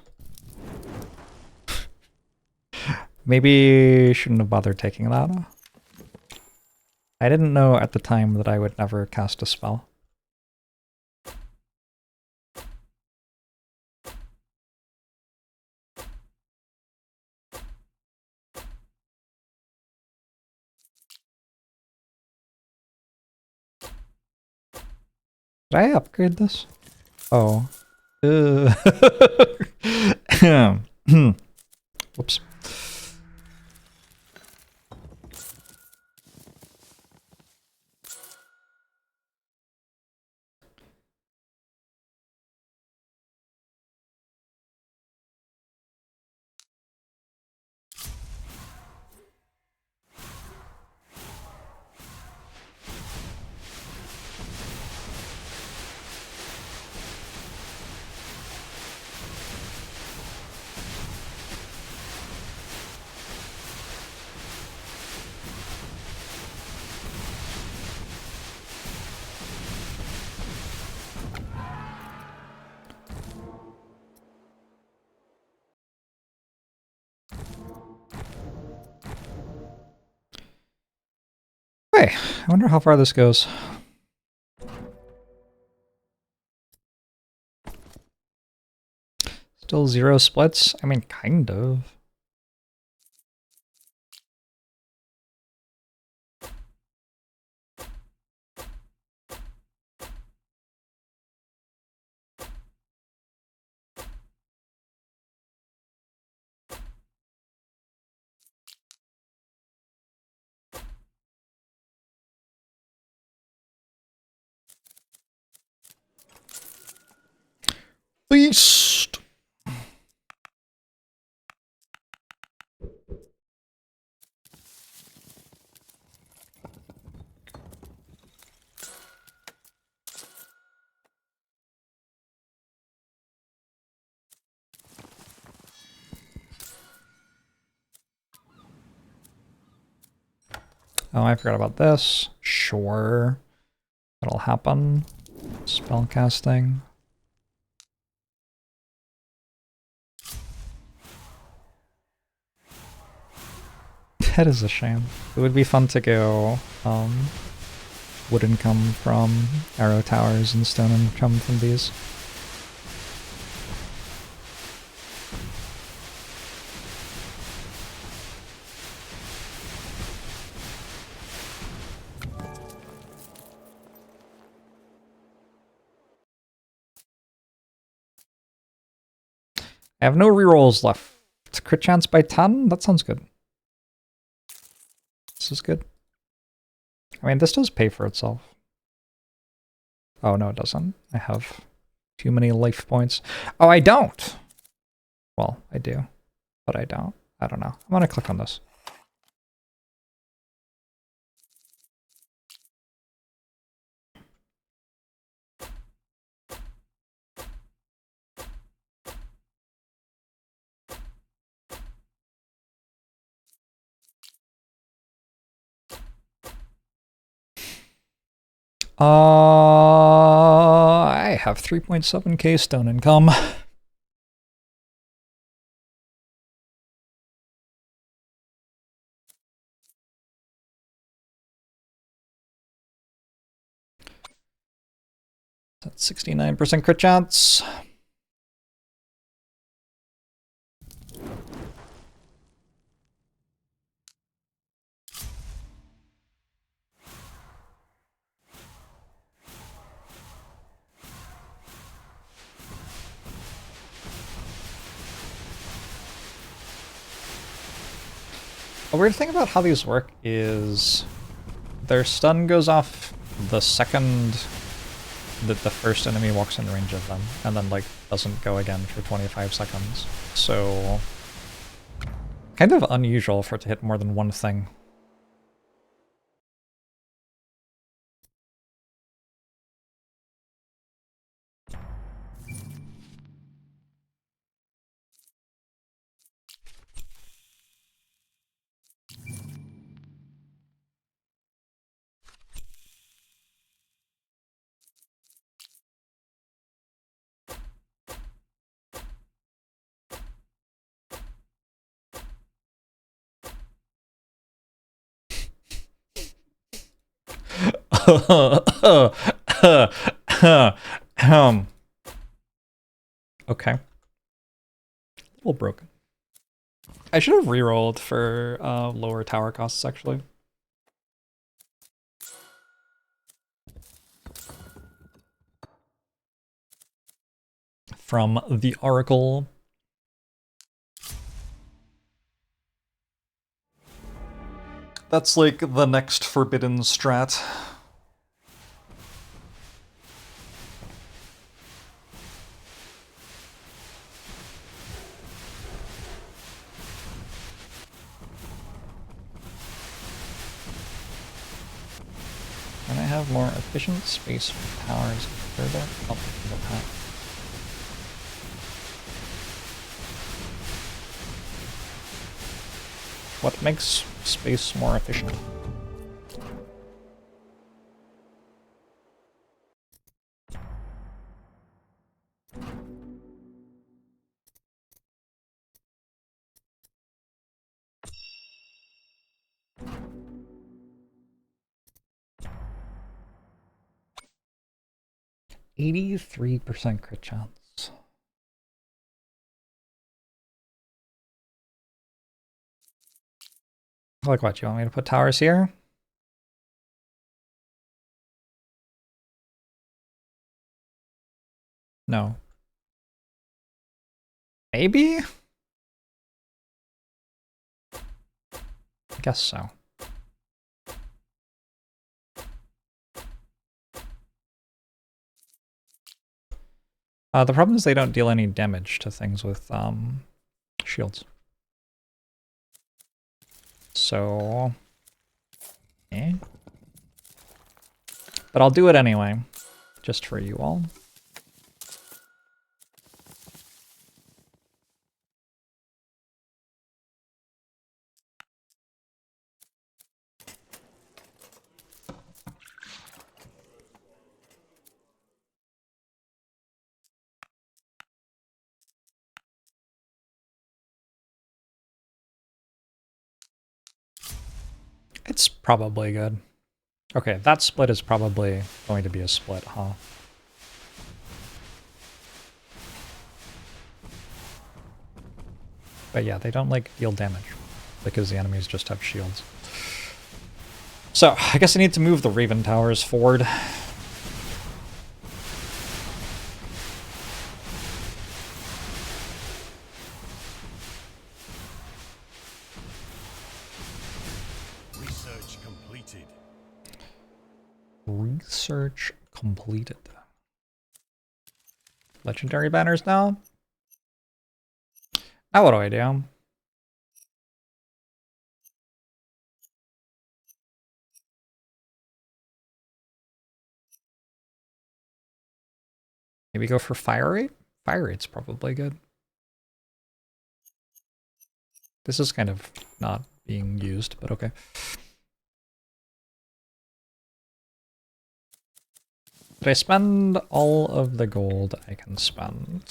Speaker 1: Maybe shouldn't have bothered taking that. I didn't know at the time that I would never cast a spell. Did I upgrade this? Oh. Whoops. Hey, I wonder how far this goes. Still 0 splits? I mean, kind of. Beast! Oh, I forgot about this. Sure. That'll happen. Spell casting. That is a shame. It would be fun to go wooden come from arrow towers and stone and come from these. I have no rerolls left. It's crit chance by 10? That sounds good. This is good. I mean, this does pay for itself. Oh, no, it doesn't. I have too many life points. Oh, I don't! Well, I do, but I don't. I don't know. I'm gonna click on this. I have 3.7k stone income. That's 69% crit chance. A weird thing about how these work is their stun goes off the second that the first enemy walks in range of them, and then like doesn't go again for 25 seconds. So kind of unusual for it to hit more than one thing. Okay. A little broken. I should have rerolled for lower tower costs, actually. From the Oracle. That's like the next forbidden strat. Can I have more efficient space for towers further up the path? What makes space more efficient? %83% crit chance. Like what, you want me to put towers here? No. Maybe? I guess so. The problem is they don't deal any damage to things with shields. So, but I'll do it anyway, just for you all. It's probably good. Okay, that split is probably going to be a split, huh? But yeah, they don't like deal damage because the enemies just have shields. So I guess I need to move the Raven Towers forward.
Speaker 2: Research completed.
Speaker 1: Research completed. Legendary banners now? Now what do I do? Maybe go for fire rate? Fire rate's probably good. This is kind of not being used, but okay. Did I spend all of the gold I can spend?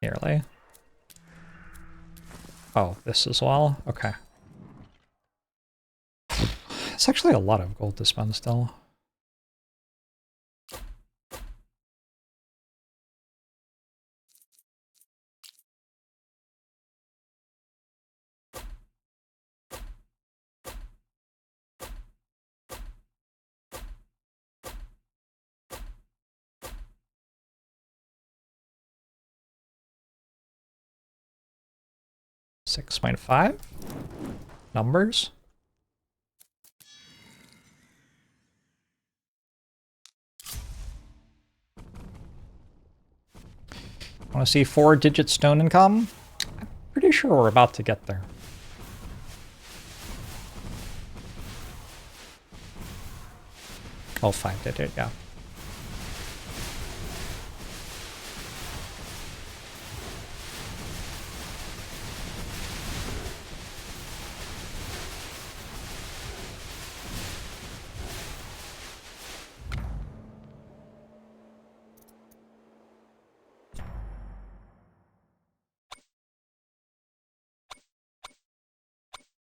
Speaker 1: Nearly. Oh, this as well? Okay. It's actually a lot of gold to spend still. $6.5 numbers. Want to see 4-digit stone income? I'm pretty sure we're about to get there. Oh, 5-digit, yeah.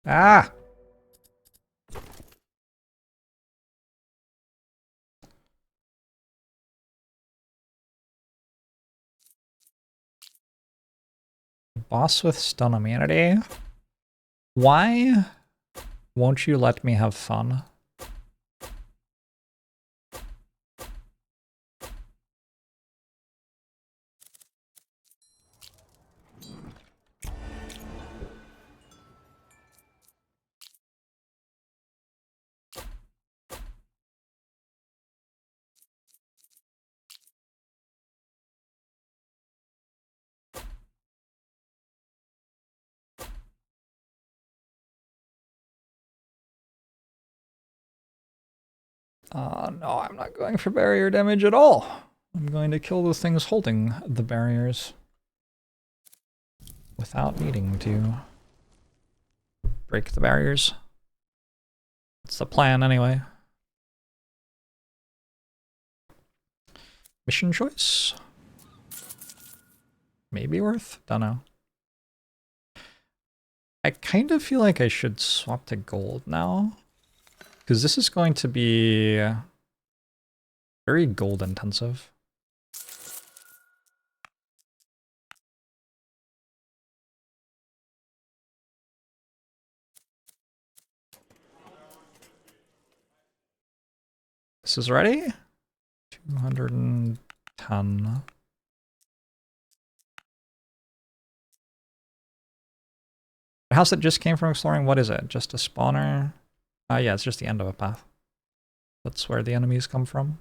Speaker 1: Ah! Boss with stun immunity? Why won't you let me have fun? No, I'm not going for barrier damage at all. I'm going to kill the things holding the barriers without needing to break the barriers. That's the plan anyway. Mission choice? Maybe worth? Don't know. I kind of feel like I should swap to gold now, because this is going to be very gold intensive. This is ready? 210. I The house that just came from exploring, what is it? Just a spawner? Yeah, it's just the end of a path. That's where the enemies come from.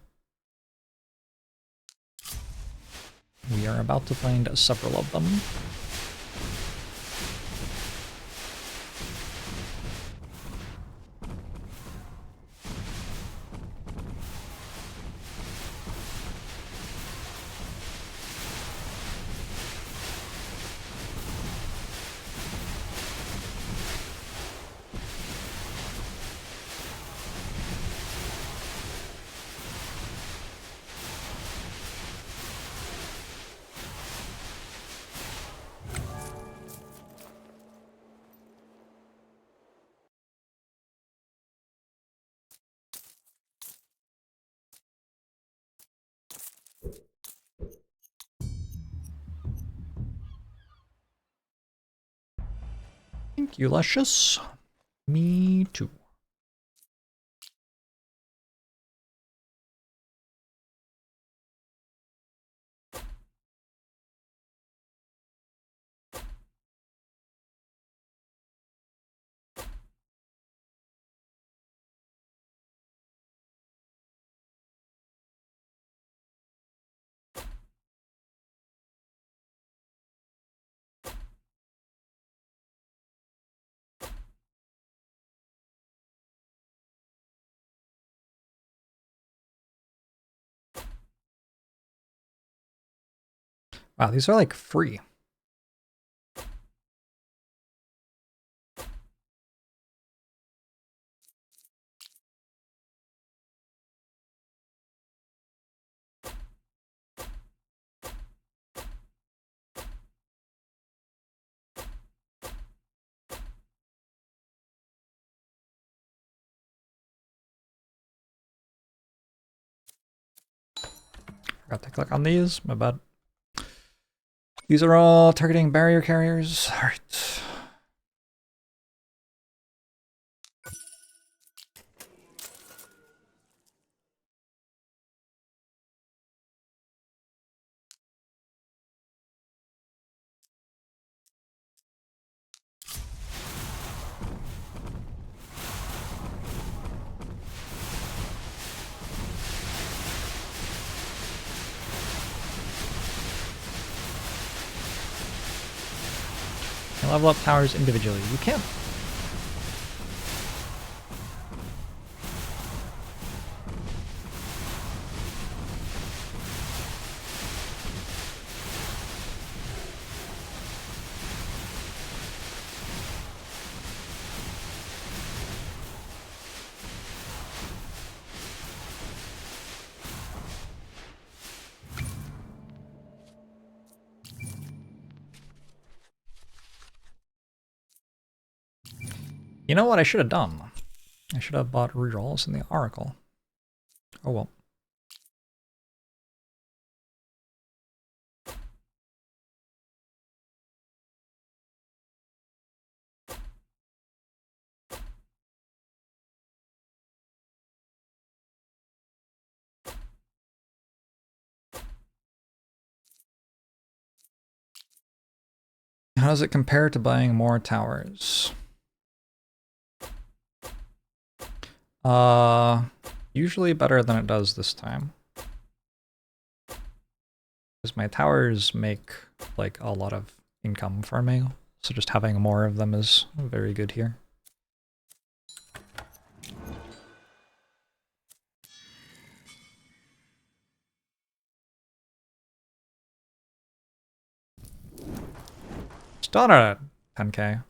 Speaker 1: We are about to find several of them. Thank you, Luscious. Me too. Wow, these are like free. Forgot to click on these, my bad. These are all targeting barrier carriers. All right. Can level up towers individually. You can. You know what I should have done? I should have bought rerolls in the Oracle. Oh well. How does it compare to buying more towers? Usually better than it does this time. Because my towers make like a lot of income for me, so just having more of them is very good here. Still not at 10k.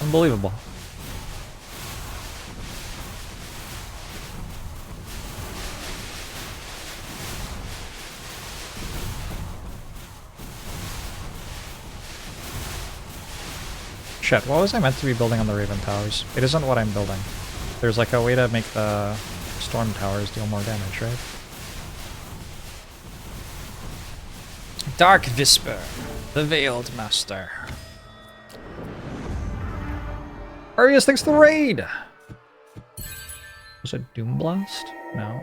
Speaker 1: Unbelievable. Shit, what was I meant to be building on the Raven Towers? It isn't what I'm building. There's like a way to make the Storm Towers deal more damage, right? Dark Visper, the Veiled Master. Arius, thanks for the raid! Was it Doom Blast? No.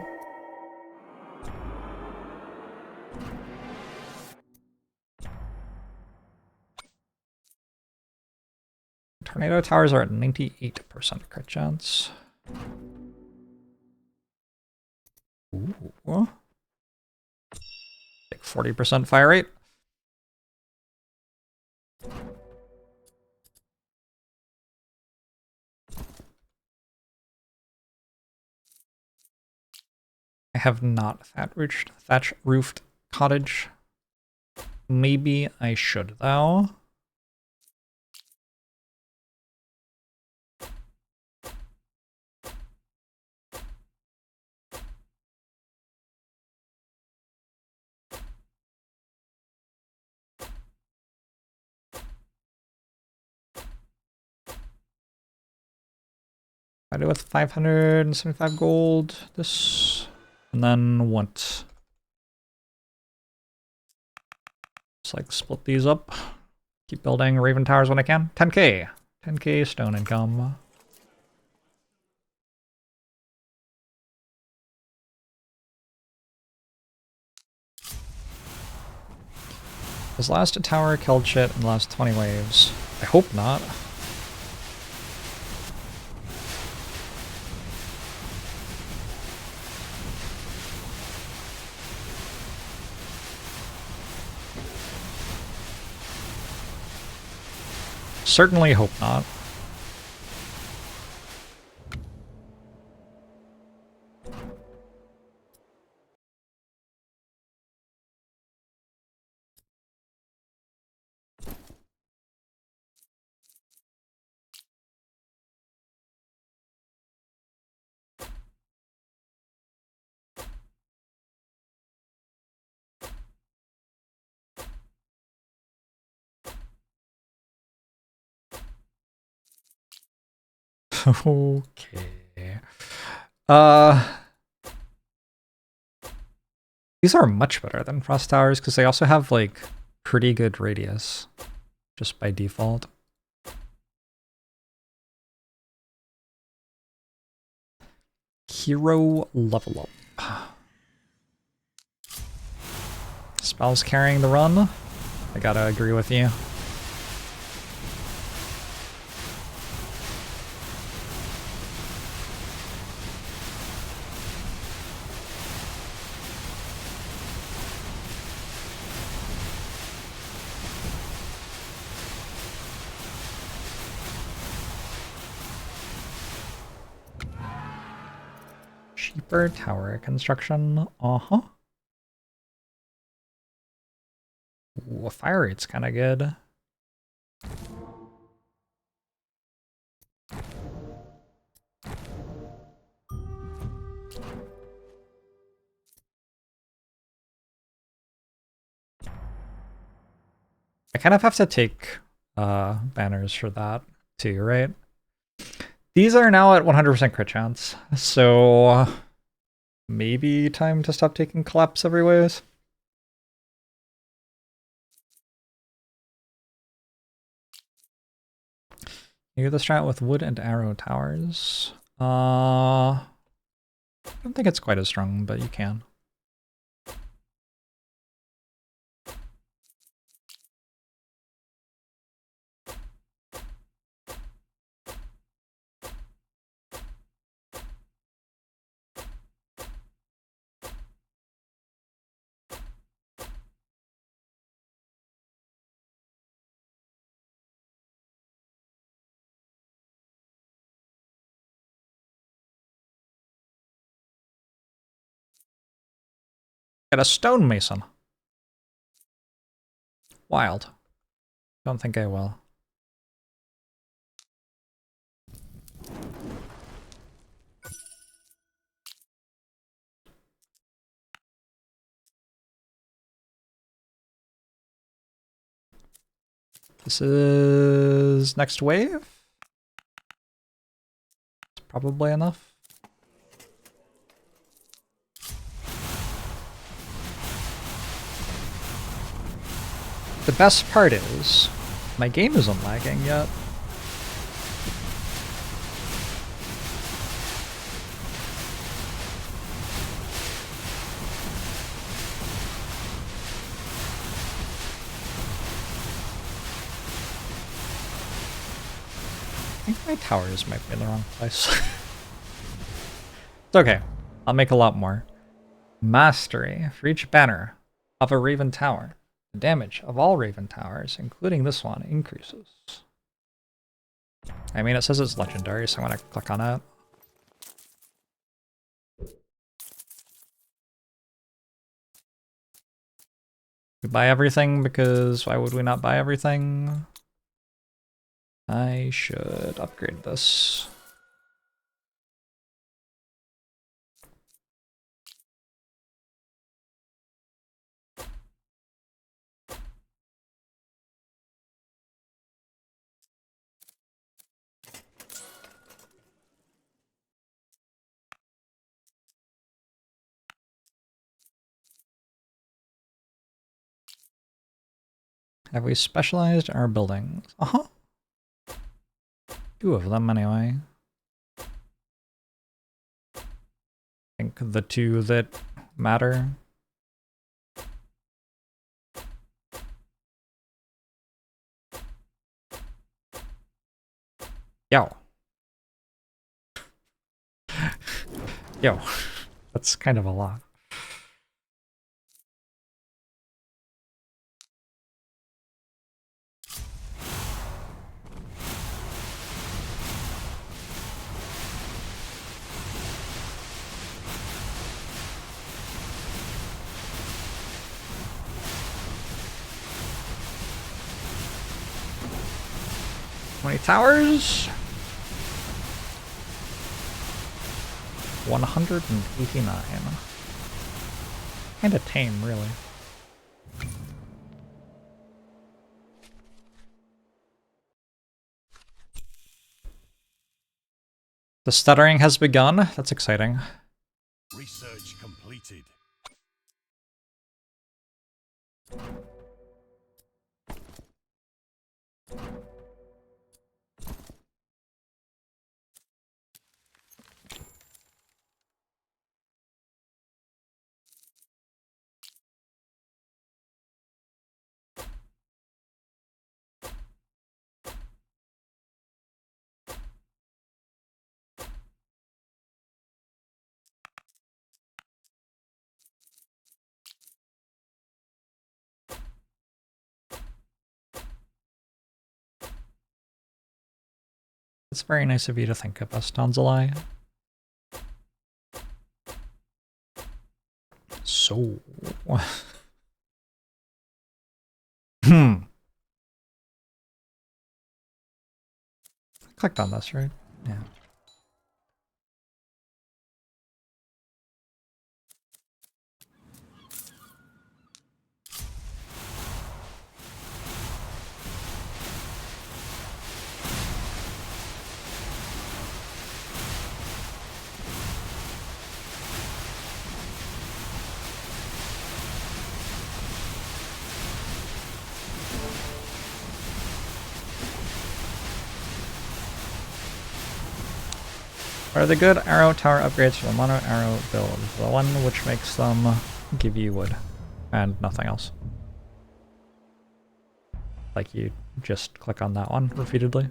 Speaker 1: Tornado towers are at 98% crit chance. Ooh. Like 40% fire rate. I have not thatch roofed cottage. Maybe I should though. I do with 575 gold. This, and then what? Just like split these up. Keep building Raven Towers when I can. 10k. 10k stone income. Has last tower killed shit in the last 20 waves? I hope not. Certainly hope not. Okay. These are much better than Frost Towers because they also have like pretty good radius just by default. Hero level up. Spells carrying the run. I gotta agree with you. Cheaper tower construction. Uh-huh. Ooh, fire rate's kind of good. I kind of have to take banners for that too, right? These are now at 100% crit chance, so maybe time to stop taking collapse every ways. You get the strat with wood and arrow towers. I don't think it's quite as strong, but you can. Get a stonemason. Wild. Don't think I will. This is next wave. It's probably enough. The best part is, my game isn't lagging yet. think my towers might be in the wrong place. It's okay. I'll make a lot more. Mastery. For each banner of a Raven Tower, the damage of all Raven Towers, including this one, increases. I mean, it says it's legendary, so I'm going to click on it. We buy everything because why would we not buy everything? I should upgrade this. Have we specialized our buildings? Uh-huh. 2 of them anyway. I think the 2 that matter. Yo. Yo. That's kind of a lot. How many towers? 189. Kinda tame, really. The stuttering has begun. That's exciting.
Speaker 2: Research completed.
Speaker 1: It's very nice of you to think of us, Tanzalai. So... Clicked on this, right? Yeah. What are the good arrow tower upgrades for the mono arrow build? The one which makes them give you wood and nothing else. Like you just click on that one repeatedly.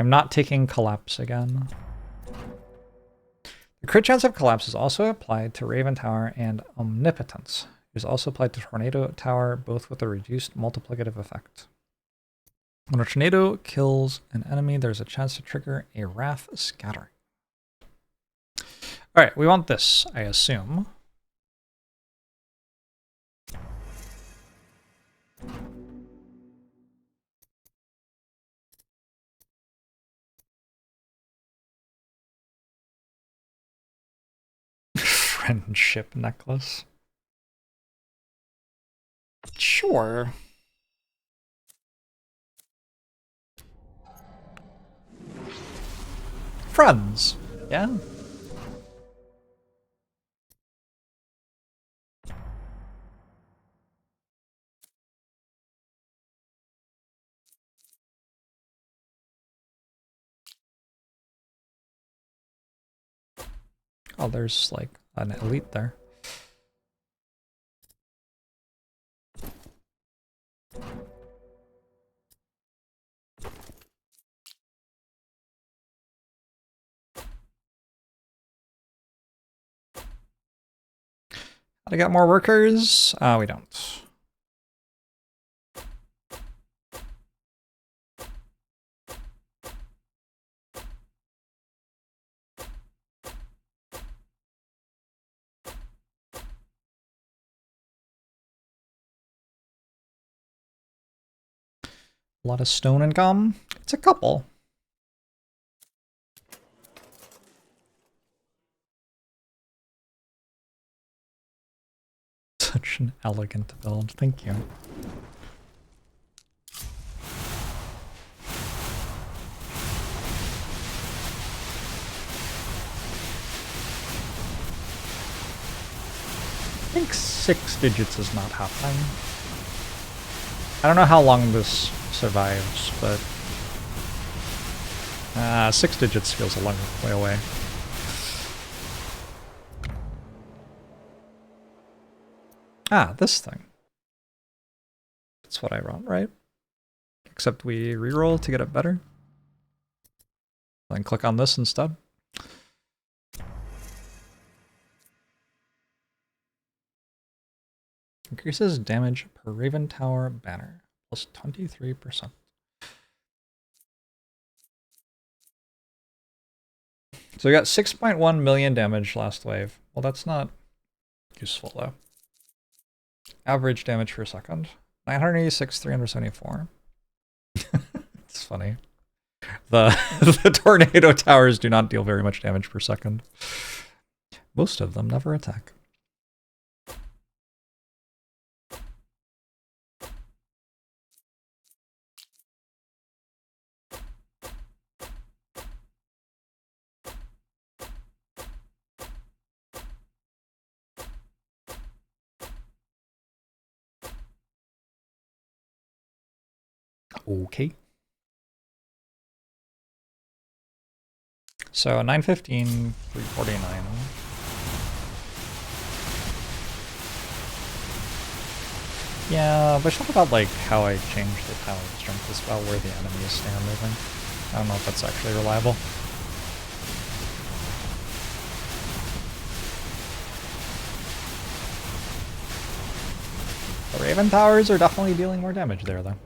Speaker 1: I'm not taking collapse again. The crit chance of collapse is also applied to Raven Tower and Omnipotence. It is also applied to Tornado Tower, both with a reduced multiplicative effect. When a tornado kills an enemy, there's a chance to trigger a Wrath Scattering. Alright, we want this, I assume. Friendship necklace. Sure. Friends. Yeah. Oh, there's like an elite there. I got more workers. We don't. A lot of stone income. It's a couple. Such an elegant build. Thank you. I think 6 digits is not happening. I don't know how long this survives, but 6 digits feels a long way away. Ah, this thing. That's what I want, right? Except we reroll to get it better. Then click on this instead. Increases damage per Raven Tower banner, plus 23%. So we got 6.1 million damage last wave. Well, that's not useful though. Average damage per second. 986, 374. It's funny. The tornado towers do not deal very much damage per second. Most of them never attack. Okay. So 915, 349. Yeah, but what about like how I changed the tile strength as well, where the enemies stand moving? I don't know if that's actually reliable. The Raven Towers are definitely dealing more damage there, though.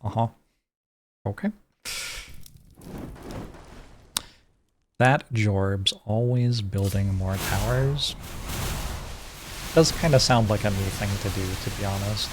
Speaker 1: Uh-huh. Okay. That JORBS always building more towers does kind of sound like a me thing to do, to be honest.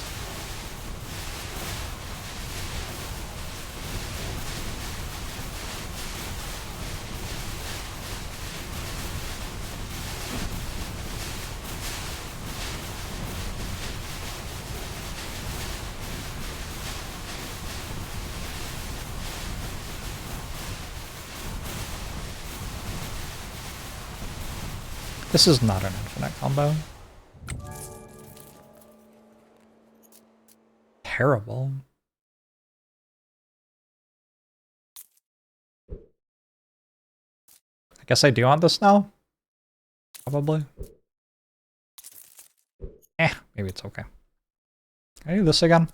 Speaker 1: This is not an infinite combo. Terrible. I guess I do want this now? Probably. Maybe it's okay. Can I do this again?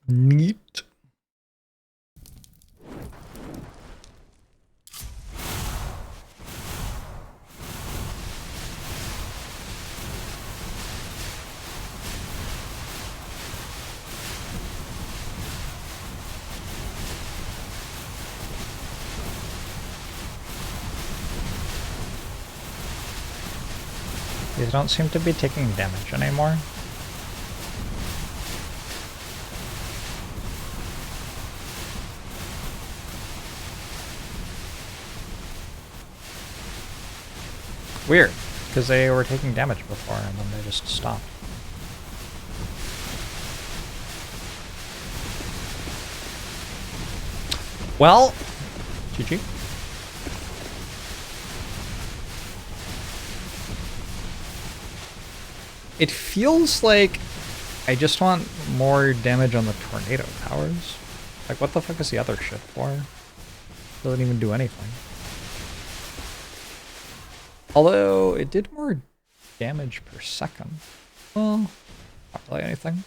Speaker 1: Neat. These don't seem to be taking damage anymore. Weird, because they were taking damage before and then they just stopped. Well, GG. It feels like I just want more damage on the tornado towers. Like, what the fuck is the other shit for? Doesn't even do anything. Although, it did more damage per second. Well, not really anything.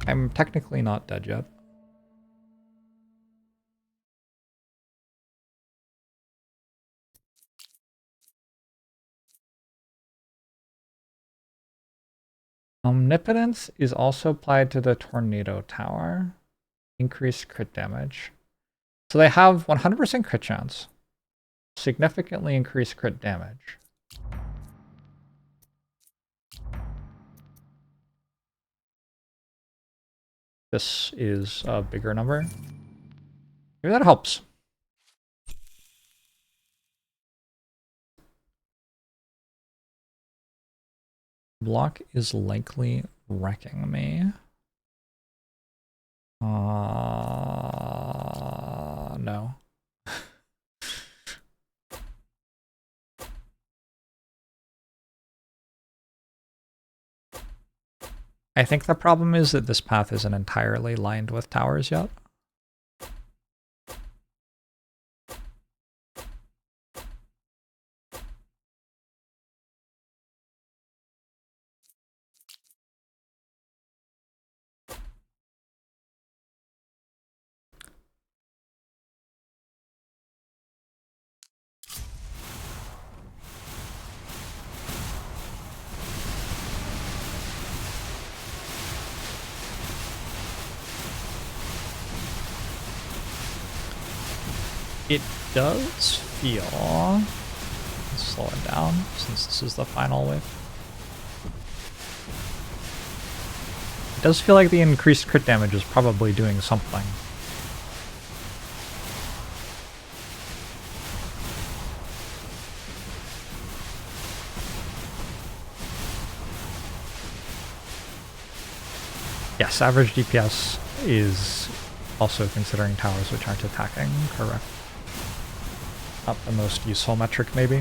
Speaker 1: I'm technically not dead yet. Omnipotence is also applied to the tornado tower. Increased crit damage. So they have 100% crit chance. Significantly increased crit damage. This is a bigger number. Maybe that helps. Block is likely wrecking me. No. I think the problem is that this path isn't entirely lined with towers yet. It does feel... Let's slow it down since this is the final wave. It does feel like the increased crit damage is probably doing something. Yes, average DPS is also considering towers which aren't attacking, correct. Not the most useful metric, maybe.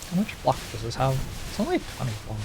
Speaker 1: How much block does this have? It's only 24.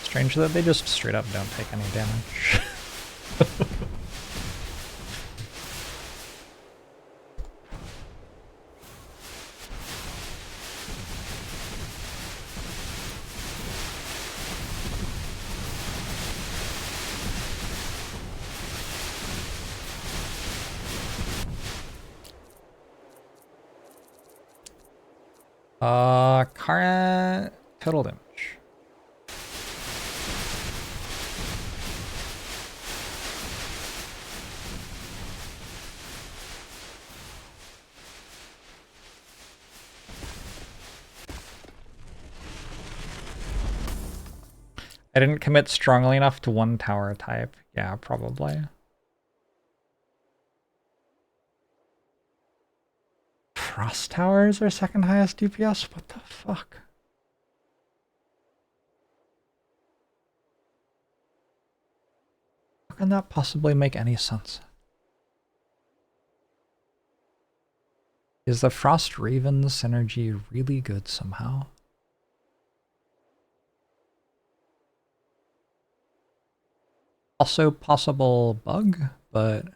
Speaker 1: Strange that they just straight up don't take any damage. Current total damage. I didn't commit strongly enough to one tower type. Yeah, probably. Frost towers are second highest DPS? What the fuck? How can that possibly make any sense? Is the Frost Raven synergy really good somehow? Also possible bug, but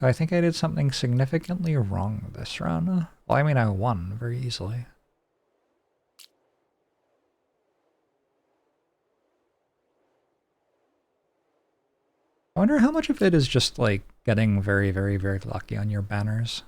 Speaker 1: I think I did something significantly wrong this run. Well, I mean, I won very easily. I wonder how much of it is just like getting very, very, very lucky on your banners.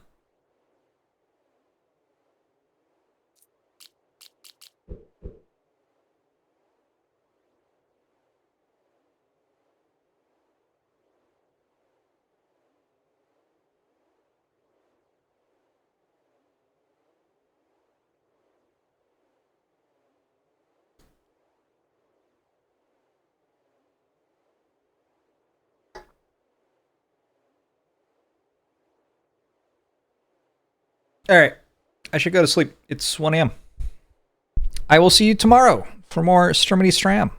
Speaker 1: All right, I should go to sleep. It's 1 a.m. I will see you tomorrow for more Strimity Stram.